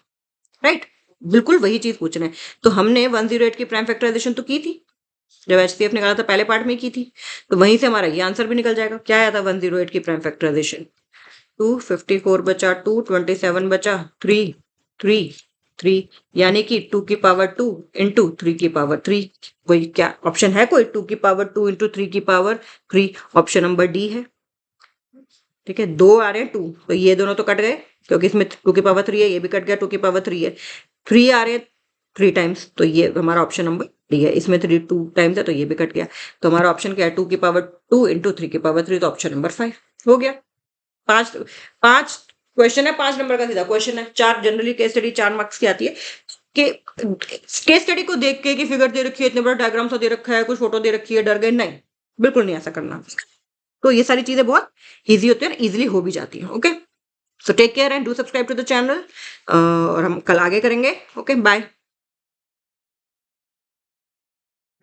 राइट, बिल्कुल वही चीज पूछ रहे हैं। तो हमने 108 की प्राइम फैक्टराइजेशन तो की थी, जब एचसीएफ निकाला था पहले पार्ट में की थी, तो वहीं से हमारा ये आंसर भी निकल जाएगा। क्या आया था 108 की प्राइम फैक्टराइजेशन? 254 बचा 2, 27 बचा 3 3 3, यानी कि 2 की पावर 2 इंटू 3 की पावर 3। कोई क्या ऑप्शन है कोई 2 की पावर 2 इंटू 3 की पावर 3? ऑप्शन नंबर डी है। ठीक है, 2 आ रहे हैं 2, तो ये दोनों तो कट गए क्योंकि इसमें 2 की पावर 3 है, ये भी कट गया, 2 की पावर 3 है। 3 आ रहे हैं 3 टाइम्स, तो ये हमारा ऑप्शन नंबर डी है। इसमें 3 2 टाइम्स है तो ये भी कट गया, तो हमारा ऑप्शन क्या है 2 की पावर 2 इंटू 3 की पावर 3, तो ऑप्शन नंबर 5 हो गया। 5 क्वेश्चन है, 5 नंबर का सीधा क्वेश्चन है। 4 जनरली केस स्टडी 4 मार्क्स की आती है कि केस स्टडी को देख के कि फिगर दे रखी है, इतने बड़ा डायग्राम सा दे रखा है, कुछ फोटो दे रखी है, डर गए, नहीं, बिल्कुल नहीं ऐसा करना। तो ये सारी चीजें बहुत इजी होती है, इजीली हो भी जाती है। Okay, so take care and do subscribe to the channel, और हम कल आगे करेंगे। Okay, bye.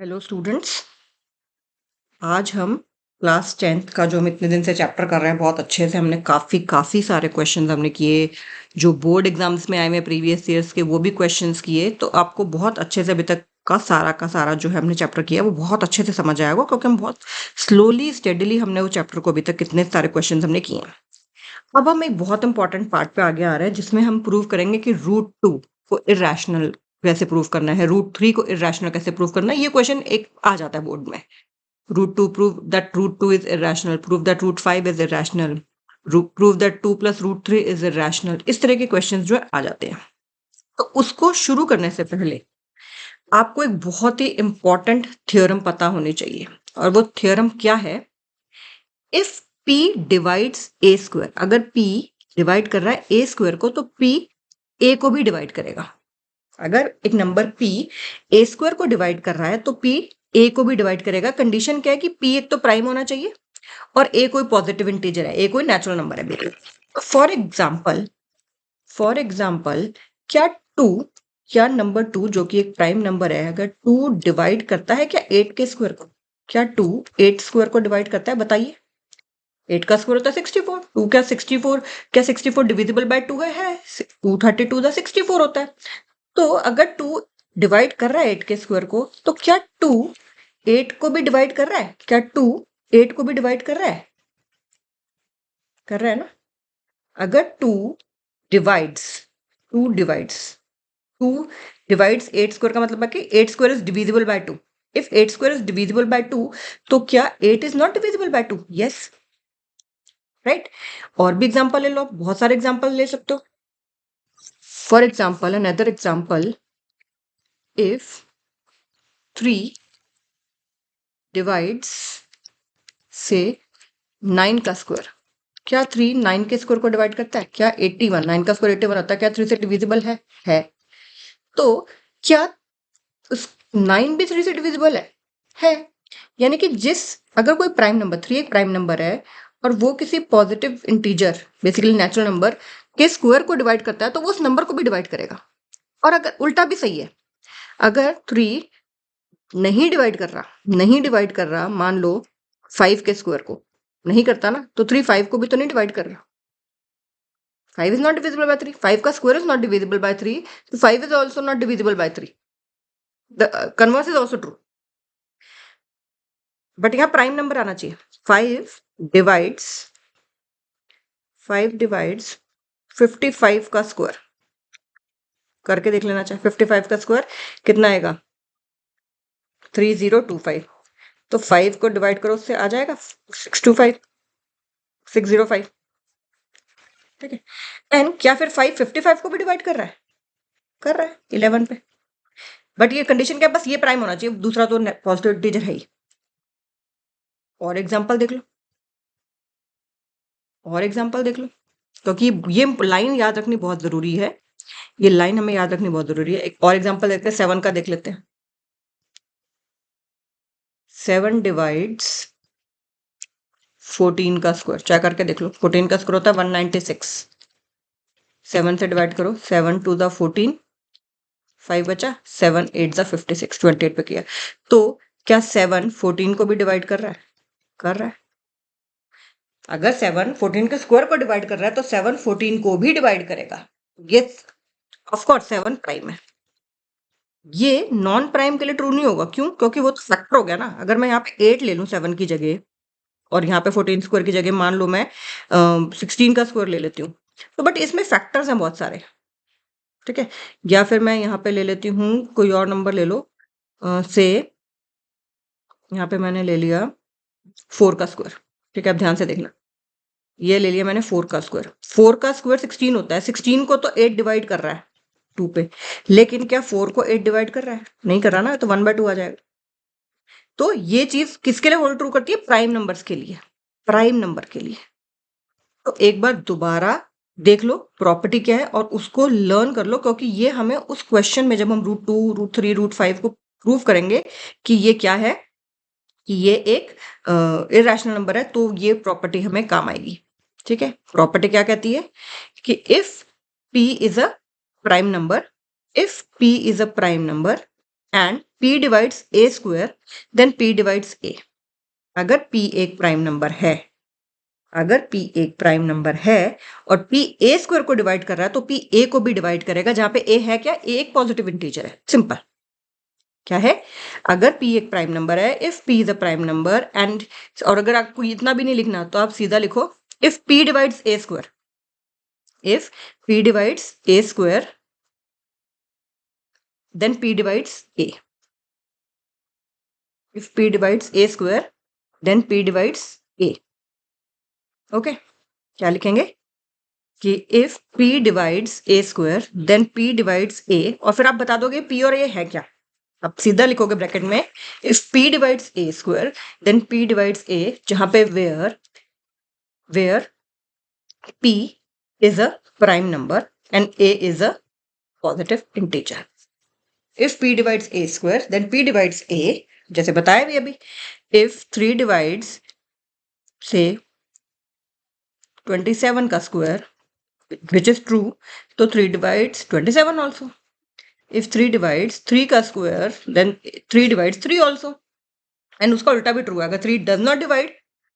हेलो स्टूडेंट्स, आज हम क्लास 10th का जो हम इतने दिन से चैप्टर कर रहे हैं बहुत अच्छे से, हमने काफ़ी सारे क्वेश्चंस हमने किए, जो बोर्ड एग्जाम्स में आए हुए प्रीवियस ईयर्स के वो भी क्वेश्चंस किए, तो आपको बहुत अच्छे से अभी तक का सारा जो है हमने चैप्टर किया वो बहुत अच्छे से समझ आया होगा, क्योंकि हम बहुत स्लोली स्टेडीली हमने वो चैप्टर को अभी तक कितने सारे क्वेश्चन हमने किए हैं। अब हम एक बहुत इंपॉर्टेंट पार्ट पे आगे आ रहे हैं, जिसमें हम प्रूव करेंगे कि रूट 2 को इरेशनल कैसे प्रूव करना है, रूट 3 को इरेशनल कैसे प्रूव करना है। ये क्वेश्चन एक आ जाता है बोर्ड में। Root 2 prove that root 2 is irrational, prove that root 5 is irrational, prove that 2 plus root 3 is irrational. इस तरह के क्वेश्चन जो है आ जाते हैं। तो उसको शुरू करने से पहले आपको एक बहुत ही इंपॉर्टेंट थ्योरम पता होनी चाहिए, और वो थ्योरम क्या है? If P divides A square, अगर P डिवाइड कर रहा है A स्क्वायर को, तो P A को भी डिवाइड करेगा। अगर एक नंबर P A स्क्वायर को डिवाइड कर रहा है तो P A को भी डिवाइड करेगा। कंडीशन क्या है कि P एक तो प्राइम होना चाहिए और A कोई पॉजिटिव इंटीजर है, A कोई नेचुरल नंबर है बेसिकली। फॉर एग्जाम्पल क्या नंबर 2 जो कि एक प्राइम नंबर है, अगर 2 डिवाइड करता है क्या 8 के स्क्वायर को? क्या 2 8 स्क्वायर को डिवाइड करता है? बताइए। 8 का स्क्वायर होता है 64। 2 क्या 64 डिविजिबल बाय 2 है 232 द 64 होता है। तो अगर 2 डिवाइड कर रहा है 8 के स्क्वायर को, तो क्या 2 8 को भी डिवाइड कर रहा है? क्या 2 8 को भी डिवाइड कर रहा है? कर रहा है ना? अगर 2 डिवाइड्स 8 स्क्वायर का मतलब है कि 8 square is divisible by 2। If 8 square is divisible by 2, तो क्या 8 is not divisible by 2? Yes, right. और भी एग्जांपल ले लो, बहुत सारे एग्जांपल ले सकते हो। For example, another example, if 3 divides से 9 का स्क्वायर, क्या 3 9 के स्क्वायर को डिवाइड करता है? क्या 81, 9 का स्क्वायर 81 होता है, क्या 3 से डिविजिबल है। तो क्या उस 9 भी 3 से डिविजिबल है। यानी कि अगर कोई प्राइम नंबर 3 एक प्राइम नंबर है और वो किसी positive integer basically natural number के स्क्वायर को डिवाइड करता है, तो वो उस नंबर को भी डिवाइड करेगा। और अगर उल्टा भी सही है, अगर 3 नहीं डिवाइड कर रहा, मान लो 5 के स्क्वायर को नहीं करता ना, तो 3 5 को भी तो नहीं डिवाइड कर रहा। 5 is not divisible by 3. 5 का square is not divisible by 3. So 5 is also not divisible by 3. The converse is also true. But यहाँ प्राइम नंबर आना चाहिए। 5 डिवाइड्स 55 का स्क्वायर करके देख लेना चाहिए। 55 का स्क्वायर कितना आएगा? 3025। तो 5 को डिवाइड करो, उससे आ जाएगा 605। ठीक है। एंड क्या फिर 5 55 को भी डिवाइड कर रहा है? कर रहा है 11 पे। बट ये कंडीशन क्या? बस ये प्राइम होना चाहिए, दूसरा तो पॉजिटिव इंटीजर है ही। और एग्जांपल देख लो, क्योंकि ये लाइन याद रखनी बहुत जरूरी है। ये लाइन हमें याद रखनी बहुत जरूरी है। एक और एग्जांपल देखते हैं, 7 का देख लेते हैं। 7 डिवाइड्स 14 का स्क्वायर, चेक करके देख लो। 14 का स्क्वायर होता है 196। 7 से डिवाइड करो, 7 टू द 14, 5 बचा, 7 8 द 56, 28 पे किया। तो क्या 7 14 को भी डिवाइड कर रहा है? कर रहा है। अगर 7 14 के स्क्वायर को डिवाइड कर रहा है, तो 7 14 को भी डिवाइड करेगा। ये ऑफ कोर्स 7 प्राइम है। ये नॉन प्राइम के लिए ट्रू नहीं होगा। क्यों? क्योंकि वो तो फैक्टर हो गया ना। अगर मैं यहाँ पे 8 ले लूं 7 की जगह, और यहाँ पे 14 स्क्वायर की जगह मान लो मैं 16 का स्क्वायर ले लेती हूँ, तो बट इसमें फैक्टर्स हैं बहुत सारे। ठीक है। या फिर मैं यहाँ पे ले लेती हूँ कोई और नंबर ले लो, से यहाँ पे मैंने ले लिया 4 का स्क्वायर। ठीक है, अब ध्यान से देखना, ये ले लिया मैंने 4 का स्क्वायर। 4 का स्क्वायर 16 होता है। 16 को तो 8 डिवाइड कर रहा है 2 पे, लेकिन क्या 4 को 8 डिवाइड कर रहा है? नहीं कर रहा ना, तो 1/2 आ जाएगा। तो ये चीज किसके लिए होल्ड ट्रू करती है? प्राइम नंबर्स के लिए, प्राइम नंबर के लिए। तो एक बार दोबारा देख लो प्रॉपर्टी क्या है और उसको लर्न कर लो, क्योंकि ये हमें उस क्वेश्चन में जब हम रूट 2 रूट 3 रूट 5 को प्रूव करेंगे कि ये क्या है, कि ये एक इरेशनल नंबर है, तो ये प्रॉपर्टी हमें काम आएगी। ठीक है। प्रॉपर्टी क्या कहती है कि if p is a prime number, and p divides a square, then p divides a। अगर p एक प्राइम नंबर है, और p a स्क्वायर को डिवाइड कर रहा है, तो p a को भी डिवाइड करेगा, जहां पे a है क्या? a एक पॉजिटिव इंटीजर है। सिंपल। क्या है? अगर p एक प्राइम नंबर है, if p is a prime number and, और अगर आपको इतना भी नहीं लिखना तो आप सीधा लिखो if p divides a square, if p divides a square then p divides a. If p divides a square then p divides a. Okay क्या लिखेंगे कि if p divides a square then p divides a, और फिर आप बता दोगे p और a है क्या. आप सीधा लिखोगे ब्रैकेट में if p divides a square then p divides a, जहां पे where p is a prime number and a is a positive integer. If p divides a square then p divides a, जैसे बताया भी अभी, if 3 divides say 27 का square which is true, तो 3 divides 27 also. If 3 divides 3 का square then 3 divides 3 also. And उसका उल्टा भी ट्रू है, अगर 3 does not divide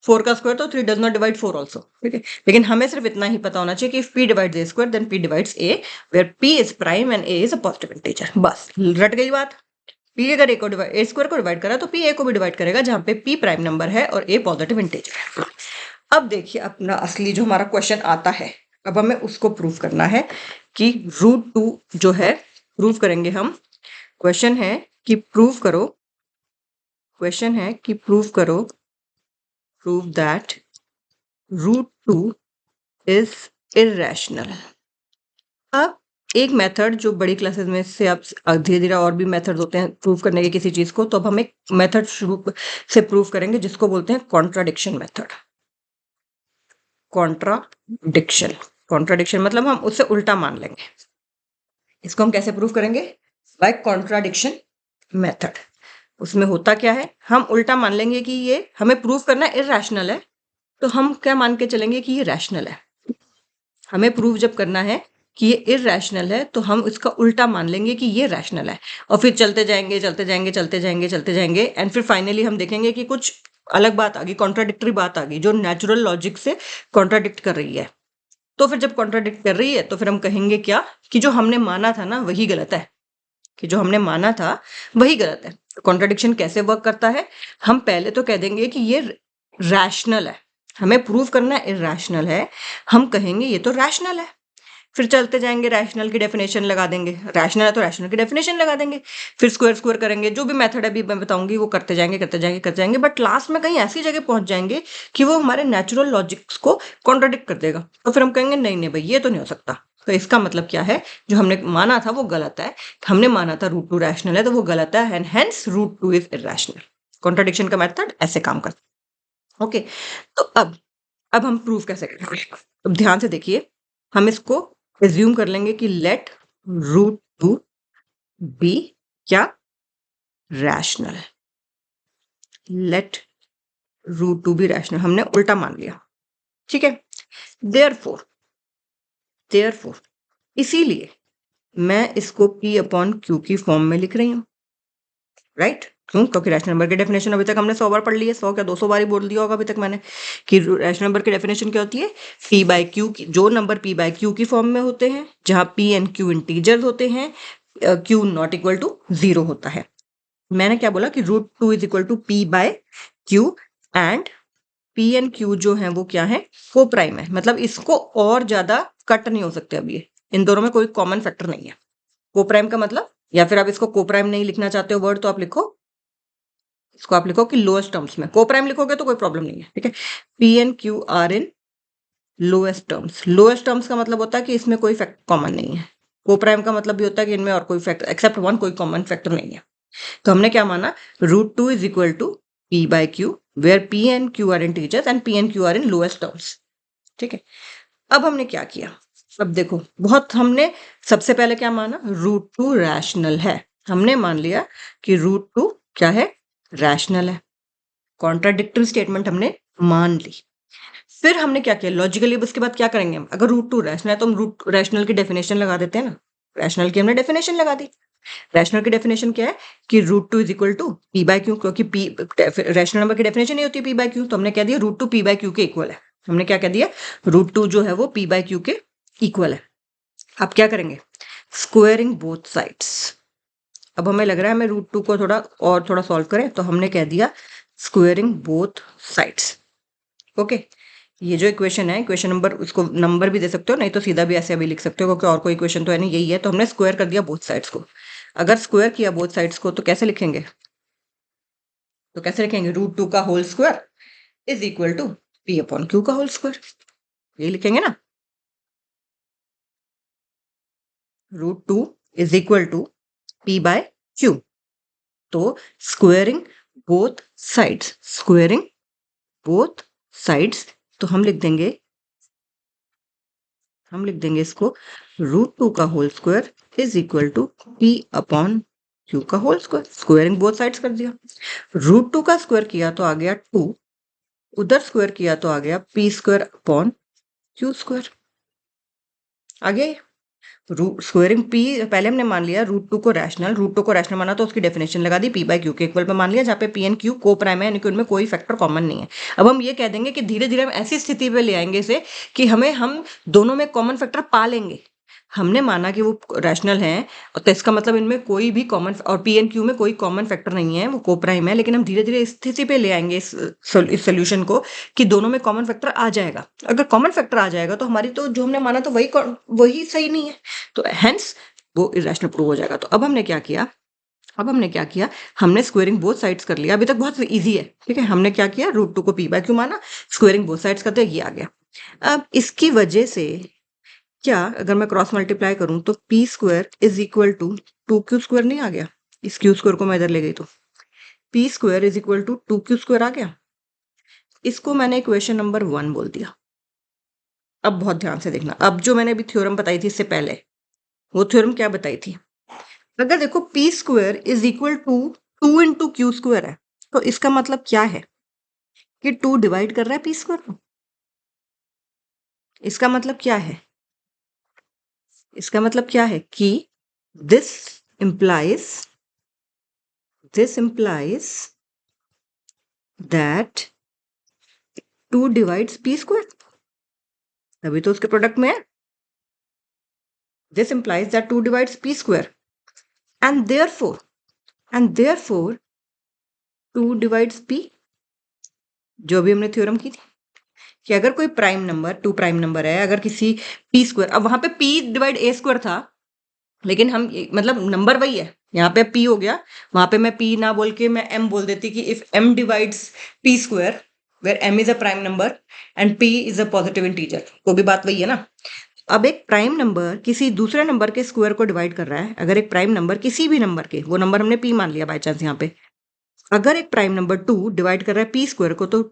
4 का स्क्वायर तो 3 does not divide 4 also. ठीक है, लेकिन हमें सिर्फ इतना ही पता होना चाहिए कि if p divides a square then p divides a, where p is prime and a is a positive integer. बस रट गई बात. p अगर a को डिवाइड a स्क्वायर को डिवाइड करा तो p a को भी डिवाइड करेगा जहां पे p प्राइम नंबर है और a पॉजिटिव इंटीजर है. अब देखिए अपना असली जो हमारा क्वेश्चन आता है, अब हमें उसको प्रूव करना है कि √2 जो है प्रूव करेंगे हम. क्वेश्चन है कि प्रूव करो, क्वेश्चन है कि प्रूव करो, प्रूव दैट √2 इज इररेशनल. अब एक मेथड जो बड़ी क्लासेस में से आप धीरे धीरे और भी मेथड होते हैं प्रूव करने के किसी चीज को, तो अब हम एक मेथड शुरू से प्रूव करेंगे जिसको बोलते हैं कॉन्ट्राडिक्शन मेथड. कॉन्ट्राडिक्शन, कॉन्ट्राडिक्शन मतलब हम उससे उल्टा मान लेंगे. इसको हम कैसे प्रूव करेंगे? By contradiction method. उसमें होता क्या है, हम उल्टा मान लेंगे कि ये हमें प्रूव करना इररेशनल है, तो हम क्या मान के चलेंगे कि ये रैशनल है. हमें प्रूव जब करना है कि ये इररेशनल है तो हम इसका उल्टा मान लेंगे कि ये रैशनल है, और फिर चलते जाएंगे चलते जाएंगे चलते जाएंगे चलते जाएंगे एंड फिर फाइनली हम देखेंगे कि कुछ अलग बात आ गई, कॉन्ट्राडिक्टरी बात आ गई जो नेचुरल लॉजिक से कॉन्ट्राडिक्ट कर रही है. तो फिर जब कॉन्ट्राडिक्ट कर रही है तो फिर हम कहेंगे क्या कि जो हमने माना था ना वही गलत है, कि जो हमने माना था वही गलत है. कॉन्ट्राडिक्शन कैसे वर्क करता है, हम पहले तो कह देंगे कि ये रैशनल है, हमें प्रूव करना इररेशनल है, हम कहेंगे ये तो रैशनल है, फिर चलते जाएंगे रैशनल की डेफिनेशन लगा देंगे, रैशनल है तो रैशनल की डेफिनेशन लगा देंगे, फिर स्क्वायर स्क्वायर करेंगे, जो भी मेथड अभी मैं बताऊंगी वो करते जाएंगे करते जाएंगे करते जाएंगे, बट लास्ट में कहीं ऐसी जगह पहुंच जाएंगे कि वो हमारे नेचुरल लॉजिक्स को कॉन्ट्राडिक्ट कर देगा, तो फिर हम कहेंगे नहीं नहीं भाई ये तो नहीं हो सकता. तो इसका मतलब क्या है, जो हमने माना था वो गलत है, हमने माना था √2 रैशनल है तो वो गलत है and hence √2 is irrational. Contradiction का मेथड ऐसे काम करता है. ओके, तो अब हम प्रूव कैसे करेंगे. अब ध्यान से देखिए, हम इसको एज्यूम कर लेंगे कि लेट √2 बी क्या रैशनल, लेट √2 भी रैशनल, हमने उल्टा मान लिया. ठीक है, देयरफॉर इसीलिए मैं इसको p/q की फॉर्म में लिख रही हूं. राइट, क्यों? क्योंकि रैशनल नंबर की डेफिनेशन अभी तक हमने 100 बार पढ़ ली है, 100 क्या 200 बार ही बोल दिया होगा अभी तक मैंने कि रैशनल नंबर की डेफिनेशन क्या होती है, p/q की, जो नंबर p/q की फॉर्म में होते हैं जहां p एंड q इंटीजर्स होते हैं, q नॉट इक्वल टू 0 होता है. मैंने क्या बोला कि √2 is equal to p/q and p and q जो है वो क्या है, को प्राइम है, मतलब इसको और ज्यादा कट नहीं हो सकते. अब ये इन दोनों में कोई कॉमन फैक्टर नहीं है. को प्राइम का मतलब, या फिर आप इसको को प्राइम नहीं लिखना चाहते हो वर्ड तो आप लिखो, इसको आप लिखो कि लोएस्ट टर्म्स में. को प्राइम लिखोगे तो कोई प्रॉब्लम नहीं है. ठीक है, p and q are in lowest terms. Lowest terms का मतलब होता है कि इसमें कोई फैक्टर कॉमन नहीं है. को प्राइम का मतलब भी होता है कि इनमें और कोई फैक्टर एक्सेप्ट 1 कोई कॉमन फैक्टर नहीं है. तो हमने क्या माना, √2 is equal to p/q where p and q are integers and p and q are in lowest terms. ठीक है, अब हमने क्या किया, अब देखो बहुत हमने सबसे पहले क्या माना, √2 रैशनल है. हमने मान लिया कि √2 क्या है, रैशनल है. कॉन्ट्राडिक्टरी स्टेटमेंट हमने मान ली. फिर हमने क्या किया लॉजिकली, उसके बाद क्या करेंगे हम, अगर √2 रैशनल है तो हम रूट रैशनल की डेफिनेशन लगा देते हैं ना. रैशनल की हमने डेफिनेशन लगा दी. रैशनल की डेफिनेशन क्या है कि √2 इज इक्वल टू p/q, क्योंकि p रैशनल नंबर की डेफिनेशन ही होती है p/q, तो हमने कह दिया √2 p/q के इक्वल है. हमने क्या कह दिया, √2 जो है वो p/q के इक्वल है. अब क्या करेंगे, स्क्वायरिंग बोथ साइड्स. अब हमें लग रहा है हमें √2 को थोड़ा सॉल्व करें, तो हमने कह दिया स्क्वेयरिंग बोथ साइड्स। ओके, ये जो इक्वेशन है, इक्वेशन नंबर, उसको नंबर भी दे सकते हो, नहीं तो सीधा भी ऐसे अभी लिख सकते हो, क्योंकि और कोई इक्वेशन तो है नहीं, यही है। तो हमने स्क्वायर कर दिया बोथ साइड्स को। अगर स्क्वायर किया बोथ साइड्स को तो कैसे लिखेंगे? तो कैसे लिखेंगे? √2 का whole square is equal to p upon q का होल स्क्वायर, ये लिखेंगे ना। √2 is equal to p by q। तो squaring both sides, squaring both sides, तो हम लिख देंगे इसको √2 का whole square is equal to p upon q का whole square. Squaring both sides कर दिया। √2 का स्क्वायर किया तो आ गया 2, उधर स्क्वायर किया तो आ गया p square upon q square. आ गया ये। स्क्वेयरिंग p, पहले हमने मान लिया √2 को रैशनल, √2 को रैशनल माना तो उसकी डेफिनेशन लगा दी, p बाय q के इक्वल पे मान लिया, जहाँ पे p एंड q को प्राइम है, यानी कि उनमें कोई फैक्टर कॉमन नहीं है। अब हम ये कह देंगे कि धीरे धीरे हम ऐसी स्थिति पे ले आएंगे इसे कि हम दोनों में कॉमन फैक्टर पा लेंगे। हमने माना कि वो रैशनल है, तो इसका मतलब इनमें कोई भी कॉमन, और p एंड q में कोई कॉमन फैक्टर नहीं है, वो को प्राइम है। लेकिन हम धीरे धीरे इस स्थिति पे ले आएंगे इस सोल्यूशन को कि दोनों में कॉमन फैक्टर आ जाएगा। अगर कॉमन फैक्टर आ जाएगा तो हमारी तो जो हमने माना तो वही सही नहीं है, तो हेंस वो इरेशनल प्रूव हो जाएगा। तो अब हमने क्या किया, हमने स्क्वेयरिंग बोथ साइड्स कर लिया। अभी तक बहुत इजी है, ठीक है। हमने क्या किया, √2 को p बाय q माना, स्क्वेयरिंग बोथ साइड्स करते ये आ गया। अब इसकी वजह से क्या, अगर मैं क्रॉस मल्टीप्लाई करूं तो p square is equal to 2q square नहीं आ गया? इस q स्क्वायर को मैं इधर ले गई तो p square is equal to 2q square आ गया। इसको मैंने इक्वेशन नंबर 1 बोल दिया। अब बहुत ध्यान से देखना, अब जो मैंने अभी थ्योरम बताई थी इससे पहले, वो थ्योरम क्या बताई थी? अगर देखो p square is equal to 2 into q square है, तो इसका मतलब क्या है कि 2 डिवाइड कर रहा है p स्क्वायर को। इसका मतलब क्या है? इसका मतलब क्या है कि this implies that 2 divides p square, अभी तो उसके प्रोडक्ट में है। This implies that 2 divides p square and therefore 2 divides p, जो भी हमने थ्योरम की थी कि अगर कोई प्राइम नंबर 2 प्राइम नंबर है, अगर किसी p स्क्वायर, अब वहां पे p डिवाइड a स्क्वायर था, लेकिन हम मतलब नंबर वही है, यहाँ पे p हो गया, वहां पे मैं p ना बोल के मैं m बोल देती कि if m divides p square where m is a prime number and p is a positive integer, वो भी बात वही है ना। अब एक प्राइम नंबर किसी दूसरे नंबर के स्क्वायर को डिवाइड कर रहा है, अगर एक प्राइम नंबर किसी भी नंबर के, वो नंबर हमने p मान लिया बाय चांस यहाँ पे, अगर एक प्राइम नंबर 2 डिवाइड कर रहा है p स्क्वायर को, तो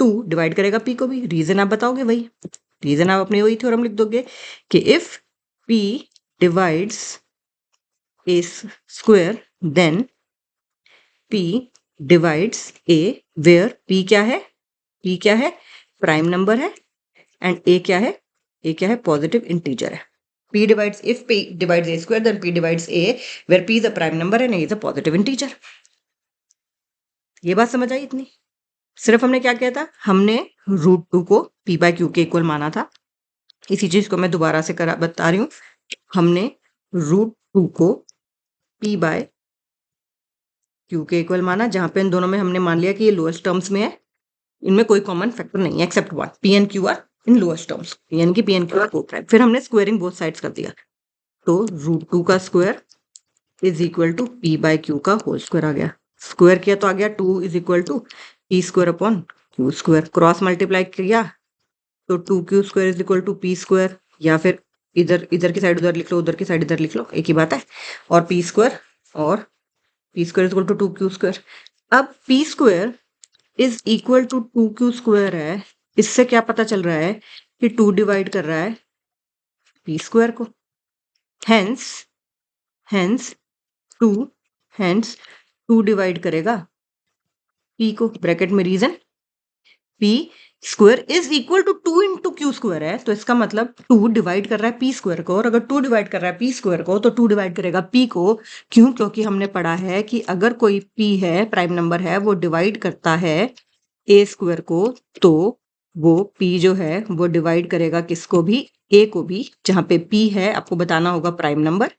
2 डिवाइड करेगा p को भी। रीजन आप बताओगे, वही रीजन आप अपने वही थ्योरम लिख दोगे कि if p divides a square then p divides a, where p क्या है? p क्या है? प्राइम नंबर है, एंड a क्या है? a क्या है? पॉजिटिव इंटीजर है। p divides, if p divides a square then p divides a, where p is a prime number and a is a positive integer। ये बात समझ आई इतनी? सिर्फ हमने क्या किया था, हमने √2 को p बाय q के इक्वल माना था। इसी चीज को मैं दोबारा से बता रही हूँ। हमने √2 को p बाय q के इक्वल माना, जहां पे इन दोनों में हमने मान लिया कि ये लोएस्ट टर्म्स में है, इनमें कोई कॉमन फैक्टर नहीं है except one, p and q are in lowest terms, यानी कि p and q are coprime. फिर हमने स्क्वेयरिंग बोथ साइड्स कर दिया, तो √2 का square is equal to p by q का होल स्क्वायर आ गया। स्क्वायर किया तो आ गया 2 is equal to p square upon q square. Cross multiply किया तो 2q square is equal to p square, या फिर इधर की साइड उधर लिख लो, उधर की साइड इधर लिख लो, एक ही बात है। और p square is equal to 2q square. अब p square is equal to 2q square है, इससे क्या पता चल रहा है कि 2 डिवाइड कर रहा है p स्क्वायर को, हेंस 2 डिवाइड करेगा p को। ब्रैकेट में reason, p square is equal to 2 into q square है, तो इसका मतलब 2 डिवाइड कर रहा है p स्क्वायर को, और अगर 2 डिवाइड कर रहा है p स्क्वायर को तो 2 डिवाइड करेगा p को। क्यों? क्योंकि हमने पढ़ा है कि अगर कोई p है, प्राइम नंबर है, वो डिवाइड करता है a स्क्वायर को, तो वो p जो है वो डिवाइड करेगा किसको भी? a को भी। जहां पे p है आपको बताना होगा प्राइम नंबर,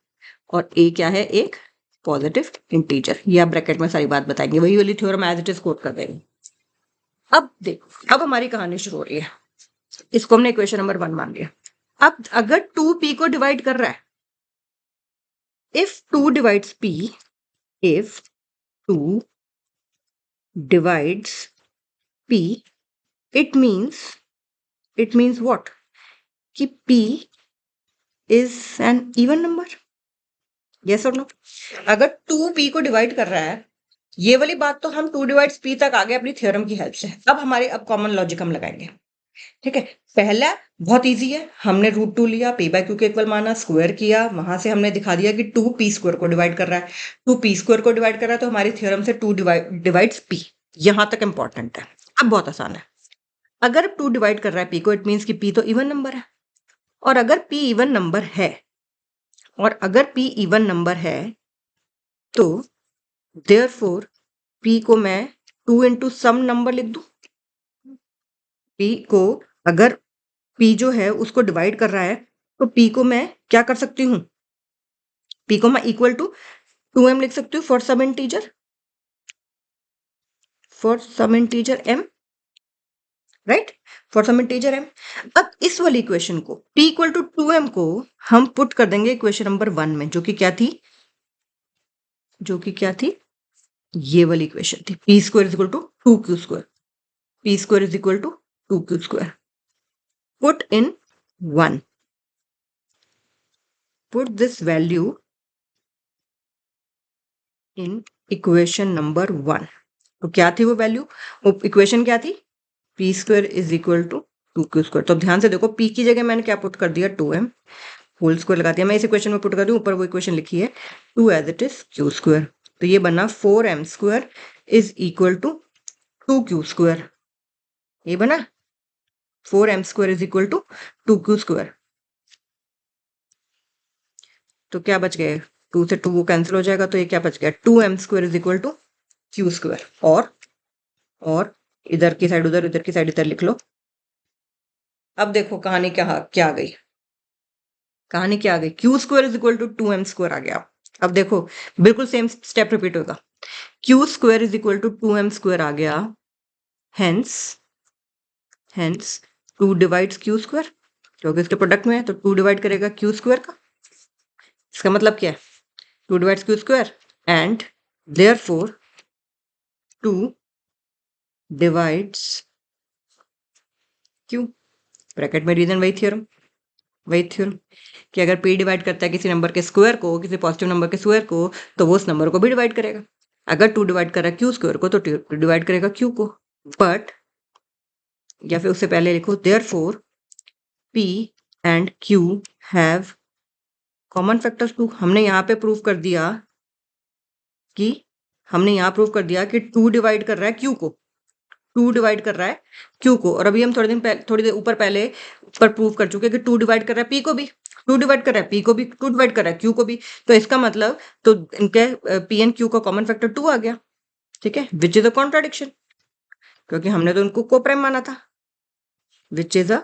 और a क्या है? एक पॉजिटिव इंटीजर। ये आप ब्रैकेट में सारी बात बताएंगे, वही वाली theorem as it is quote कर देंगे। अब देखो, अब हमारी कहानी शुरू हो रही है। इसको हमने इक्वेशन नंबर 1 मान लिया। अब अगर 2p को डिवाइड कर रहा है, if 2 divides p, if 2 divides p, it means what? कि p is an even number, yes or no? अगर 2p को डिवाइड कर रहा है, ये वाली बात तो हम 2 डिवाइड्स p तक आ गए अपनी थ्योरम की हेल्प से। अब कॉमन लॉजिक हम लगाएंगे, ठीक है। पहला बहुत इजी है, हमने √2 लिया, p बाय q के इक्वल माना, स्क्वायर किया, वहां से हमने दिखा दिया कि 2p स्क्वायर को डिवाइड कर रहा है। 2p स्क्वायर को डिवाइड कर रहा है तो हमारी थ्योरम से 2 डिवाइड्स p, यहां तक इंपॉर्टेंट है। अब बहुत आसान है, अगर 2 डिवाइड कर रहा है p को, इट मीन्स कि p तो इवन नंबर है, और अगर p इवन नंबर है तो देयरफॉर p को मैं 2 इंटू सम नंबर लिख दूं। p को अगर p जो है उसको डिवाइड कर रहा है तो p को मैं क्या कर सकती हूँ, p को मैं इक्वल टू 2m लिख सकती हूँ for some integer m, right, for some integer m। अब इस वाली इक्वेशन को p इक्वल टू 2m को हम पुट कर देंगे इक्वेशन नंबर 1 में, जो कि क्या थी, ये वाली इक्वेशन थी, p square is equal to 2q square, p square is equal to 2q square. Put in 1, put this value in equation number 1। तो क्या थी वो वैल्यू, वो इक्वेशन क्या थी, p square is equal to 2q square. तो अब ध्यान से देखो, p की जगह मैंने क्या पुट कर दिया, 2m होल स्क्वायर लगा दिया। मैं इस इक्वेशन में पुट कर दूं, ऊपर वो इक्वेशन लिखी है 2 as it is q square, तो ये बना 4m square is equal to 2q square. ये बना 4m square is equal to 2q square. तो क्या बच गए, 2 से 2 वो कैंसिल हो जाएगा, तो ये क्या बच गया, 2m square is equal to q square. और इधर की साइड उधर, इधर की साइड इधर लिख लो। अब देखो कहानी क्या आ गई, q square is equal to 2m square आ गया। अब देखो बिल्कुल सेम स्टेप रिपीट होगा, q square is equal to 2m square आ गया, हेंस 2 डिवाइड्स q स्क्वायर, क्योंकि इसके प्रोडक्ट में है तो 2 डिवाइड करेगा q स्क्वायर का। इसका मतलब क्या है, 2 divides q square and therefore 2 divides q, bracket में रीजन वही थ्योरम कि अगर p डिवाइड करता है किसी नंबर के स्क्वायर को, किसी पॉजिटिव नंबर के स्क्वायर को, तो वो उस नंबर को भी डिवाइड करेगा। अगर 2 डिवाइड कर रहा है q स्क्वायर को तो 2 डिवाइड करेगा q को। बट या फिर उससे पहले लिखो therefore p and q have common factors 2। हमने यहाँ पे प्रूव कर दिया कि 2 डिवाइड कर रहा है q को, 2 डिवाइड कर रहा है q को। और अभी हम थोड़ी देर ऊपर प्रूव कर चुके कि 2 डिवाइड कर रहा है p को भी, 2 डिवाइड कर रहा है p को भी, 2 डिवाइड कर रहा है q को भी। तो इसका मतलब तो इनके p एंड q का कॉमन फैक्टर 2 आ गया, ठीक है, विच इज अ कॉन्ट्राडिक्शन, क्योंकि हमने तो उनको कोप्राइम माना था, विच इज अ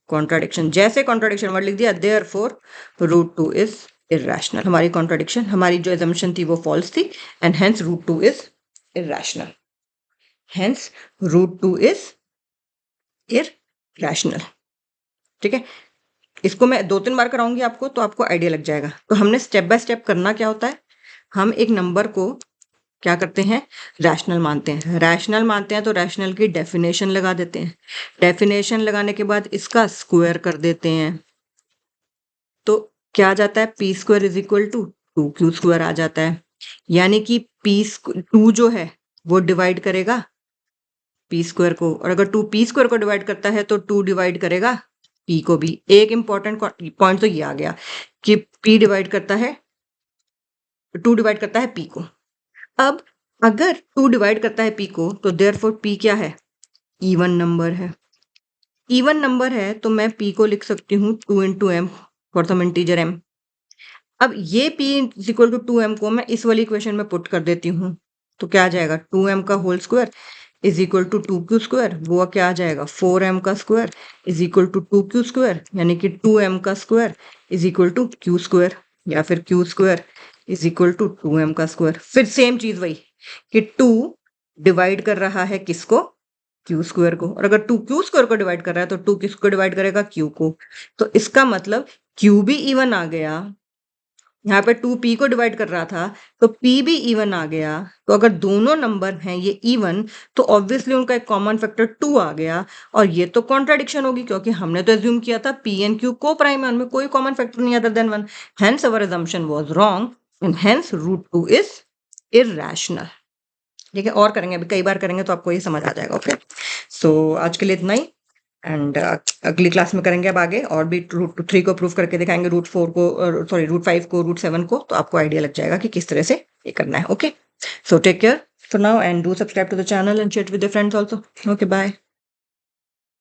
कॉन्ट्राडिक्शन। जैसे कॉन्ट्राडिक्शन वर्ड लिख दिया, देयरफॉर √2 इज इरैशनल। हमारी कॉन्ट्राडिक्शन, हमारी जो एजम्पशन थी वो फॉल्स थी, and hence √2 is irrational, hence √2 is irrational, ठीक है। इसको मैं 2-3 बार कराऊंगी आपको, तो आपको आइडिया लग जाएगा। तो हमने स्टेप बाय स्टेप करना क्या होता है, हम एक नंबर को क्या करते हैं, रैशनल मानते हैं तो रैशनल की डेफिनेशन लगा देते हैं, डेफिनेशन लगाने के बाद इसका स्क्वायर कर देते हैं, तो क्या आ जाता है, p square is equal to 2q square आ जाता है। यानी कि 2 जो है वो डिवाइड करेगा p स्क्वायर को, और अगर 2 p स्क्वायर को डिवाइड करता है तो 2 डिवाइड करेगा p को भी। एक इंपॉर्टेंट पॉइंट तो ये आ गया कि 2 डिवाइड करता है p को। अब अगर 2 डिवाइड करता है p को, तो देयरफॉर p क्या है, इवन नंबर है, तो मैं p को लिख सकती हूँ 2 into m for some integer m। अब ये p is equal to 2m को मैं इस वाली इक्वेशन में पुट कर देती हूँ, तो क्या आ जाएगा, 2m का whole square is equal to 2q square, वो क्या आ जाएगा, 4m का square is equal to 2q square, यानी कि 2m का square is equal to q square, या फिर q square is equal to 2m का स्क्वायर। फिर सेम चीज वही कि 2 डिवाइड कर रहा है किसको, क्यू स्क्वायर को, और अगर 2 क्यू स्क्वायर को डिवाइड कर रहा है तो 2 किसको डिवाइड करेगा, क्यू को। तो इसका मतलब क्यू भी इवन आ गया, यहाँ पे 2p को डिवाइड कर रहा था तो p भी इवन आ गया। तो अगर दोनों नंबर हैं ये इवन तो ऑब्वियसली उनका एक कॉमन फैक्टर 2 आ गया, और ये तो कॉन्ट्राडिक्शन होगी क्योंकि हमने तो एज्यूम किया था p एंड q को प्राइम है, उनमें कोई कॉमन फैक्टर नहीं other than 1। Hence our assumption was wrong and hence √2 is irrational। ठीक है, और करेंगे, अभी कई बार करेंगे तो आपको ये समझ आ जाएगा। ओके, सो आज के लिए इतना ही, एंड अगली क्लास में करेंगे अब आगे, और भी √3 को प्रूव करके दिखाएंगे, √4 को, सॉरी √5 को, √7 को, तो आपको आइडिया लग जाएगा कि किस तरह से ये करना है। Okay, so take care for now and do subscribe to the channel and share with your friends also. Okay, bye.